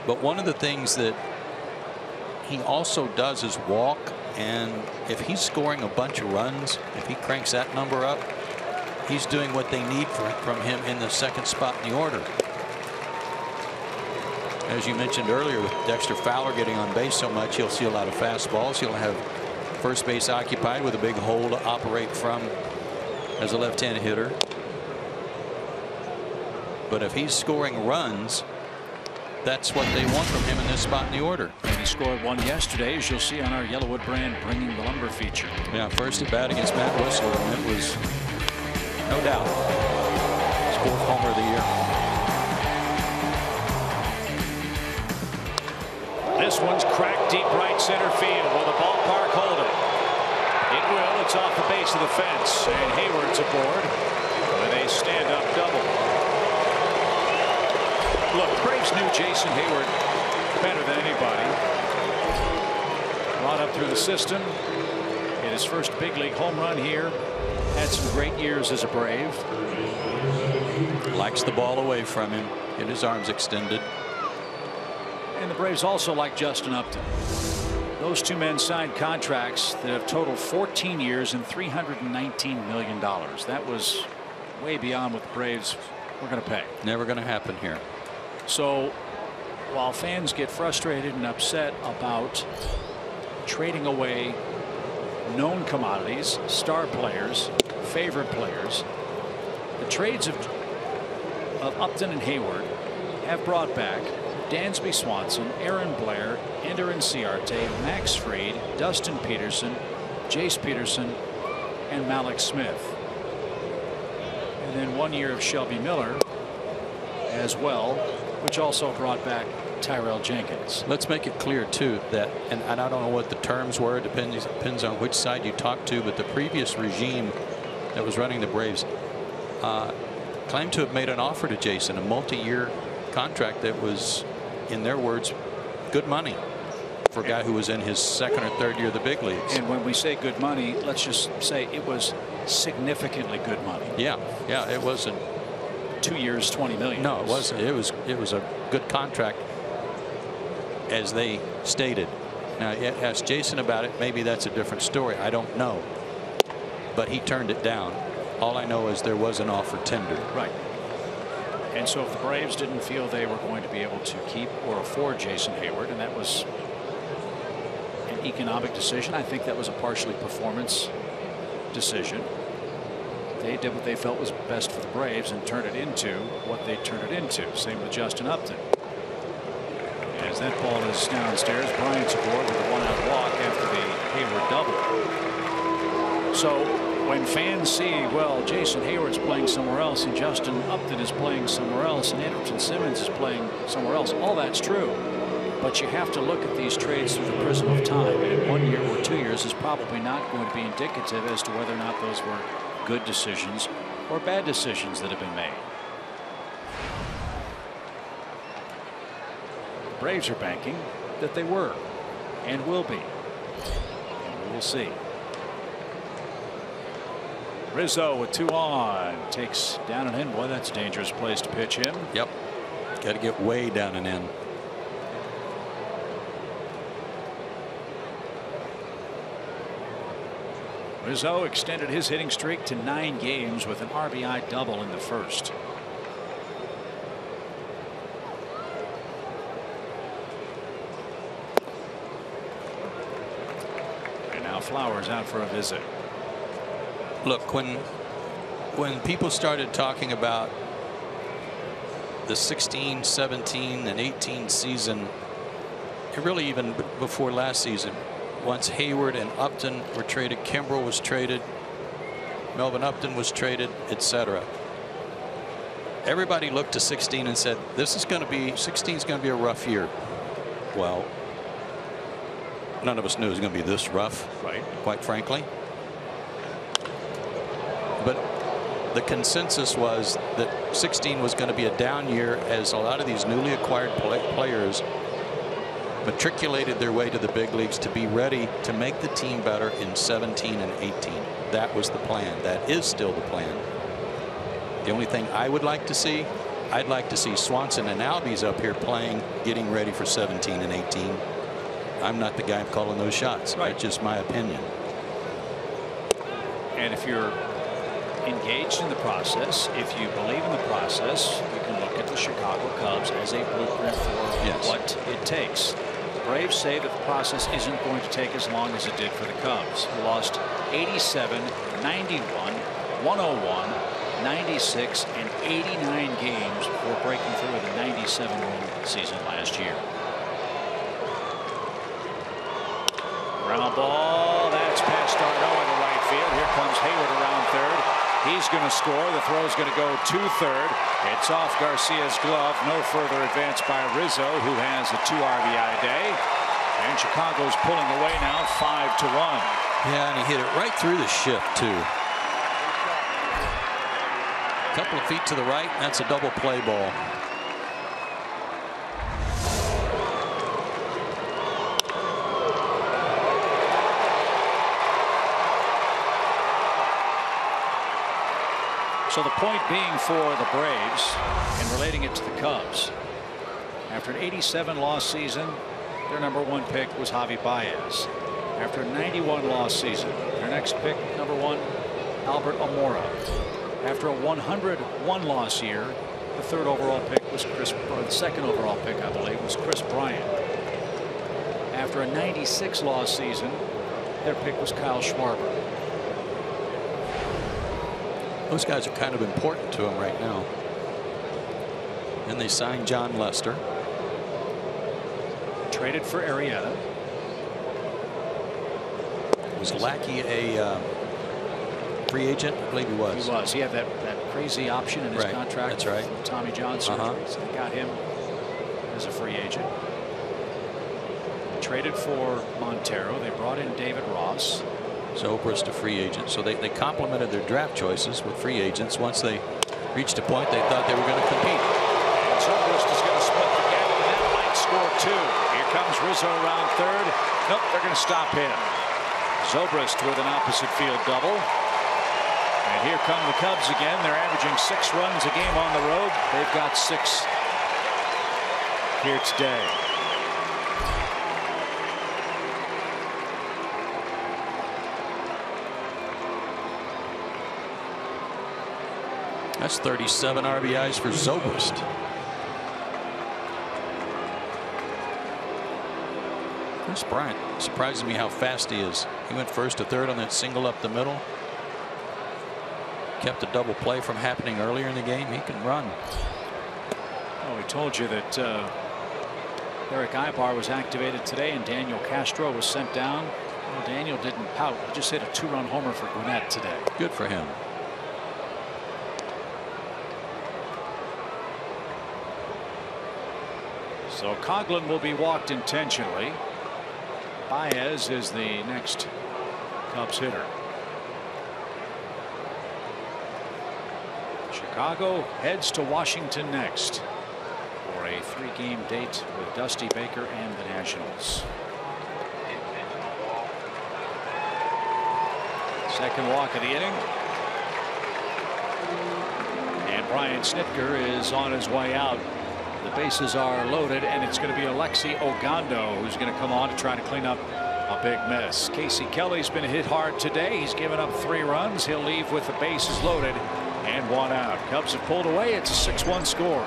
But one of the things that he also does is walk, and if he's scoring a bunch of runs, if he cranks that number up, he's doing what they need from him in the second spot in the order. As you mentioned earlier, with Dexter Fowler getting on base so much, he'll see a lot of fastballs. He'll have first base occupied with a big hole to operate from as a left-handed hitter. But if he's scoring runs, that's what they want from him in this spot in the order. And he scored one yesterday, as you'll see on our Yellowwood brand Bringing the Lumber feature. Yeah, first at bat against Matt Whistler, and it was no doubt his fourth homer of the year. This one's cracked deep right center field. Will the ballpark hold it? It will. It's off the base of the fence, and Hayward's aboard with a stand-up double. Look, Braves knew Jason Hayward better than anybody. Brought up through the system. Hit his first big league home run here. Had some great years as a Brave. Likes the ball away from him. Get his arms extended. And the Braves also like Justin Upton. Those two men signed contracts that have totaled 14 years and $319 million. That was way beyond what the Braves were going to pay. Never going to happen here. So while fans get frustrated and upset about trading away known commodities, star players, favorite players, the trades of Upton and Hayward have brought back Dansby Swanson, Aaron Blair, Ender Inciarte, Max Fried, Dustin Peterson, Jace Peterson, and Malik Smith. And then 1 year of Shelby Miller as well, which also brought back Tyrell Jenkins. Let's make it clear too that, and I don't know what the terms were, depends on which side you talk to, but the previous regime that was running the Braves claimed to have made an offer to Jason, a multi-year contract that was, in their words, good money for a guy who was in his second or third year of the big leagues. And when we say good money, let's just say it was significantly good money. Yeah, it wasn't 2 years, $20 million. No, it wasn't. It was a good contract, as they stated. Now, ask Jason about it. Maybe that's a different story. I don't know. But he turned it down. All I know is there was an offer tendered. Right. And so if the Braves didn't feel they were going to be able to keep or afford Jason Hayward, and that was an economic decision, I think that was a partially performance decision. They did what they felt was best for the Braves and turned it into what they turned it into. Same with Justin Upton. As that ball is downstairs, Bryant's aboard with a one-out walk after the Hayward double. So when fans see, well, Jason Hayward's playing somewhere else and Justin Upton is playing somewhere else and Anderson Simmons is playing somewhere else, all that's true. But you have to look at these trades through the prism of time, and 1 year or 2 years is probably not going to be indicative as to whether or not those were good decisions or bad decisions that have been made. The Braves are banking that they were and will be, and we will see. Rizzo with 2 on, takes down and in. Boy, that's a dangerous place to pitch him. Yep, got to get way down and in. Rizzo extended his hitting streak to 9 games with an RBI double in the first. And now Flowers out for a visit. Look, when people started talking about the 16, 17, and 18 season, really even before last season, once Hayward and Upton were traded, Kimbrel was traded, Melvin Upton was traded, etc. Everybody looked to 16 and said, this is going to be 16 is going to be a rough year. Well, none of us knew it was going to be this rough, right? Quite frankly. But the consensus was that 16 was going to be a down year, as a lot of these newly acquired players matriculated their way to the big leagues to be ready to make the team better in 17 and 18. That was the plan. That is still the plan. The only thing I would like to see, I'd like to see Swanson and Albies up here playing, getting ready for 17 and 18. I'm not the guy calling those shots. Right. That's just my opinion. And if you're engaged in the process, if you believe in the process, you can look at the Chicago Cubs as a blueprint for what it takes. The Braves say that the process isn't going to take as long as it did for the Cubs, who lost 87, 91, 101, 96, and 89 games before breaking through with a 97-win season last year. Ground ball, that's past Darno in the right field. Here comes Hayward around third. He's going to score. The throw is going to go to third. It's off Garcia's glove. No further advance by Rizzo, who has a 2 RBI day. And Chicago's pulling away now 5-1. Yeah, and he hit it right through the shift too. A couple of feet to the right. That's a double play ball. So the point being for the Braves, and relating it to the Cubs, after an 87-loss season, their #1 pick was Javi Baez. After a 91-loss season, their next pick, #1, Albert Almora. After a 101-loss year, the 3rd overall pick was the 2nd overall pick, I believe, was Chris Bryant. After a 96-loss season, their pick was Kyle Schwarber. Those guys are kind of important to him right now. And they signed John Lester. Traded for Arrieta. Was Lackey a free agent? I believe he was. He was. He had that crazy option in his contract. That's right. From Tommy John surgery. So they got him as a free agent. Traded for Montero. They brought in David Ross. Zobrist a free agent. So they complemented their draft choices with free agents. Once they reached a point, they thought they were going to compete. Zobrist is going to split the gap, and that might score 2. Here comes Rizzo around third. Nope, they're going to stop him. Zobrist with an opposite field double. And here come the Cubs again. They're averaging 6 runs a game on the road. They've got 6 here today. That's 37 RBIs for Zobrist. Chris Bryant surprises me how fast he is. He went first to third on that single up the middle. Kept a double play from happening earlier in the game. He can run. Oh, we told you that Eric Ibar was activated today and Daniel Castro was sent down. Well, Daniel didn't pout. He just hit a 2-run homer for Gwinnett today. Good for him. So Coghlan will be walked intentionally. Baez is the next Cubs hitter. Chicago heads to Washington next for a 3-game date with Dusty Baker and the Nationals. Second walk of the inning. And Brian Snitker is on his way out. The bases are loaded, and it's going to be Alexi Ogando who's going to come on to try to clean up A big miss. Casey Kelly's been hit hard today. He's given up 3 runs. He'll leave with the bases loaded and 1 out. Cubs have pulled away. It's a 6-1 score.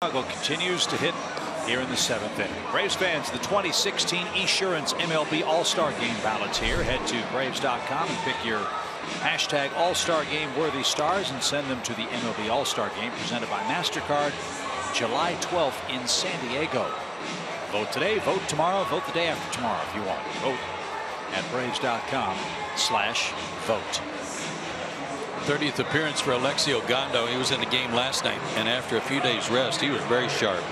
Chicago continues to hit here in the 7th inning. Braves fans, the 2016 Esurance MLB All-Star Game ballots here. Head to Braves.com and pick your hashtag All-Star Game worthy stars and send them to the MLB All-Star Game presented by MasterCard July 12th in San Diego. Vote today, vote tomorrow, vote the day after tomorrow if you want. Vote at Braves.com/vote. 30th appearance for Alexio Gondo. He was in the game last night, and after a few days rest, he was very sharp.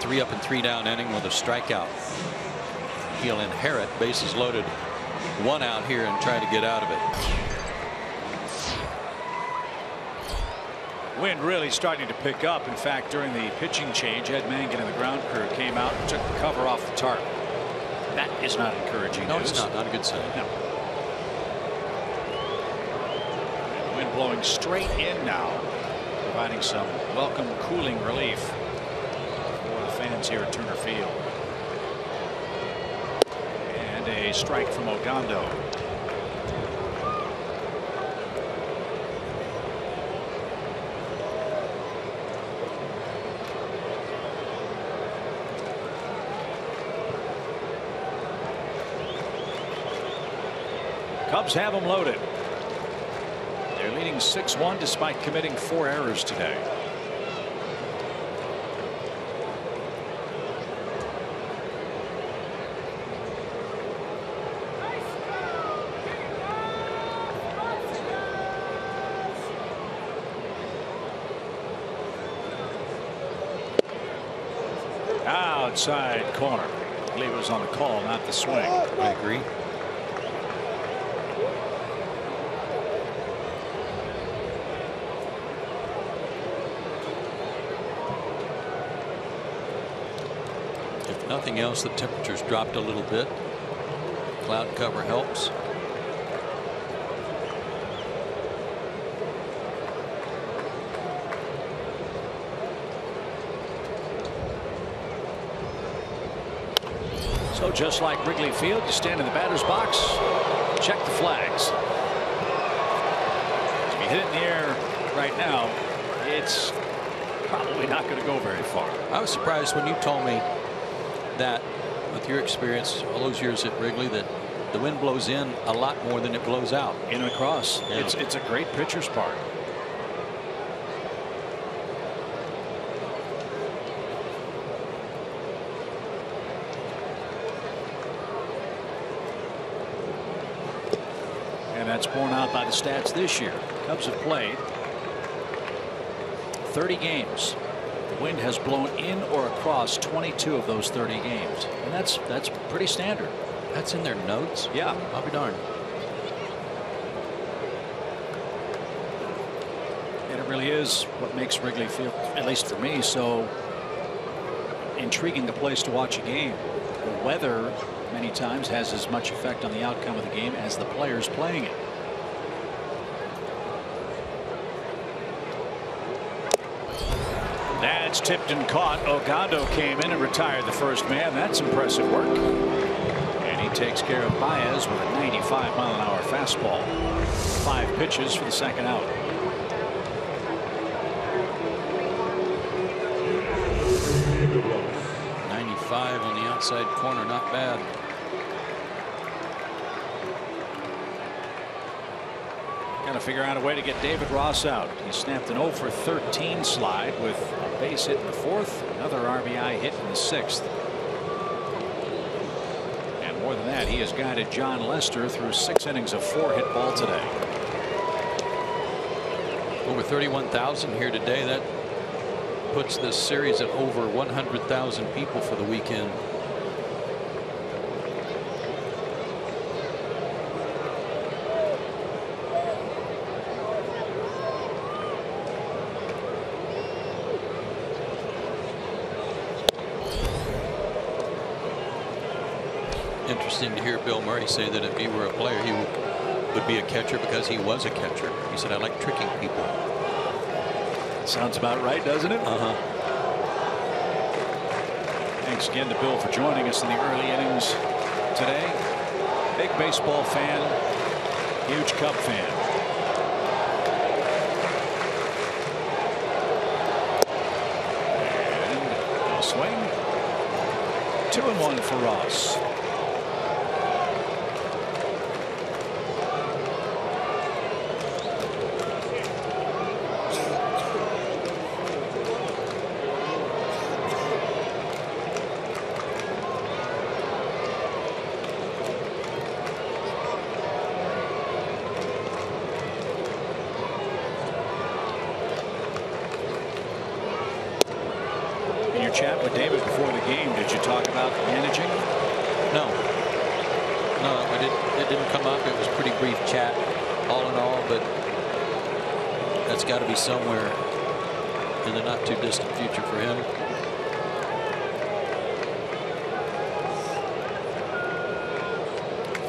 3 up and 3 down inning with a strikeout. He'll inherit bases loaded, 1 out here and try to get out of it. Wind really starting to pick up. In fact, during the pitching change, Ed Mangan and the ground crew came out and took the cover off the tarp. That is not encouraging. No, news. it's not. Not a good sign. No. Wind blowing straight in now, providing some welcome cooling relief for the fans here at Turner Field. And a strike from Ogando. Cubs have them loaded. They're leading 6-1 despite committing 4 errors today. Outside corner. I believe it was on the call, not the swing. I agree. Nothing else, the temperatures dropped a little bit. Cloud cover helps. So just like Wrigley Field, you stand in the batter's box, check the flags. If you hit it in the air right now, it's probably not going to go very far. I was surprised when you told me that, with your experience all those years at Wrigley, that the wind blows in a lot more than it blows out. In and across. Yeah. It's a great pitcher's park. And that's borne out by the stats this year. Cubs have played 30 games. The wind has blown in or across 22 of those 30 games, and that's pretty standard. That's in their notes. Yeah, I'll be darned. That really is what makes Wrigley Field, at least for me, so intriguing a place to watch a game. The weather many times has as much effect on the outcome of the game as the players playing it. That's tipped and caught. Ogando came in and retired the first man. That's impressive work. And he takes care of Baez with a 95-mile-an-hour fastball. 5 pitches for the second out. On the outside corner, not bad. Got to figure out a way to get David Ross out. He snapped an 0 for 13 slide with a base hit in the 4th, another RBI hit in the 6th. And more than that, he has guided John Lester through 6 innings of 4-hit ball today. Over 31,000 here today. That puts this series at over 100,000 people for the weekend. Interesting to hear Bill Murray say that if he were a player, he would be a catcher because he was a catcher. He said, I like tricking people. Sounds about right, doesn't it? Thanks again to Bill for joining us in the early innings today. Big baseball fan, huge Cub fan. And no swing. 2-1 for Ross. Chat with David before the game. Did you talk about managing? No, it didn't come up. It was pretty brief chat, all in all. But that's got to be somewhere in the not too distant future for him.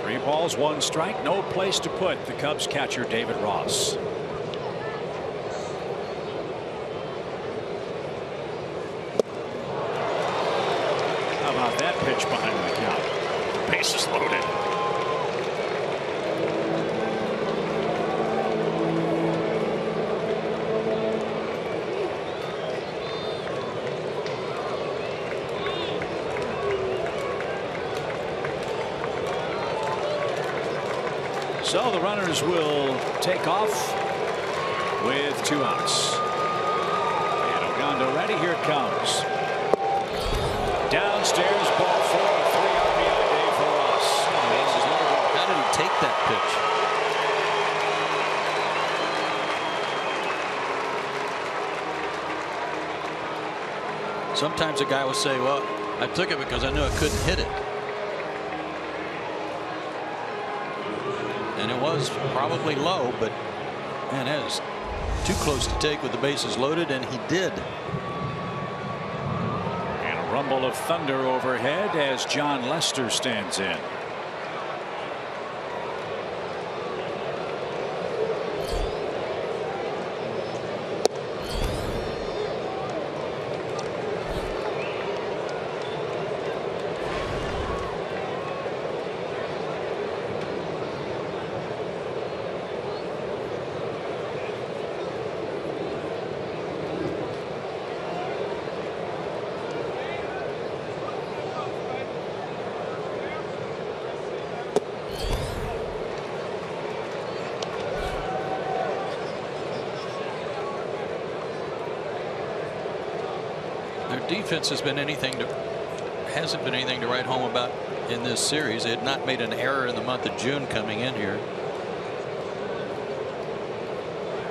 Three balls, 1 strike. No place to put the Cubs catcher David Ross. That pitch behind the count. Bases loaded. So the runners will take off with 2 outs. And Ogando ready. Here it comes. Downstairs, ball 4, 3 RBI day for Ross. How did he take that pitch? Sometimes a guy will say, well, I took it because I knew I couldn't hit it. And it was probably low, but man, that is too close to take with the bases loaded, and he did. Rumble of thunder overhead as John Lester stands in. Defense hasn't been anything to write home about in this series. They had not made an error in the month of June coming in here.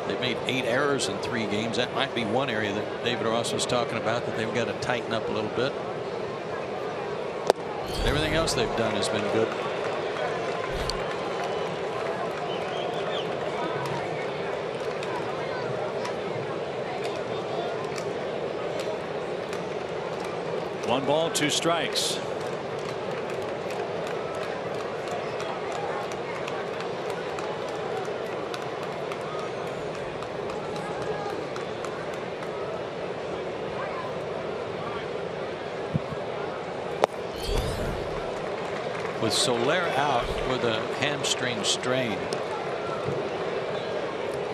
They've made 8 errors in 3 games. That might be one area that David Ross was talking about that they've got to tighten up a little bit. Everything else they've done has been good. 1 ball, 2 strikes. With Soler out with a hamstring strain,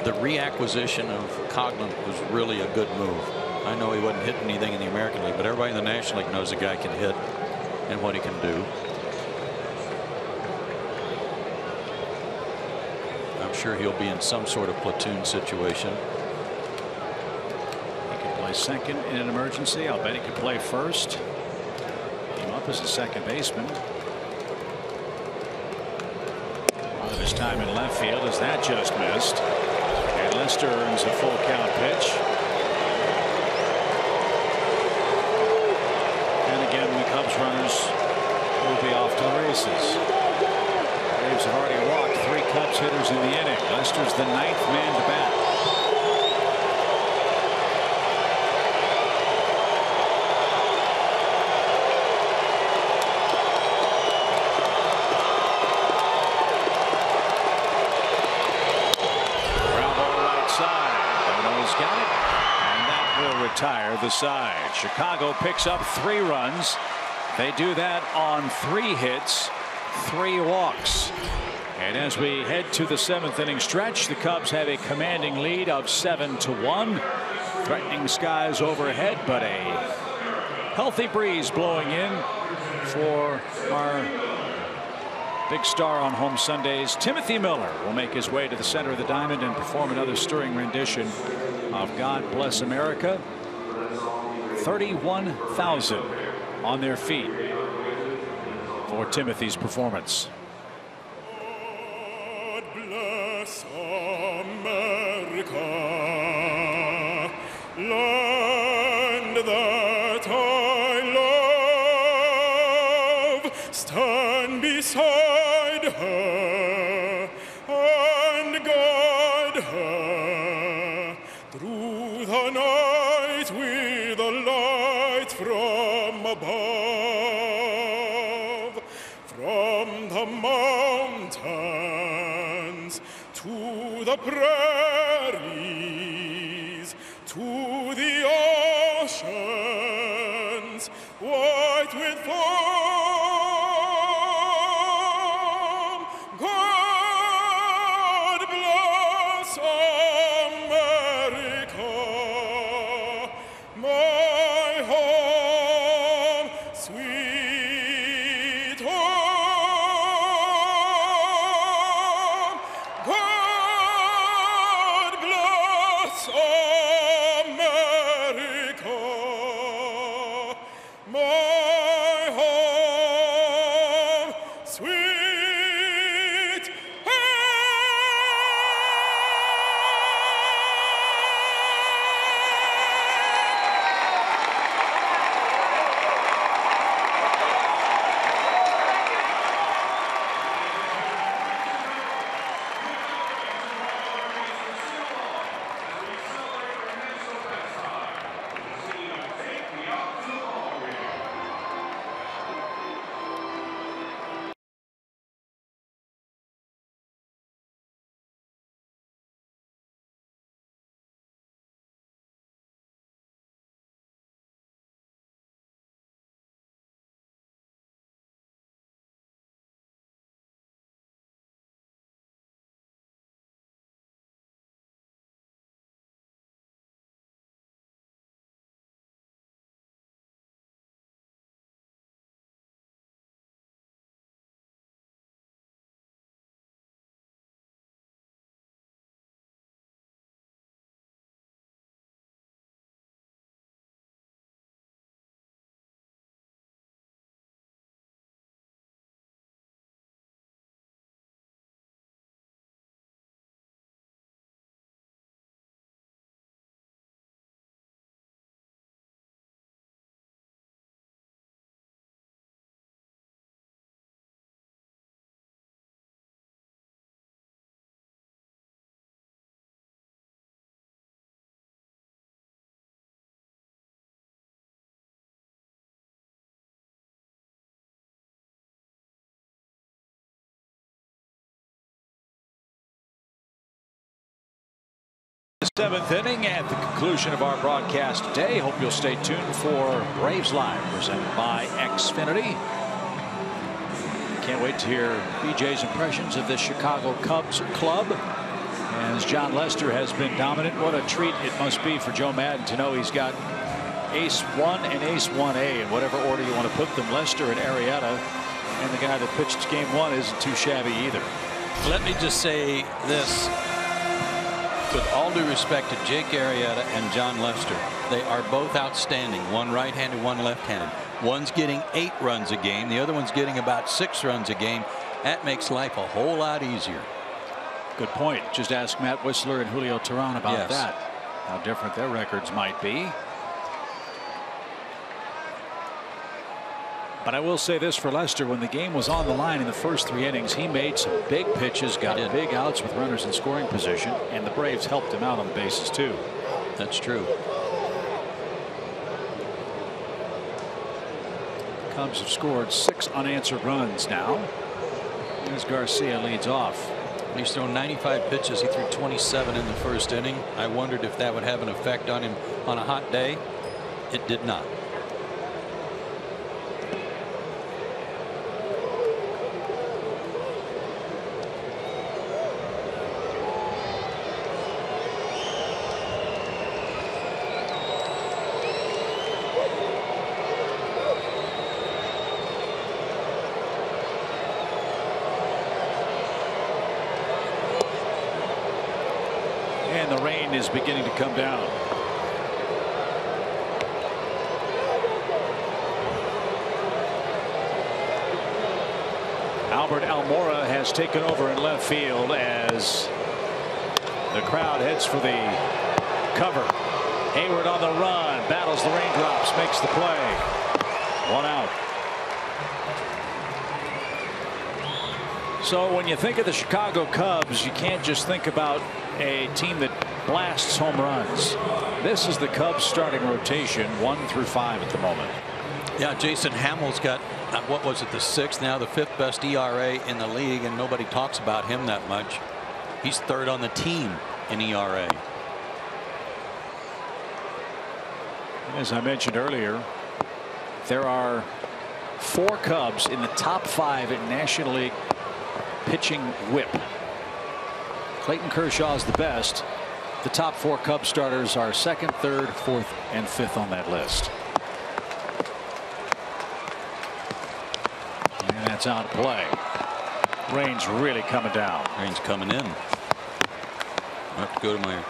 the reacquisition of Coghlan was really a good move. I know he wasn't hitting anything in the American League, but everybody in the National League knows the guy can hit and what he can do. I'm sure he'll be in some sort of platoon situation. He could play second in an emergency. I'll bet he could play first. Came up as a second baseman. Of his time in left field as that just missed, and Lester earns a full count pitch, and again the Cubs runners will be off to the races. Braves have already walked 3 Cubs hitters in the inning. Lester's the 9th man to bat. Retire the side. Chicago picks up 3 runs. They do that on 3 hits, 3 walks. And as we head to the 7th inning stretch, the Cubs have a commanding lead of 7-1. Threatening skies overhead, but a healthy breeze blowing in for our big star on home Sundays. Timothy Miller will make his way to the center of the diamond and perform another stirring rendition of God Bless America. 31,000 on their feet for Timothy's performance. God bless America, land that I love. Stand beside her and guide her through the night with a light from above, from the mountains to the prairies to the oceans white with foam. God bless America, my home, sweet home. God bless America. 7th inning at the conclusion of our broadcast today. Hope you'll stay tuned for Braves Live presented by Xfinity. Can't wait to hear BJ's impressions of the Chicago Cubs club. As John Lester has been dominant, what a treat it must be for Joe Maddon to know he's got Ace 1 and Ace 1A in whatever order you want to put them. Lester and Arrieta, and the guy that pitched game 1 isn't too shabby either. Let me just say this. With all due respect to Jake Arrieta and John Lester, they are both outstanding. One right-handed, one left-handed. One's getting 8 runs a game. The other one's getting about 6 runs a game. That makes life a whole lot easier. Good point. Just ask Matt Whistler and Julio Teheran about that. How different their records might be. But I will say this for Lester, when the game was on the line in the first 3 innings, he made some big pitches, got big outs with runners in scoring position, and the Braves helped him out on the bases too. That's true. The Cubs have scored 6 unanswered runs now. As Garcia leads off. He's thrown 95 pitches. He threw 27 in the first inning. I wondered if that would have an effect on him on a hot day. It did not. And the rain is beginning to come down. Albert Almora has taken over in left field as the crowd heads for the cover. Hayward on the run, battles the raindrops, makes the play. 1 out. So when you think of the Chicago Cubs, you can't just think about a team that blasts home runs. This is the Cubs starting rotation 1 through 5 at the moment. Yeah, Jason Hamill's got what was it, the 6th, now the 5th best ERA in the league, and nobody talks about him that much. He's 3rd on the team in ERA. As I mentioned earlier, there are 4 Cubs in the top 5 in National League pitching whip. Clayton Kershaw is the best. The top 4 Cubs starters are 2nd, 3rd, 4th, and 5th on that list. And that's out of play. Rain's really coming down. Rain's coming in. I have to go to my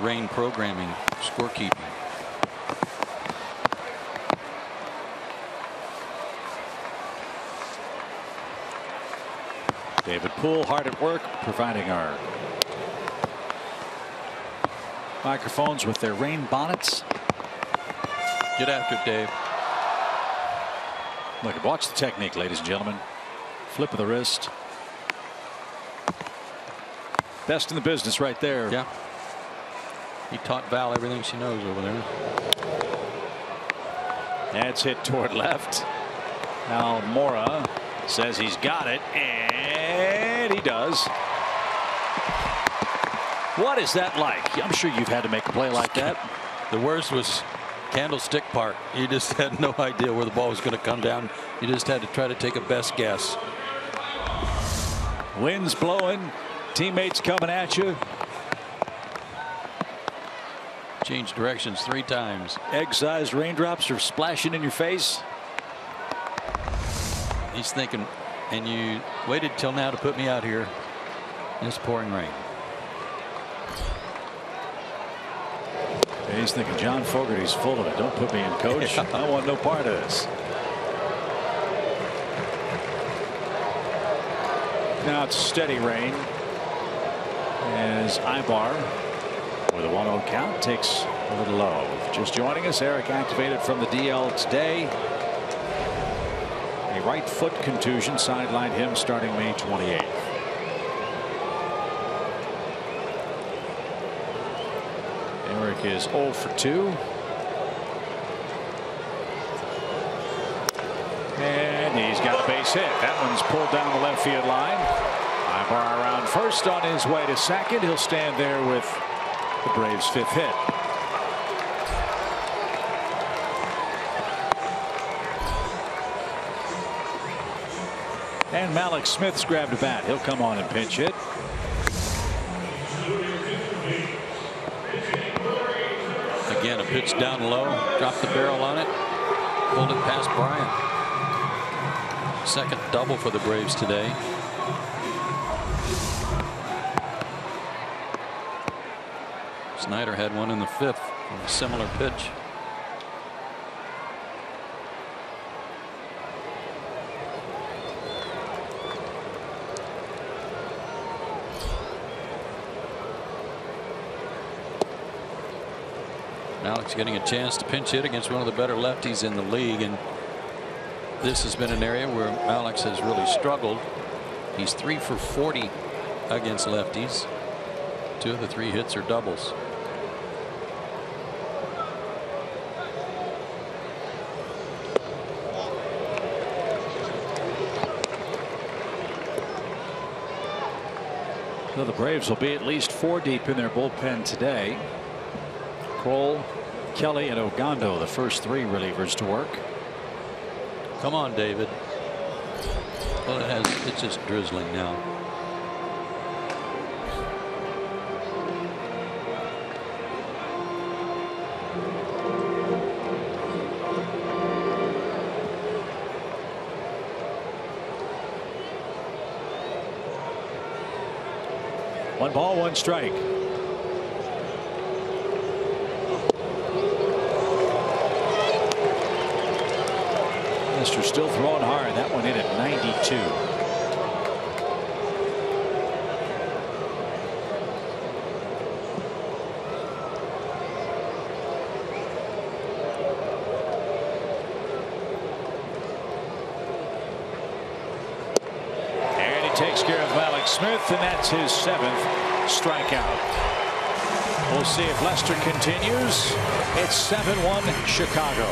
rain programming scorekeeping. David Poole hard at work providing our microphones with their rain bonnets. Get after it, Dave. Look, watch the technique, ladies and gentlemen. Flip of the wrist. Best in the business right there. Yeah. He taught Val everything she knows over there. That's hit toward left. Almora says he's got it, and he does. What is that like? I'm sure you've had to make a play like that. The worst was Candlestick Park. You just had no idea where the ball was going to come down. You just had to try to take a best guess. Wind's blowing, teammates coming at you. Changed directions 3 times. Egg-sized raindrops are splashing in your face. He's thinking, and you waited till now to put me out here in this pouring rain. He's thinking John Fogerty's full of it. Don't put me in, coach. I want no part of this. Now it's steady rain as Ibar with a 1-0 count takes a little low. Just joining us, Eric activated from the DL today. A right foot contusion sidelined him starting May 28th. Eric is 0 for 2. And he's got a base hit. That one's pulled down the left field line. Ibar around first on his way to second. He'll stand there with The Braves' 5th hit. And Malik Smith's grabbed a bat. He'll come on and pinch hit. Again, a pitch down low, dropped the barrel on it, pulled it past Bryant. Second double for the Braves today. Snyder had one in the 5th, a similar pitch. Alex getting a chance to pinch hit against one of the better lefties in the league, and this has been an area where Alex has really struggled. He's 3 for 40 against lefties. 2 of the 3 hits are doubles. So the Braves will be at least 4 deep in their bullpen today. Kroll, Kelly, and Ogando, the first 3 relievers to work. Come on, David. Well, it's just drizzling now. One ball, 1 strike. Mr. still throwing hard. That one in at 92. And he takes care of Malik Smith, and that's his 7th strikeout. We'll see if Lester continues. It's 7-1 Chicago.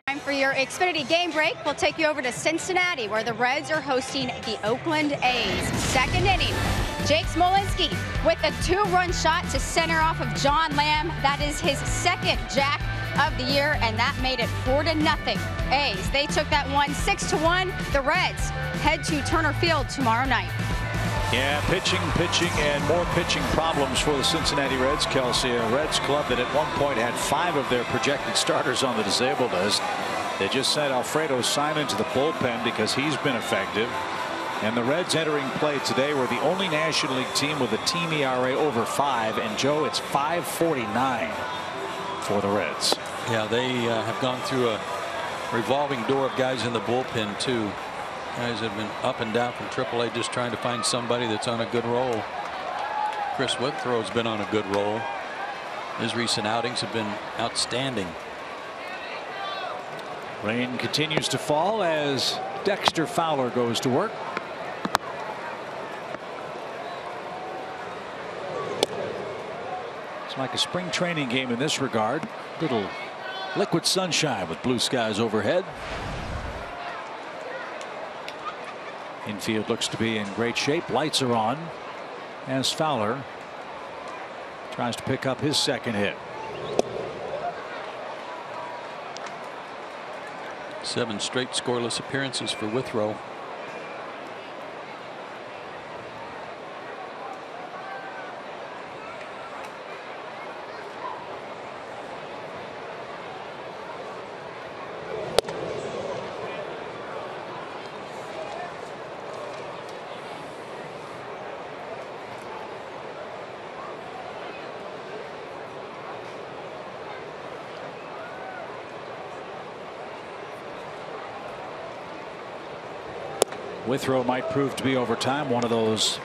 Time for your Xfinity game break. We'll take you over to Cincinnati, where the Reds are hosting the Oakland A's. Second inning, Jake Smolinski with a 2-run shot to center off of John Lamb. That is his 2nd jack of the year, and that made it 4-0. A's, they took that one 6-1. The Reds head to Turner Field tomorrow night. Yeah, pitching, and more pitching problems for the Cincinnati Reds, Kelsey. A Reds club that at one point had 5 of their projected starters on the disabled list. They just sent Alfredo Simon to the bullpen because he's been effective. And the Reds entering play today were the only National League team with a team ERA over 5. And Joe, it's 5.49 for the Reds. Yeah, they have gone through a revolving door of guys in the bullpen too. Guys have been up and down from AAA, just trying to find somebody that's on a good roll. Chris Withrow's been on a good roll. His recent outings have been outstanding. Rain continues to fall as Dexter Fowler goes to work. It's like a spring training game in this regard. Little liquid sunshine with blue skies overhead. Infield looks to be in great shape. Lights are on as Fowler tries to pick up his second hit. 7 straight scoreless appearances for Withrow. Withrow might prove to be over time one of those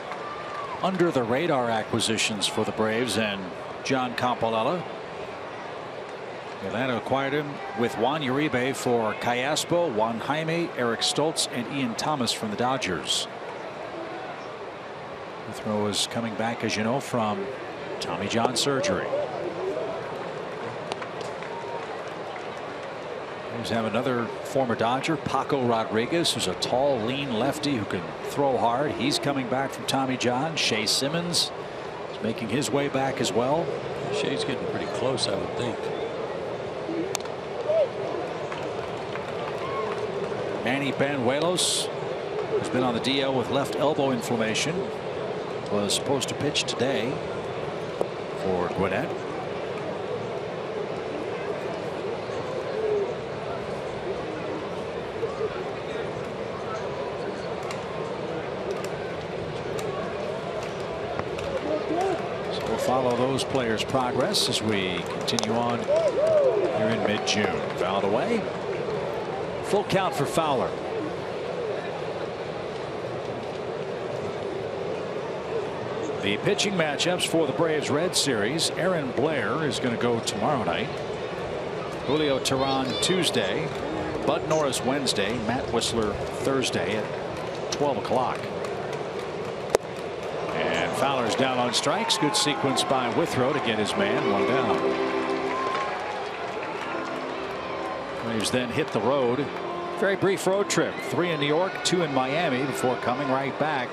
under the radar acquisitions for the Braves and John Campolella. Atlanta acquired him with Juan Uribe for Callaspo, Juan Jaime, Eric Stoltz, and Ian Thomas from the Dodgers. Withrow is coming back, as you know, from Tommy John surgery. We have another former Dodger, Paco Rodriguez, who's a tall, lean lefty who can throw hard. He's coming back from Tommy John. Shea Simmons is making his way back as well. Shea's getting pretty close, I would think. Manny Banuelos has been on the DL with left elbow inflammation. Was supposed to pitch today for Gwinnett. Follow those players' progress as we continue on here in mid-June. Fouled away. Full count for Fowler. The pitching matchups for the Braves Red Series. Aaron Blair is going to go tomorrow night. Julio Teheran Tuesday. Bud Norris Wednesday. Matt Whistler Thursday at 12 o'clock. Fowler's down on strikes. Good sequence by Withrow to get his man. One down. Braves then hit the road. Very brief road trip. 3 in New York, 2 in Miami before coming right back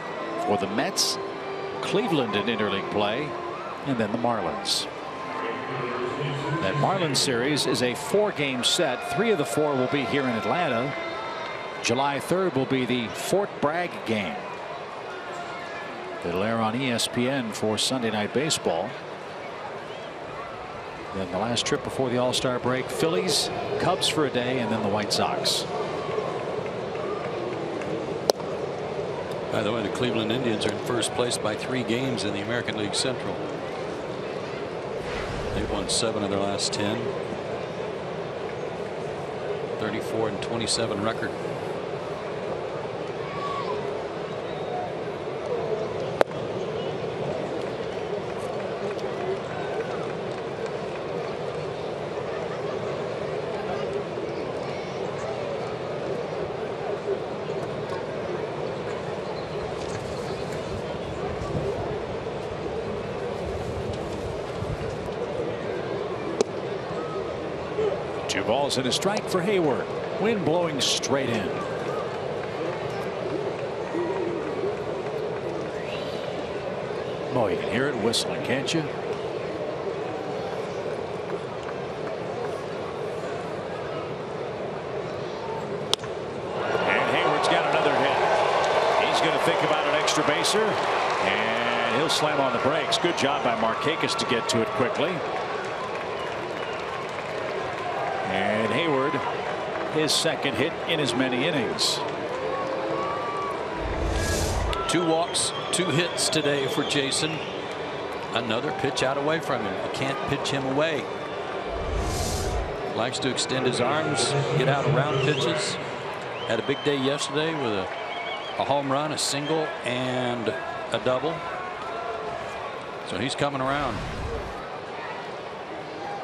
for the Mets, Cleveland in interleague play, and then the Marlins. That Marlins series is a 4-game set. 3 of the 4 will be here in Atlanta. July 3rd will be the Fort Bragg game. It'll air on ESPN for Sunday Night Baseball. Then the last trip before the All-Star break, Phillies, Cubs for a day, and then the White Sox. By the way, the Cleveland Indians are in first place by 3 games in the American League Central. They've won 7 of their last 10. 34-27 record. Balls and a strike for Hayward. Wind blowing straight in. Oh, you can hear it whistling, can't you? And Hayward's got another hit. He's going to think about an extra baser, and he'll slam on the brakes. Good job by Markakis to get to it quickly. And Hayward, his second hit in as many innings. 2 walks, 2 hits today for Jason. Another pitch out away from him. You can't pitch him away. Likes to extend his arms, get out around pitches. Had a big day yesterday with a home run, a single, and a double. So he's coming around.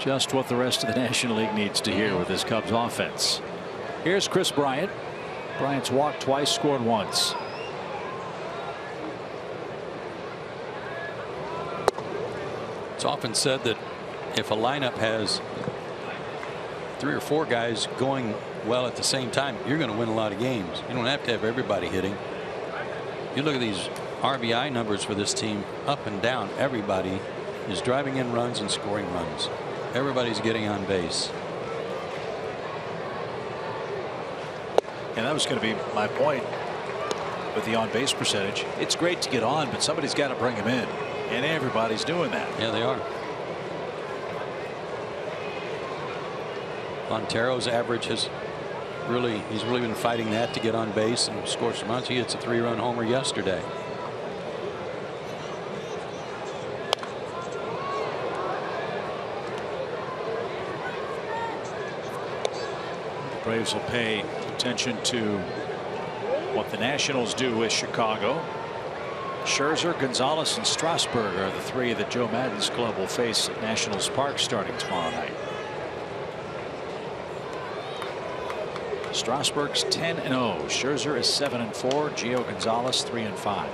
Just what the rest of the National League needs to hear with this Cubs offense. Here's Chris Bryant. Bryant's walked twice, scored once. It's often said that if a lineup has 3 or 4 guys going well at the same time, you're going to win a lot of games. You don't have to have everybody hitting. You look at these RBI numbers for this team, up and down. Everybody is driving in runs and scoring runs. Everybody's getting on base. And that was going to be my point with the on base percentage. It's great to get on, but somebody's got to bring him in. And everybody's doing that. Yeah, they are. Montero's average has he's really been fighting that to get on base and score some runs. He hits a 3-run homer yesterday. Braves will pay attention to what the Nationals do with Chicago. Scherzer, Gonzalez, and Strasburg are the 3 that Joe Maddon's club will face at Nationals Park starting tomorrow night. Strasburg's 10-0. Scherzer is 7-4. Gio Gonzalez 3-5.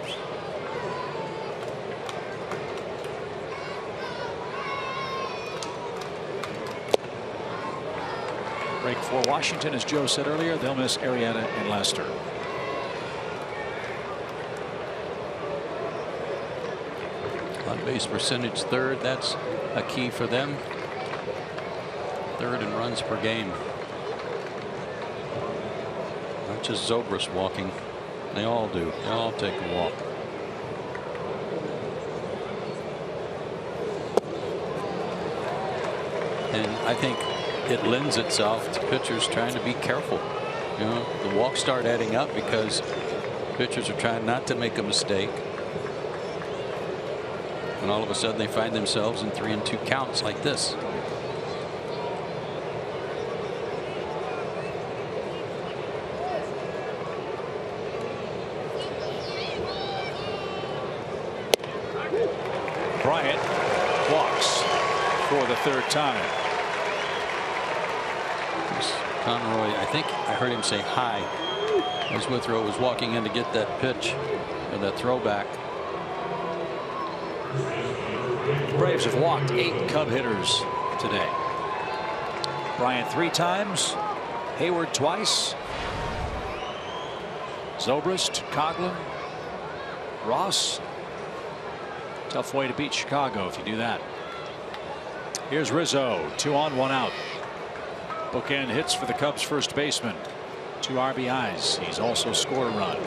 Break for Washington, as Joe said earlier. They'll miss Arrieta and Lester. On base percentage 3rd. That's a key for them. 3rd in runs per game. Not just Zobrist walking. They all do. They all take a walk. And I think it lends itself to pitchers trying to be careful. You know, the walks start adding up because pitchers are trying not to make a mistake. And all of a sudden they find themselves in 3-2 counts like this. Bryant walks for the 3rd time. Conroy, I think I heard him say hi as Withrow was walking in to get that pitch or that throwback. The Braves have walked 8 Cub hitters today. Bryant 3 times, Hayward twice, Zobrist, Coghlan, Ross. Tough way to beat Chicago if you do that. Here's Rizzo, 2 on, 1 out. Bookend hits for the Cubs first baseman. 2 RBIs. He's also scored a run.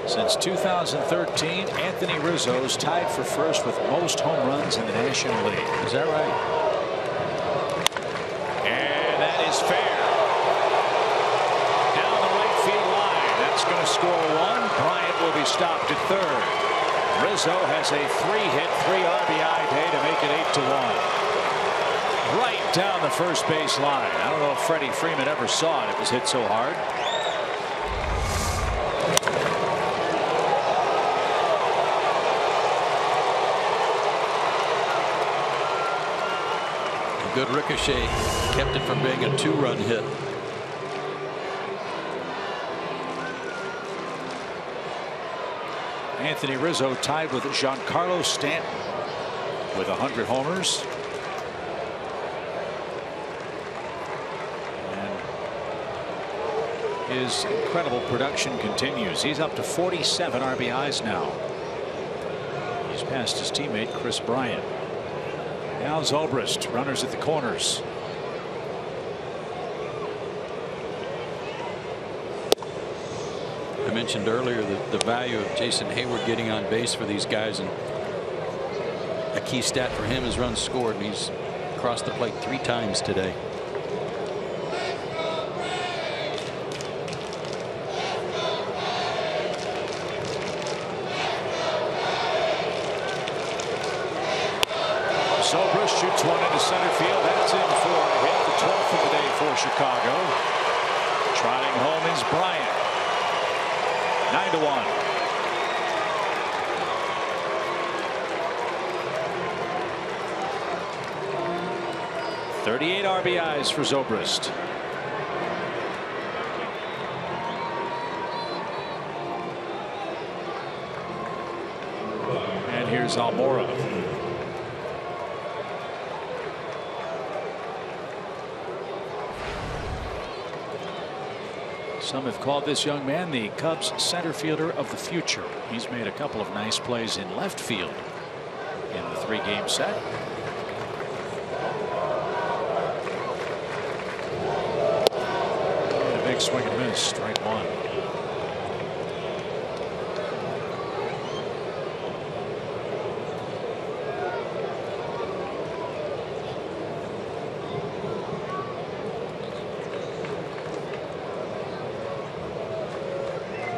Since 2013, Anthony Rizzo's tied for first with most home runs in the National League. Is that right? And that is fair. Down the right field line. That's going to score 1. Bryant will be stopped at 3rd. Rizzo has a 3-hit, 3 RBI day to make it 8-1. Right down the first base line. I don't know if Freddie Freeman ever saw it. It was hit so hard. Good ricochet kept it from being a 2-run hit. Anthony Rizzo tied with Giancarlo Stanton with 100 homers. And his incredible production continues. He's up to 47 RBIs now. He's passed his teammate Chris Bryant. Now Zobrist, runners at the corners. I mentioned earlier the value of Jason Hayward getting on base for these guys, and a key stat for him is runs scored, and he's crossed the plate 3 times today. Zobrist shoots one into center field. That's in for a hit, the 12th of the day for Chicago. Trotting home is Bryant. 9-1. .38 RBIs for Zobrist. And here's Almora. Some have called this young man the Cubs center fielder of the future. He's made a couple of nice plays in left field in the 3-game set. And a big swing and miss, strike one.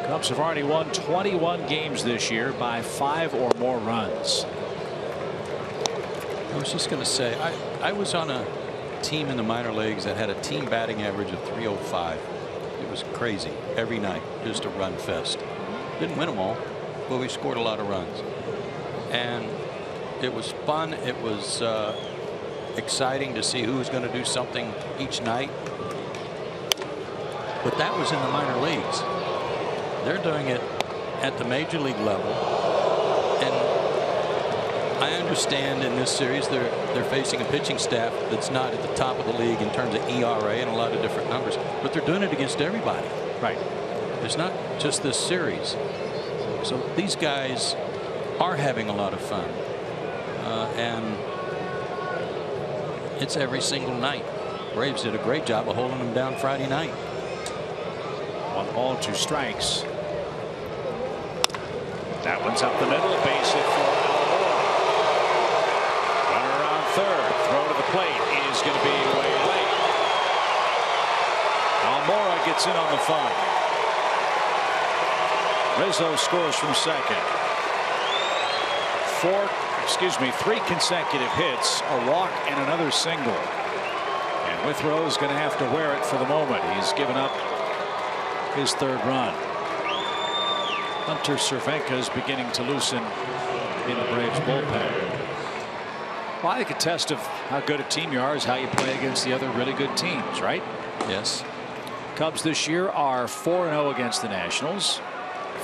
Cubs have already won 21 games this year by 5 or more runs. I was just going to say, I was on a team in the minor leagues that had a team batting average of .305. It was crazy every night, just a run fest. Didn't win them all, but we scored a lot of runs. And it was fun. It was exciting to see who was going to do something each night. But that was in the minor leagues. They're doing it at the major league level, and I understand in this series they're facing a pitching staff that's not at the top of the league in terms of ERA and a lot of different numbers, but they're doing it against everybody. Right. It's not just this series. So these guys are having a lot of fun, and it's every single night. Braves did a great job of holding them down Friday night. 1 ball, 2 strikes. That one's up the middle. Base hit for Almora. Runner around third. Throw to the plate is going to be way late. Almora gets in on the fun. Rizzo scores from second. 3 consecutive hits, a walk, and another single. And Withrow is going to have to wear it for the moment. He's given up his 3rd run. Hunter Cervenka is beginning to loosen in the Braves bullpen. Well, I think a test of how good a team you are is how you play against the other really good teams, right? Yes. Cubs this year are 4-0 against the Nationals,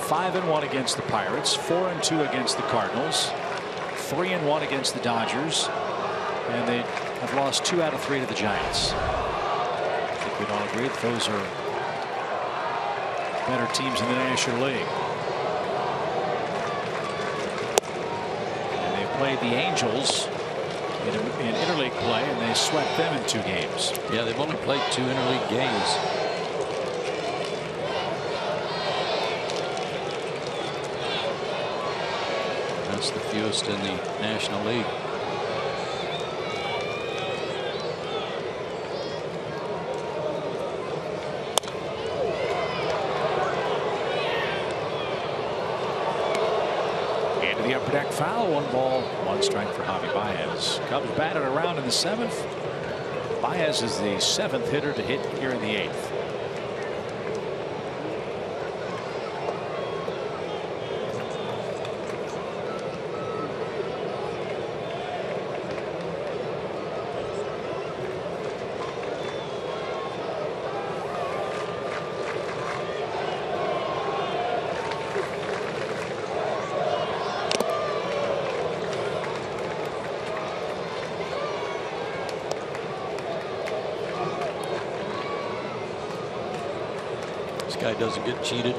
5-1 against the Pirates, 4-2 against the Cardinals, 3-1 against the Dodgers, and they have lost 2 out of 3 to the Giants. I think we'd all agree that those are better teams in the National League. And they played the Angels in interleague play, and they swept them in 2 games. Yeah, they've only played 2 interleague games. That's the fewest in the National League. The upper deck foul, 1 ball, 1 strike for Javi Baez. Cubs batted around in the 7th. Baez is the 7th hitter to hit here in the 8th. Guy doesn't get cheated.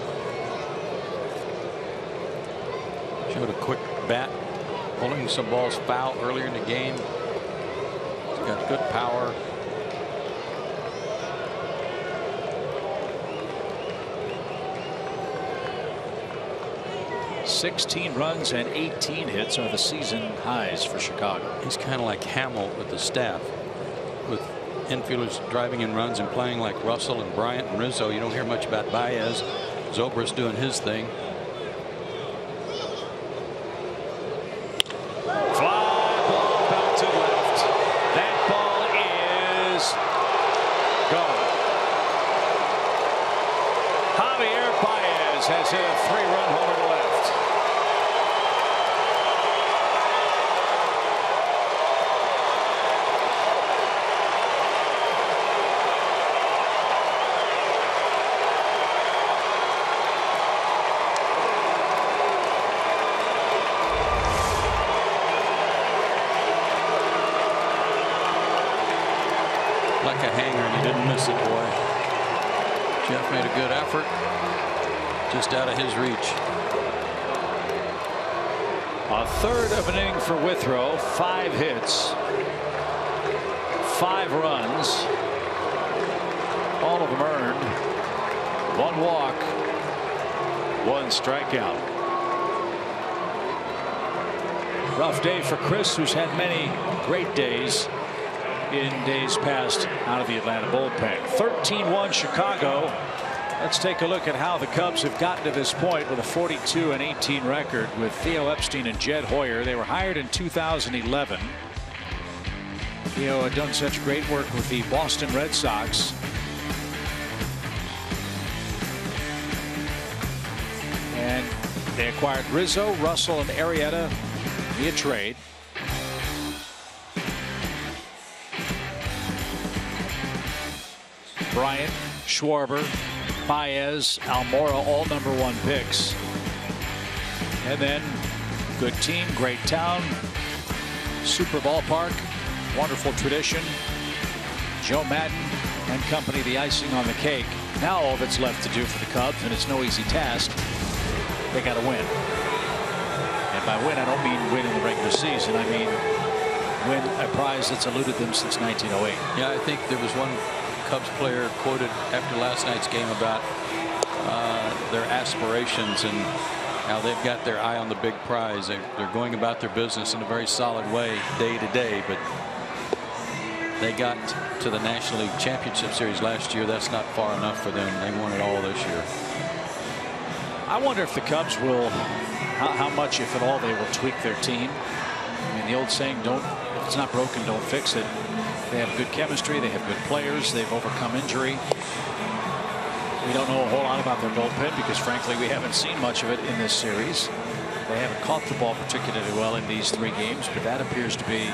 Showed a quick bat, pulling some balls foul earlier in the game. He's got good power. $16 runs and 18 hits are the season highs for Chicago. He's kind of like Hamill with the staff, with infielders driving in runs and playing like Russell and Bryant and Rizzo. You don't hear much about Baez. Zobrist doing his thing. Fly ball belted left. He didn't miss it, boy. Jeff made a good effort. Just out of his reach. A third of an inning for Withrow. 5 hits. 5 runs. All of them earned. 1 walk. 1 strikeout. Rough day for Chris, who's had many great days in days past out of the Atlanta bullpen. 13-1 Chicago. Let's take a look at how the Cubs have gotten to this point with a 42-18 record with Theo Epstein and Jed Hoyer. They were hired in 2011. Theo had done such great work with the Boston Red Sox. And they acquired Rizzo, Russell, and Arrieta via trade. Bryant, Schwarber, Baez, Almora, all #1 picks. And then good team, great town, super ballpark, wonderful tradition. Joe Madden and company, the icing on the cake. Now all that's left to do for the Cubs, and it's no easy task, they got to win. And by win, I don't mean win in the regular season. I mean win a prize that's eluded them since 1908. Yeah, I think there was one Cubs player quoted after last night's game about their aspirations and how they've got their eye on the big prize. They're going about their business in a very solid way day to day, but they got to the National League Championship Series last year. That's not far enough for them. They want it all this year. I wonder if the Cubs will, how much, if at all, they will tweak their team. I mean, the old saying, if it's not broken, don't fix it. They have good chemistry. They have good players. They've overcome injury. We don't know a whole lot about their bullpen because, frankly, we haven't seen much of it in this series. They haven't caught the ball particularly well in these 3 games, but that appears to be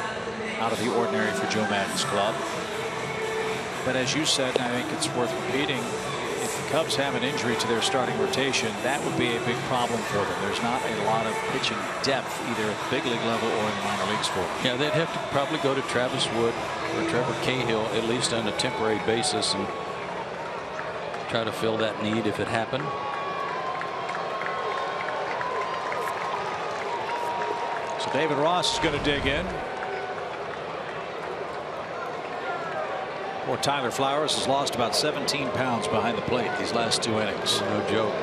out of the ordinary for Joe Madden's club. But as you said, and I think it's worth repeating, if the Cubs have an injury to their starting rotation, that would be a big problem for them. There's not a lot of pitching depth either at the big league level or in the minor leagues for them. Yeah, they'd have to probably go to Travis Wood or Trevor Cahill at least on a temporary basis and try to fill that need if it happened. So David Ross is going to dig in. Or Tyler Flowers has lost about 17 pounds behind the plate these last 2 innings. No joke.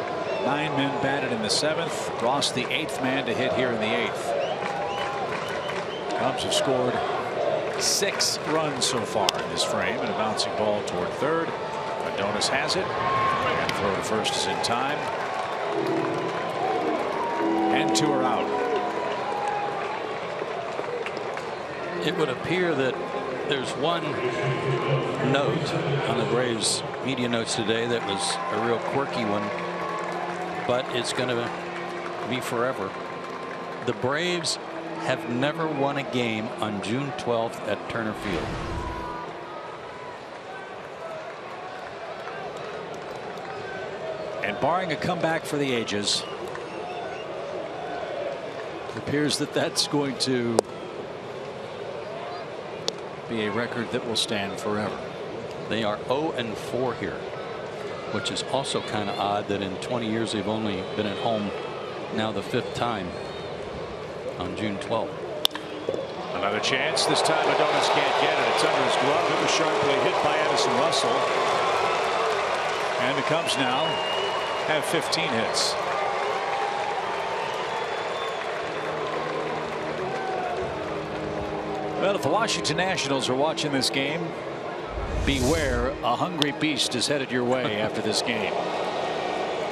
9 men batted in the 7th. Ross the 8th man to hit here in the 8th. Cubs have scored 6 runs so far in this frame, and a bouncing ball toward third. Adonis has it, and throw to first is in time. And 2 are out. It would appear that there's one note on the Braves media notes today that was a real quirky one, but it's going to be forever. The Braves have never won a game on June 12th at Turner Field. And barring a comeback for the ages, it appears that that's going to be a record that will stand forever. They are 0-4 here, which is also kind of odd that in 20 years they've only been at home now the 5th time on June 12th. Another chance. This time Adonis can't get it. It's under his glove. It was sharply hit by Addison Russell. And the Cubs now have 15 hits. Well, if the Washington Nationals are watching this game, beware, a hungry beast is headed your way after this game.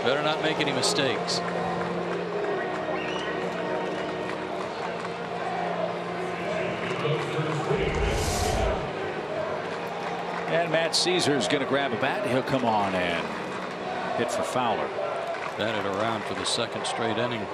Better not make any mistakes. And Matt Caesar is going to grab a bat. He'll come on and hit for Fowler. Batted around for the 2nd straight inning.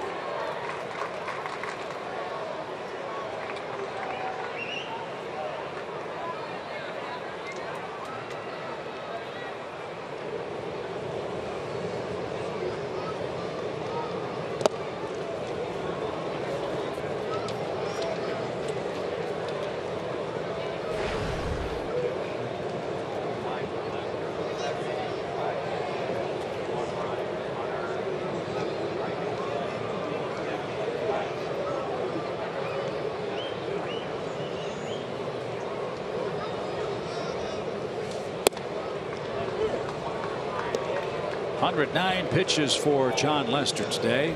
109 pitches for John Lester today.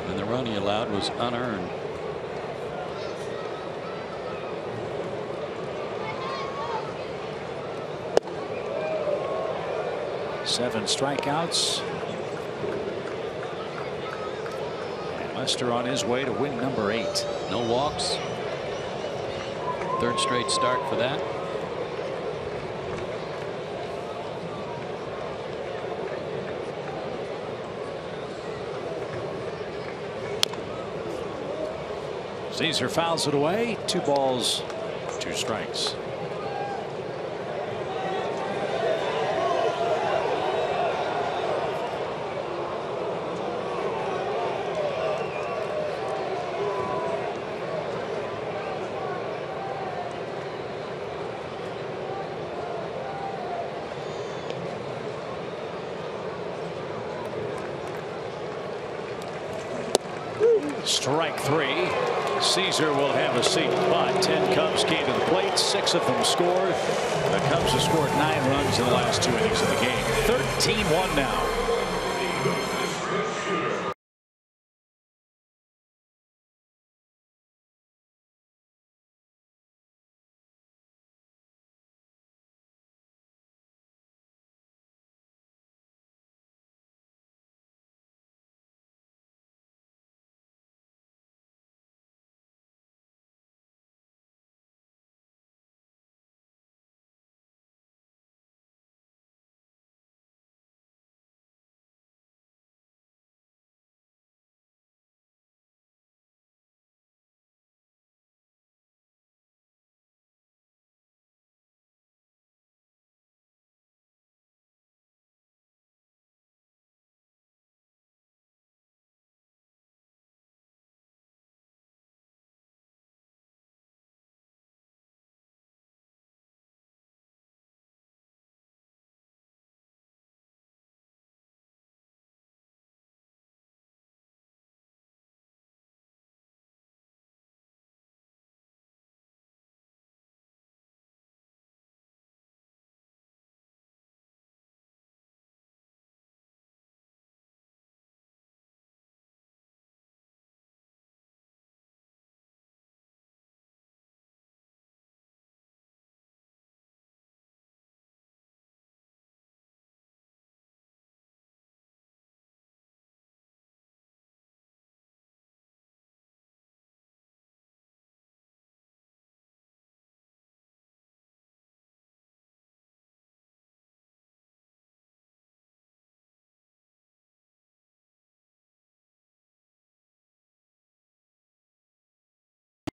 And the run he allowed was unearned. Seven strikeouts. And Lester on his way to win number 8. No walks. Third straight start for that. Caesar fouls it away. 2 balls, 2 strikes. Strike 3. Caesar will have a seat, but 10 Cubs came to the plate. 6 of them scored. The Cubs have scored 9 runs in the last 2 innings of the game. 13-1 now.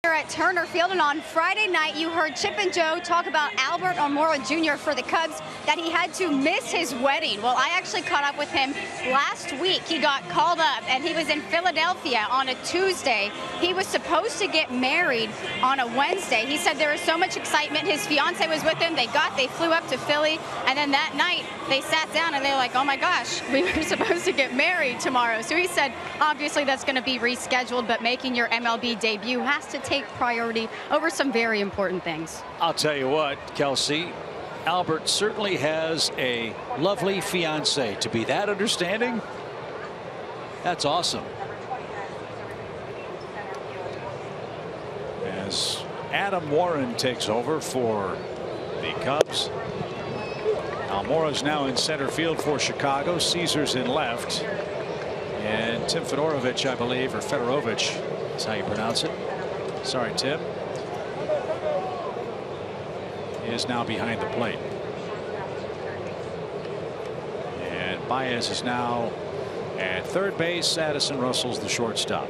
Here at Turner Field, and on Friday night you heard Chip and Joe talk about Albert Almora Jr. for the Cubs, that he had to miss his wedding. Well, I actually caught up with him last week. He got called up and he was in Philadelphia on a Tuesday. He was supposed to get married on a Wednesday. He said there was so much excitement. His fiance was with him. They flew up to Philly, and then that night they sat down and they were like, oh my gosh, we were supposed to get married tomorrow. So he said obviously that's going to be rescheduled, but making your MLB debut has to take priority over some very important things. I'll tell you what, Kelsey, Albert certainly has a lovely fiance. To be that understanding, that's awesome. As Adam Warren takes over for the Cubs, Almora's now in center field for Chicago. Caesar's in left, and Tim Fedorovich, I believe, or Fedorovich is how you pronounce it. Sorry, Tim. Is now behind the plate. And Baez is now at third base. Addison Russell's the shortstop.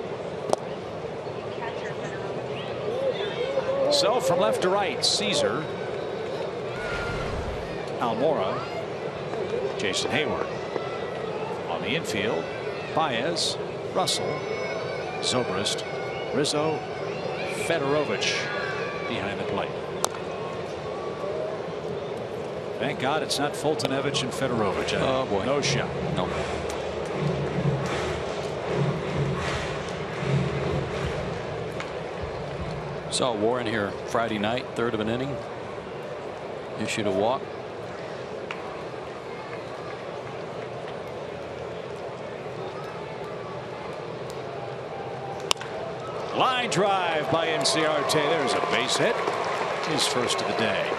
So from left to right, Caesar, Almora, Jason Hayward. On the infield, Baez, Russell, Zobrist, Rizzo, Fedorovich behind the plate. Thank God it's not Fultonevich and Fedorovich. Oh boy, no shot. No. Saw Warren here Friday night, third of an inning. Issued a walk. Line drive by Inciarte. There's a base hit. His first of the day.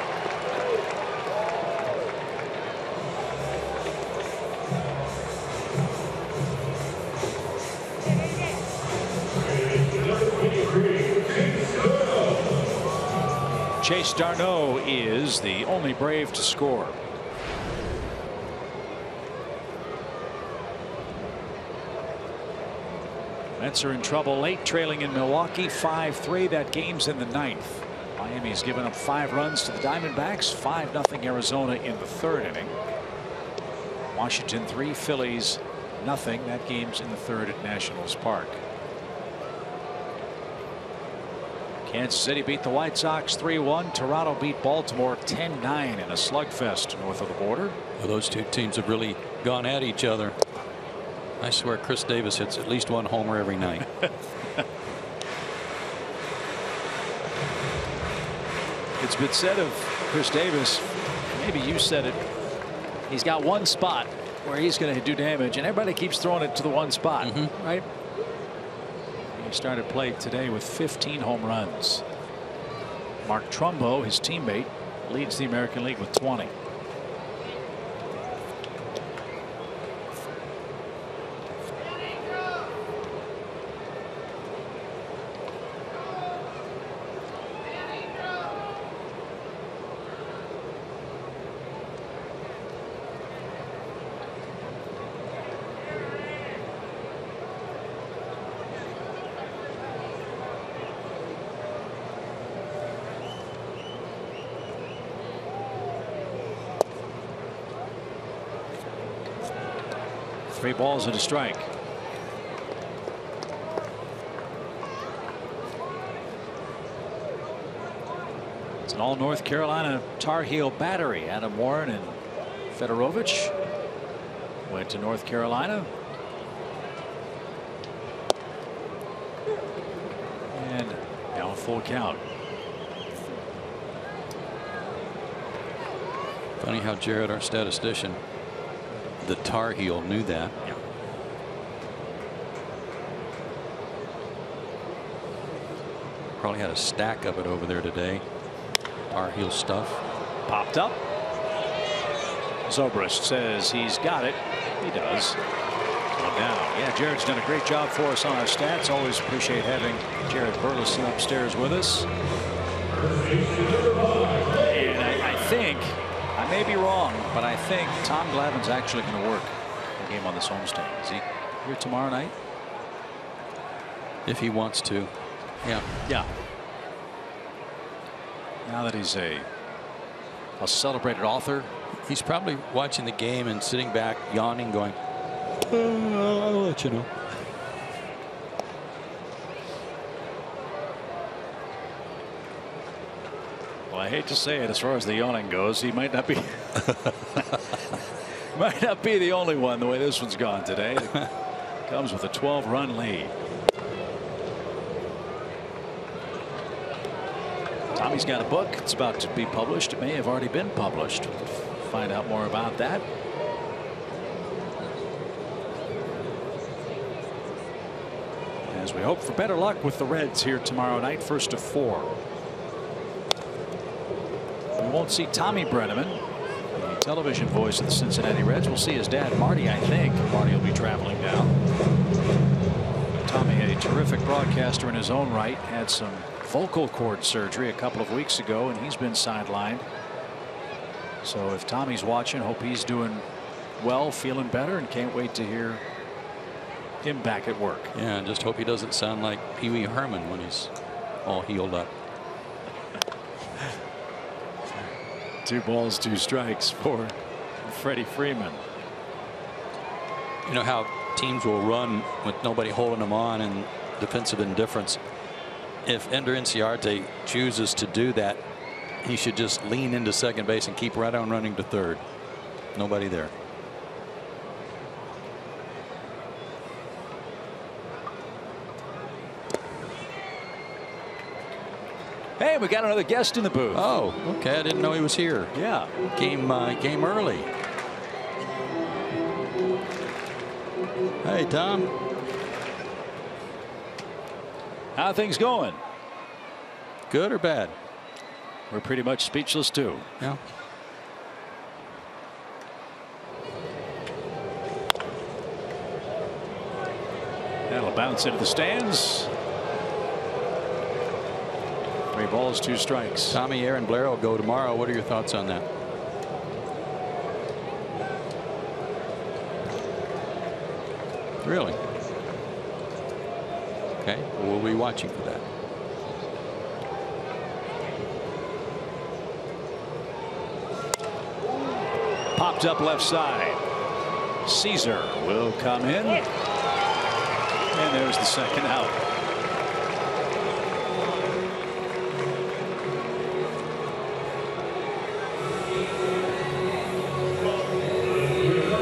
Chase Darno is the only Brave to score. Mets are in trouble late, trailing in Milwaukee 5-3. That game's in the ninth. Miami's given up 5 runs to the Diamondbacks. 5-0 Arizona in the third inning. Washington 3, Phillies nothing. That game's in the third at Nationals Park. Kansas City beat the White Sox 3-1. Toronto beat Baltimore 10-9 in a slugfest north of the border. Well, those two teams have really gone at each other. I swear Chris Davis hits at least one homer every night. It's been said of Chris Davis, maybe you said it, he's got one spot where he's going to do damage, and everybody keeps throwing it to the one spot, right? He started play today with 15 home runs. Mark Trumbo, his teammate, leads the American League with 20. Three balls and a strike. It's an all North Carolina Tar Heel battery. Adam Warren and Fedorovich went to North Carolina. And now a full count. Funny how Jared, our statistician, the Tar Heel, knew that. Yeah. Probably had a stack of it over there today. Tar Heel stuff. Popped up. Zobrist says he's got it. He does. One down. Yeah, Jared's done a great job for us on our stats. Always appreciate having Jared Burleson upstairs with us. And I think, I may be wrong, but I think Tom Glavine's actually going to work the game on this homestand. Is he here tomorrow night? If he wants to. Yeah. Yeah. Now that he's a celebrated author, he's probably watching the game and sitting back, yawning, going, I'll let you know. Well, I hate to say it, as far as the yawning goes, he might not be might not be the only one the way this one's gone today. It comes with a 12-run lead. Tommy's got a book. It's about to be published. It may have already been published. We'll find out more about that. As we hope for better luck with the Reds here tomorrow night, first of 4. We won't see Tommy Brenneman, the television voice of the Cincinnati Reds. We'll see his dad, Marty, I think. Marty will be traveling down. Tommy, a terrific broadcaster in his own right, had some vocal cord surgery a couple of weeks ago, and he's been sidelined. So if Tommy's watching, hope he's doing well, feeling better, and can't wait to hear him back at work. Yeah, and just hope he doesn't sound like Pee Wee Herman when he's all healed up. 2 balls, 2 strikes for Freddie Freeman. You know how teams will run with nobody holding them on and defensive indifference. If Ender Inciarte chooses to do that, he should just lean into second base and keep right on running to third. Nobody there. Hey, we got another guest in the booth. Oh, okay. I didn't know he was here. Yeah. Came early. Hey, Tom. How are things going? Good or bad? We're pretty much speechless too. Yeah. That'll bounce into the stands. 3 balls, 2 strikes. Tommy, Aaron Blair will go tomorrow. What are your thoughts on that? Really? Okay. Well, we'll be watching for that. Popped up left side. Caesar will come in. And there's the second out.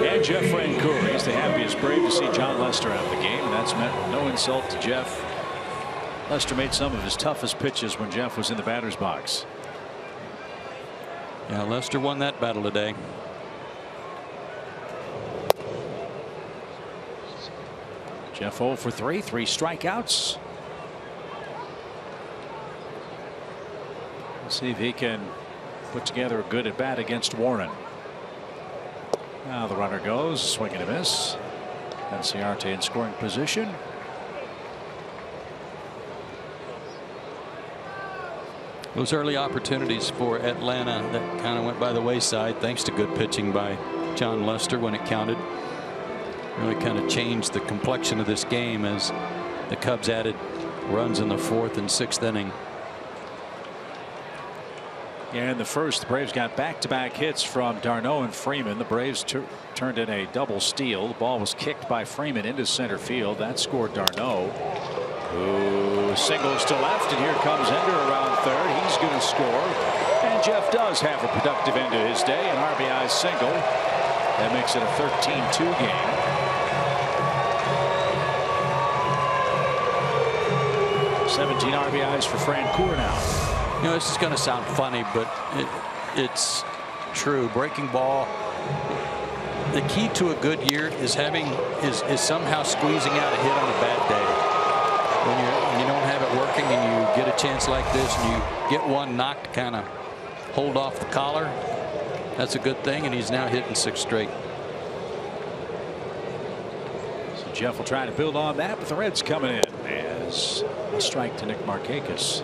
And Jeff Francoeur, he's the happiest Brave to see John Lester out of the game, and that's meant no insult to Jeff. Lester made some of his toughest pitches when Jeff was in the batter's box. Yeah, Lester won that battle today. Jeff 0 for 3, 3 strikeouts. Let's see if he can put together a good at bat against Warren. Now the runner goes, swing and a miss. Cincinnati in scoring position. Those early opportunities for Atlanta that kind of went by the wayside thanks to good pitching by John Lester when it counted. Really kind of changed the complexion of this game as the Cubs added runs in the 4th and 6th inning. Yeah, in the first, the Braves got back-to-back hits from d'Arnaud and Freeman. The Braves turned in a double steal. The ball was kicked by Freeman into center field. That scored d'Arnaud, who singles to left, and here comes Ender around third. He's going to score, and Jeff does have a productive end to his day, an RBI single. That makes it a 13-2 game. $17 RBIs for Francoeur now. You know, this is going to sound funny, but it's true. Breaking ball. The key to a good year is somehow squeezing out a hit on a bad day. When you don't have it working and you get a chance like this and you get one knocked to kind of hold off the collar, that's a good thing. And he's now hitting 6 straight. So Jeff will try to build on that, but the Reds coming in as a strike to Nick Markakis.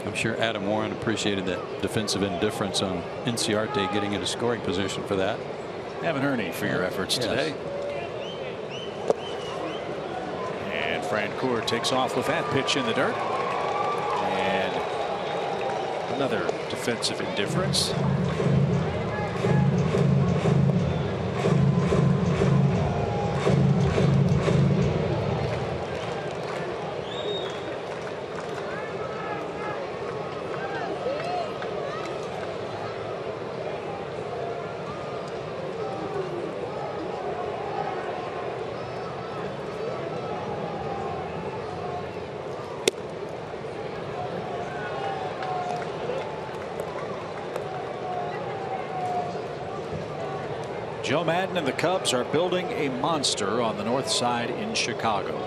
I'm sure Adam Warren appreciated that defensive indifference on Inciarte getting into scoring position for that. Haven't heard any for your efforts today. And Francoeur takes off with that pitch in the dirt. And another defensive indifference. Joe Madden and the Cubs are building a monster on the north side in Chicago.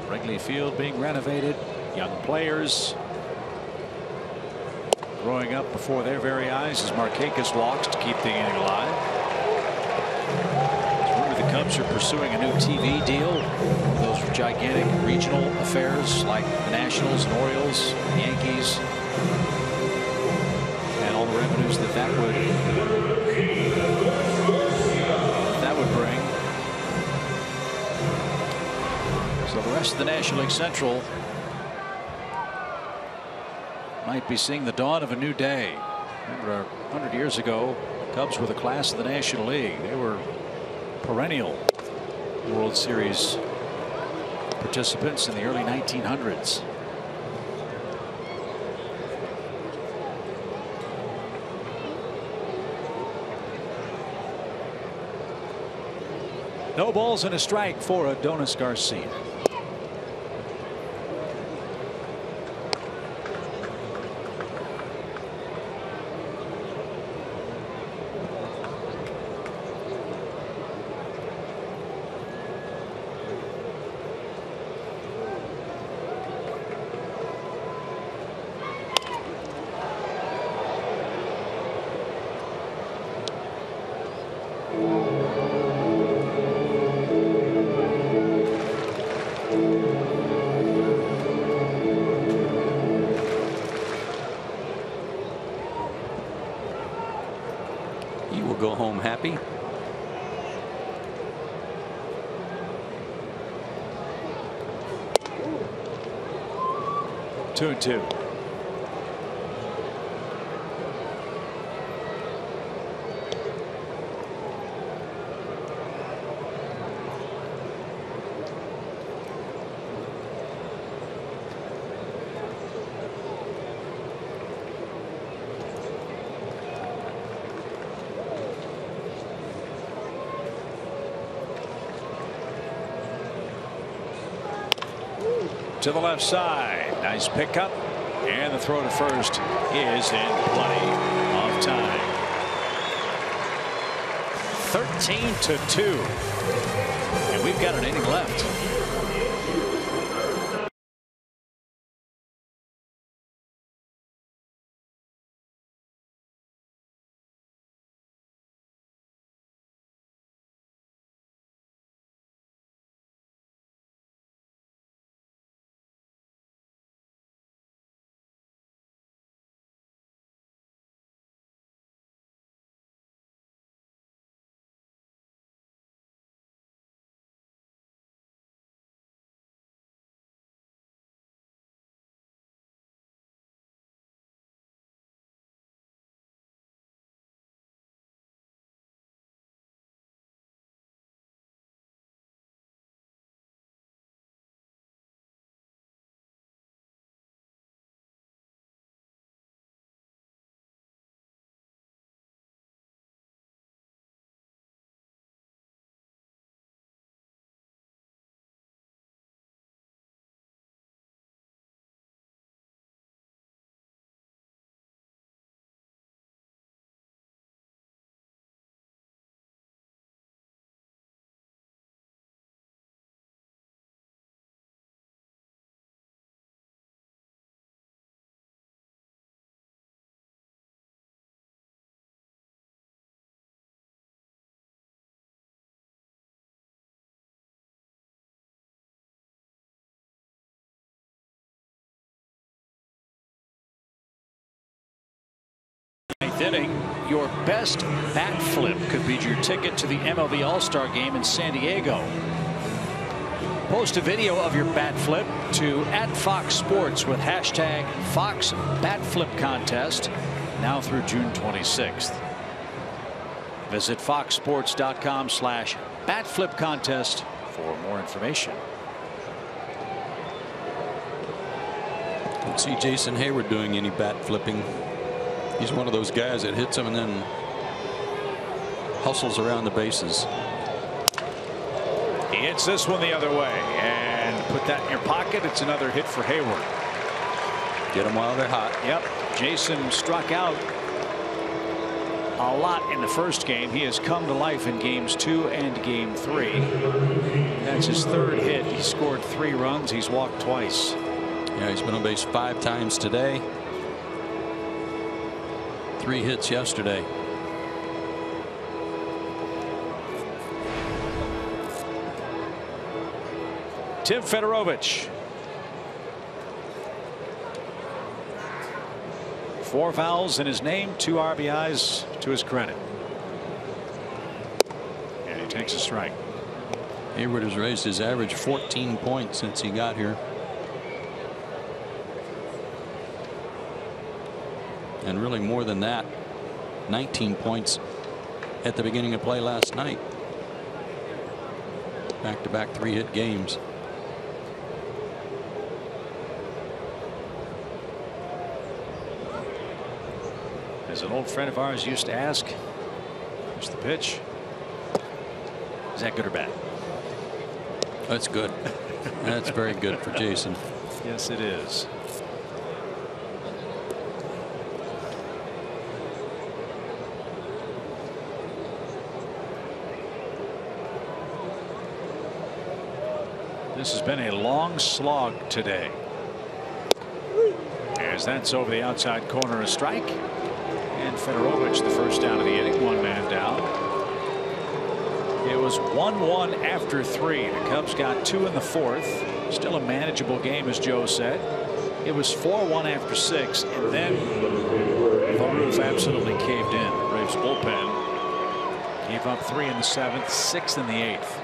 Wrigley Field being renovated. Young players growing up before their very eyes as Markakis walks to keep the inning alive. The Cubs are pursuing a new TV deal. Those gigantic regional affairs like the Nationals and Orioles, and Yankees. All the revenues that would bring. So the rest of the National League Central might be seeing the dawn of a new day Remember 100 years ago, Cubs were the class of the National League. They were perennial World Series participants in the early 1900s. No balls and a strike for Adonis Garcia. Go home happy. Two and two. To the left side. Nice pickup. And the throw to first is in plenty of time. 13-2. And we've got an inning left. Inning, your best bat flip could be your ticket to the MLB All-Star Game in San Diego. Post a video of your bat flip to @Fox Sports with hashtag Fox Bat Flip Contest now through June 26th. Visit foxsports.com/batflipcontest for more information. Don't see Jason Hayward doing any bat flipping. He's one of those guys that hits them and then hustles around the bases. He hits this one the other way and put that in your pocket. It's another hit for Hayward. Get them while they're hot. Yep. Jason struck out a lot in the first game. He has come to life in games 2 and game 3. That's his third hit. He scored 3 runs. He's walked twice. Yeah, he's been on base 5 times today. 3 hits yesterday. Tim Fedorovich. 4 fouls in his name, 2 RBIs to his credit. And he takes a strike. Hayward has raised his average 14 points since he got here. And really more than that, 19 points at the beginning of play last night. Back-to-back 3-hit games. As an old friend of ours used to ask, here's the pitch. Is that good or bad? That's good. That's very good for Jason. Yes, it is. This has been a long slog today. As that's over the outside corner, a strike. And Fedorovich, the first down of the inning, 1 man down. It was 1-1 after 3. The Cubs got 2 in the 4th. Still a manageable game, as Joe said. It was 4-1 after 6, and then the roof absolutely caved in. The Braves bullpen gave up 3 in the 7th, 6 in the 8th.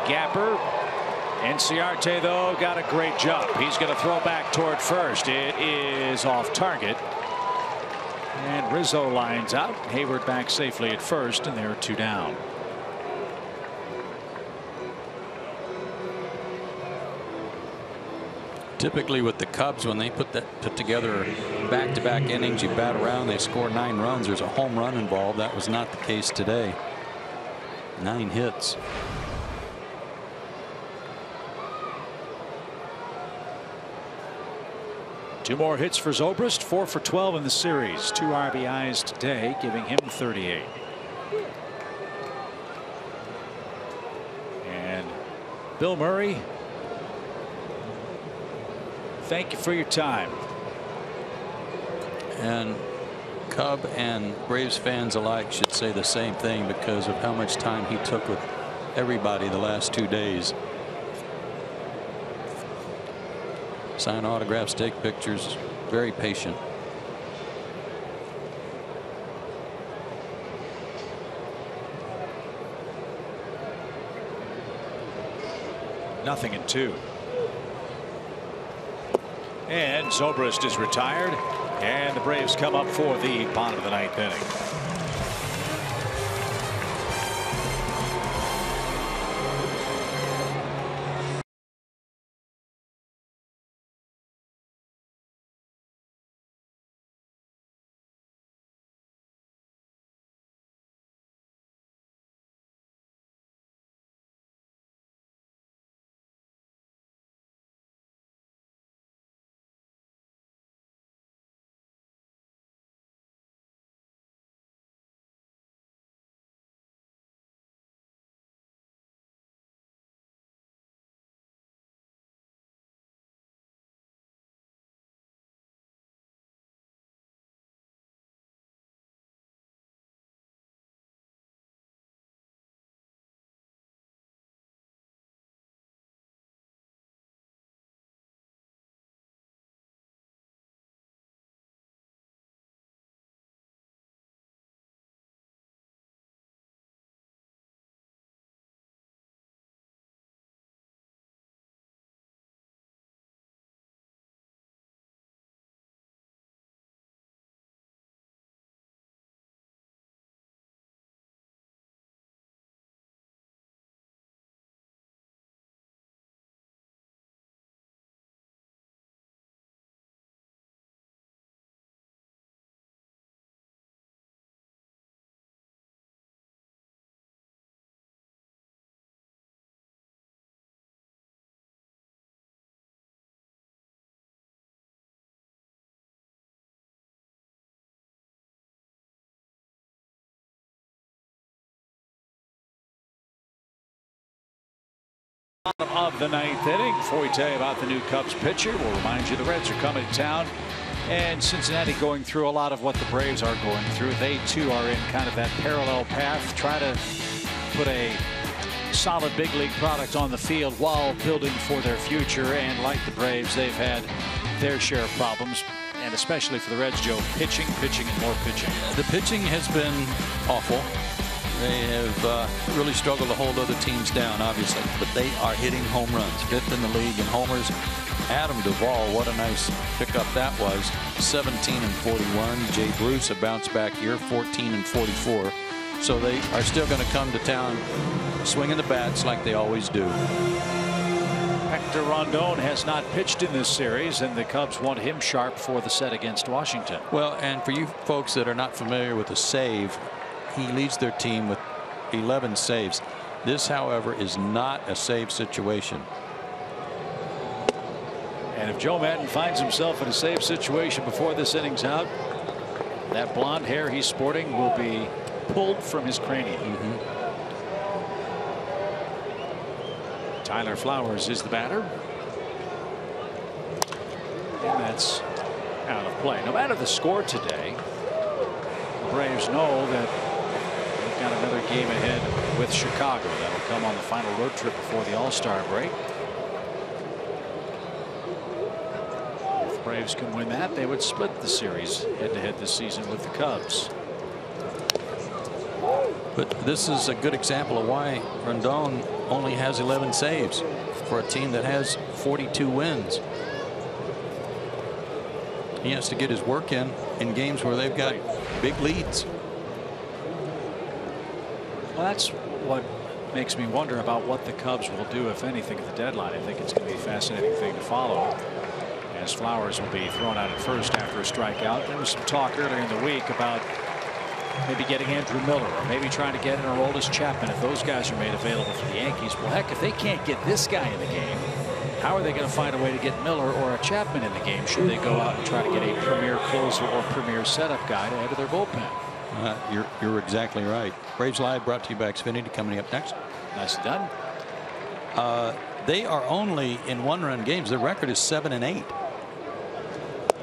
Gapper. Enciarte, though, got a great jump. He's going to throw back toward first. It is off target. And Rizzo lines out. Hayward back safely at first, and there are 2 down. Typically with the Cubs, when they put together back-to-back innings, you bat around, they score 9 runs. There's a home run involved. That was not the case today. 9 hits. Two more hits for Zobrist, 4 for 12 in the series. 2 RBIs today, giving him 38. And Bill Murray, thank you for your time. And Cub and Braves fans alike should say the same thing because of how much time he took with everybody the last 2 days. Sign autographs, take pictures, very patient. Nothing in 2. And Zobrist is retired, and the Braves come up for the bottom of the 9th inning. Bottom of the 9th inning. Before we tell you about the new Cubs pitcher, we'll remind you the Reds are coming to town, and Cincinnati going through a lot of what the Braves are going through. They too are in kind of that parallel path, try to put a solid big league product on the field while building for their future. And like the Braves, they've had their share of problems, and especially for the Reds, Joe, pitching, and more pitching. The pitching has been awful. They have really struggled to hold other teams down, obviously, but they are hitting home runs, 5th in the league in homers. Adam Duvall, what a nice pickup that was, 17 and 41. Jay Bruce, a bounce back year, 14 and 44. So they are still going to come to town swinging the bats like they always do. Hector Rondon has not pitched in this series, and the Cubs want him sharp for the set against Washington. Well, and for you folks that are not familiar with the save, he leads their team with 11 saves. This, however, is not a save situation. And if Joe Madden finds himself in a save situation before this inning's out, that blonde hair he's sporting will be pulled from his cranium. Tyler Flowers is the batter. And that's out of play. No matter the score today, the Braves know that they've got another game ahead with Chicago. That'll come on the final road trip before the All-Star break. If the Braves can win that, they would split the series head-to-head this season with the Cubs. But this is a good example of why Rondon only has 11 saves for a team that has 42 wins. He has to get his work in games where they've got big leads. Well, that's what makes me wonder about what the Cubs will do, if anything, at the deadline. I think it's going to be a fascinating thing to follow, as Flowers will be thrown out at first after a strikeout. There was some talk earlier in the week about maybe getting Andrew Miller, or maybe trying to get an Aroldis Chapman if those guys are made available for the Yankees. Well, heck, if they can't get this guy in the game, how are they going to find a way to get Miller or a Chapman in the game should they go out and try to get a premier closer or premier setup guy to add to their bullpen? You're exactly right. Braves Live brought to you by Xfinity, coming up next. Nicely done. They are only in one-run games. Their record is 7-8.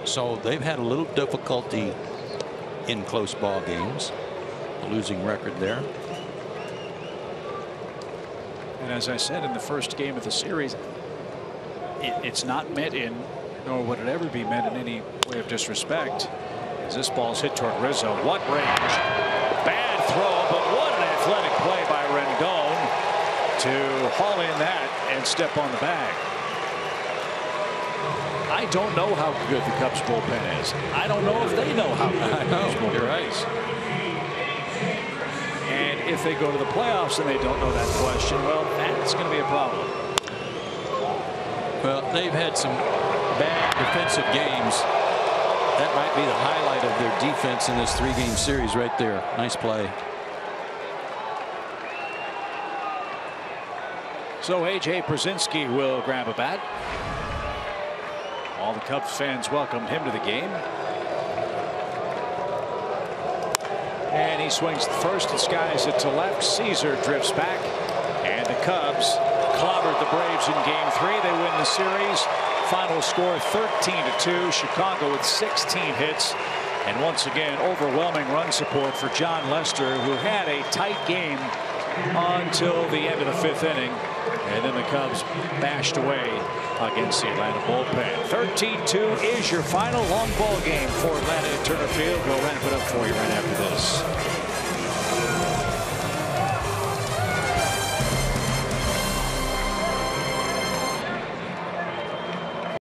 So they've had a little difficulty in close ball games. A losing record there. And as I said in the first game of the series, it's not meant in, nor would it ever be meant in any way of disrespect, as this ball's hit toward Rizzo. What range? Bad throw, but what an athletic play by Rendon to haul in that and step on the bag. I don't know how good the Cubs bullpen is. I don't know if they know how good the Cubs bullpen is. And if they go to the playoffs and they don't know that question, well, that's going to be a problem. Well, they've had some bad defensive games. That might be the highlight of their defense in this 3-game series right there. Nice play. So A.J. Brzezinski will grab a bat. All the Cubs fans welcomed him to the game. And he swings the first and skies it to left. Caesar drifts back. And the Cubs clobbered the Braves in game 3. They win the series. Final score 13-2. Chicago with 16 hits. And once again, overwhelming run support for John Lester, who had a tight game until the end of the 5th inning. And then the Cubs bashed away against the Atlanta bullpen. 13-2 is your final long ball game for Atlanta at Turner Field. We'll wrap it up for you right after this.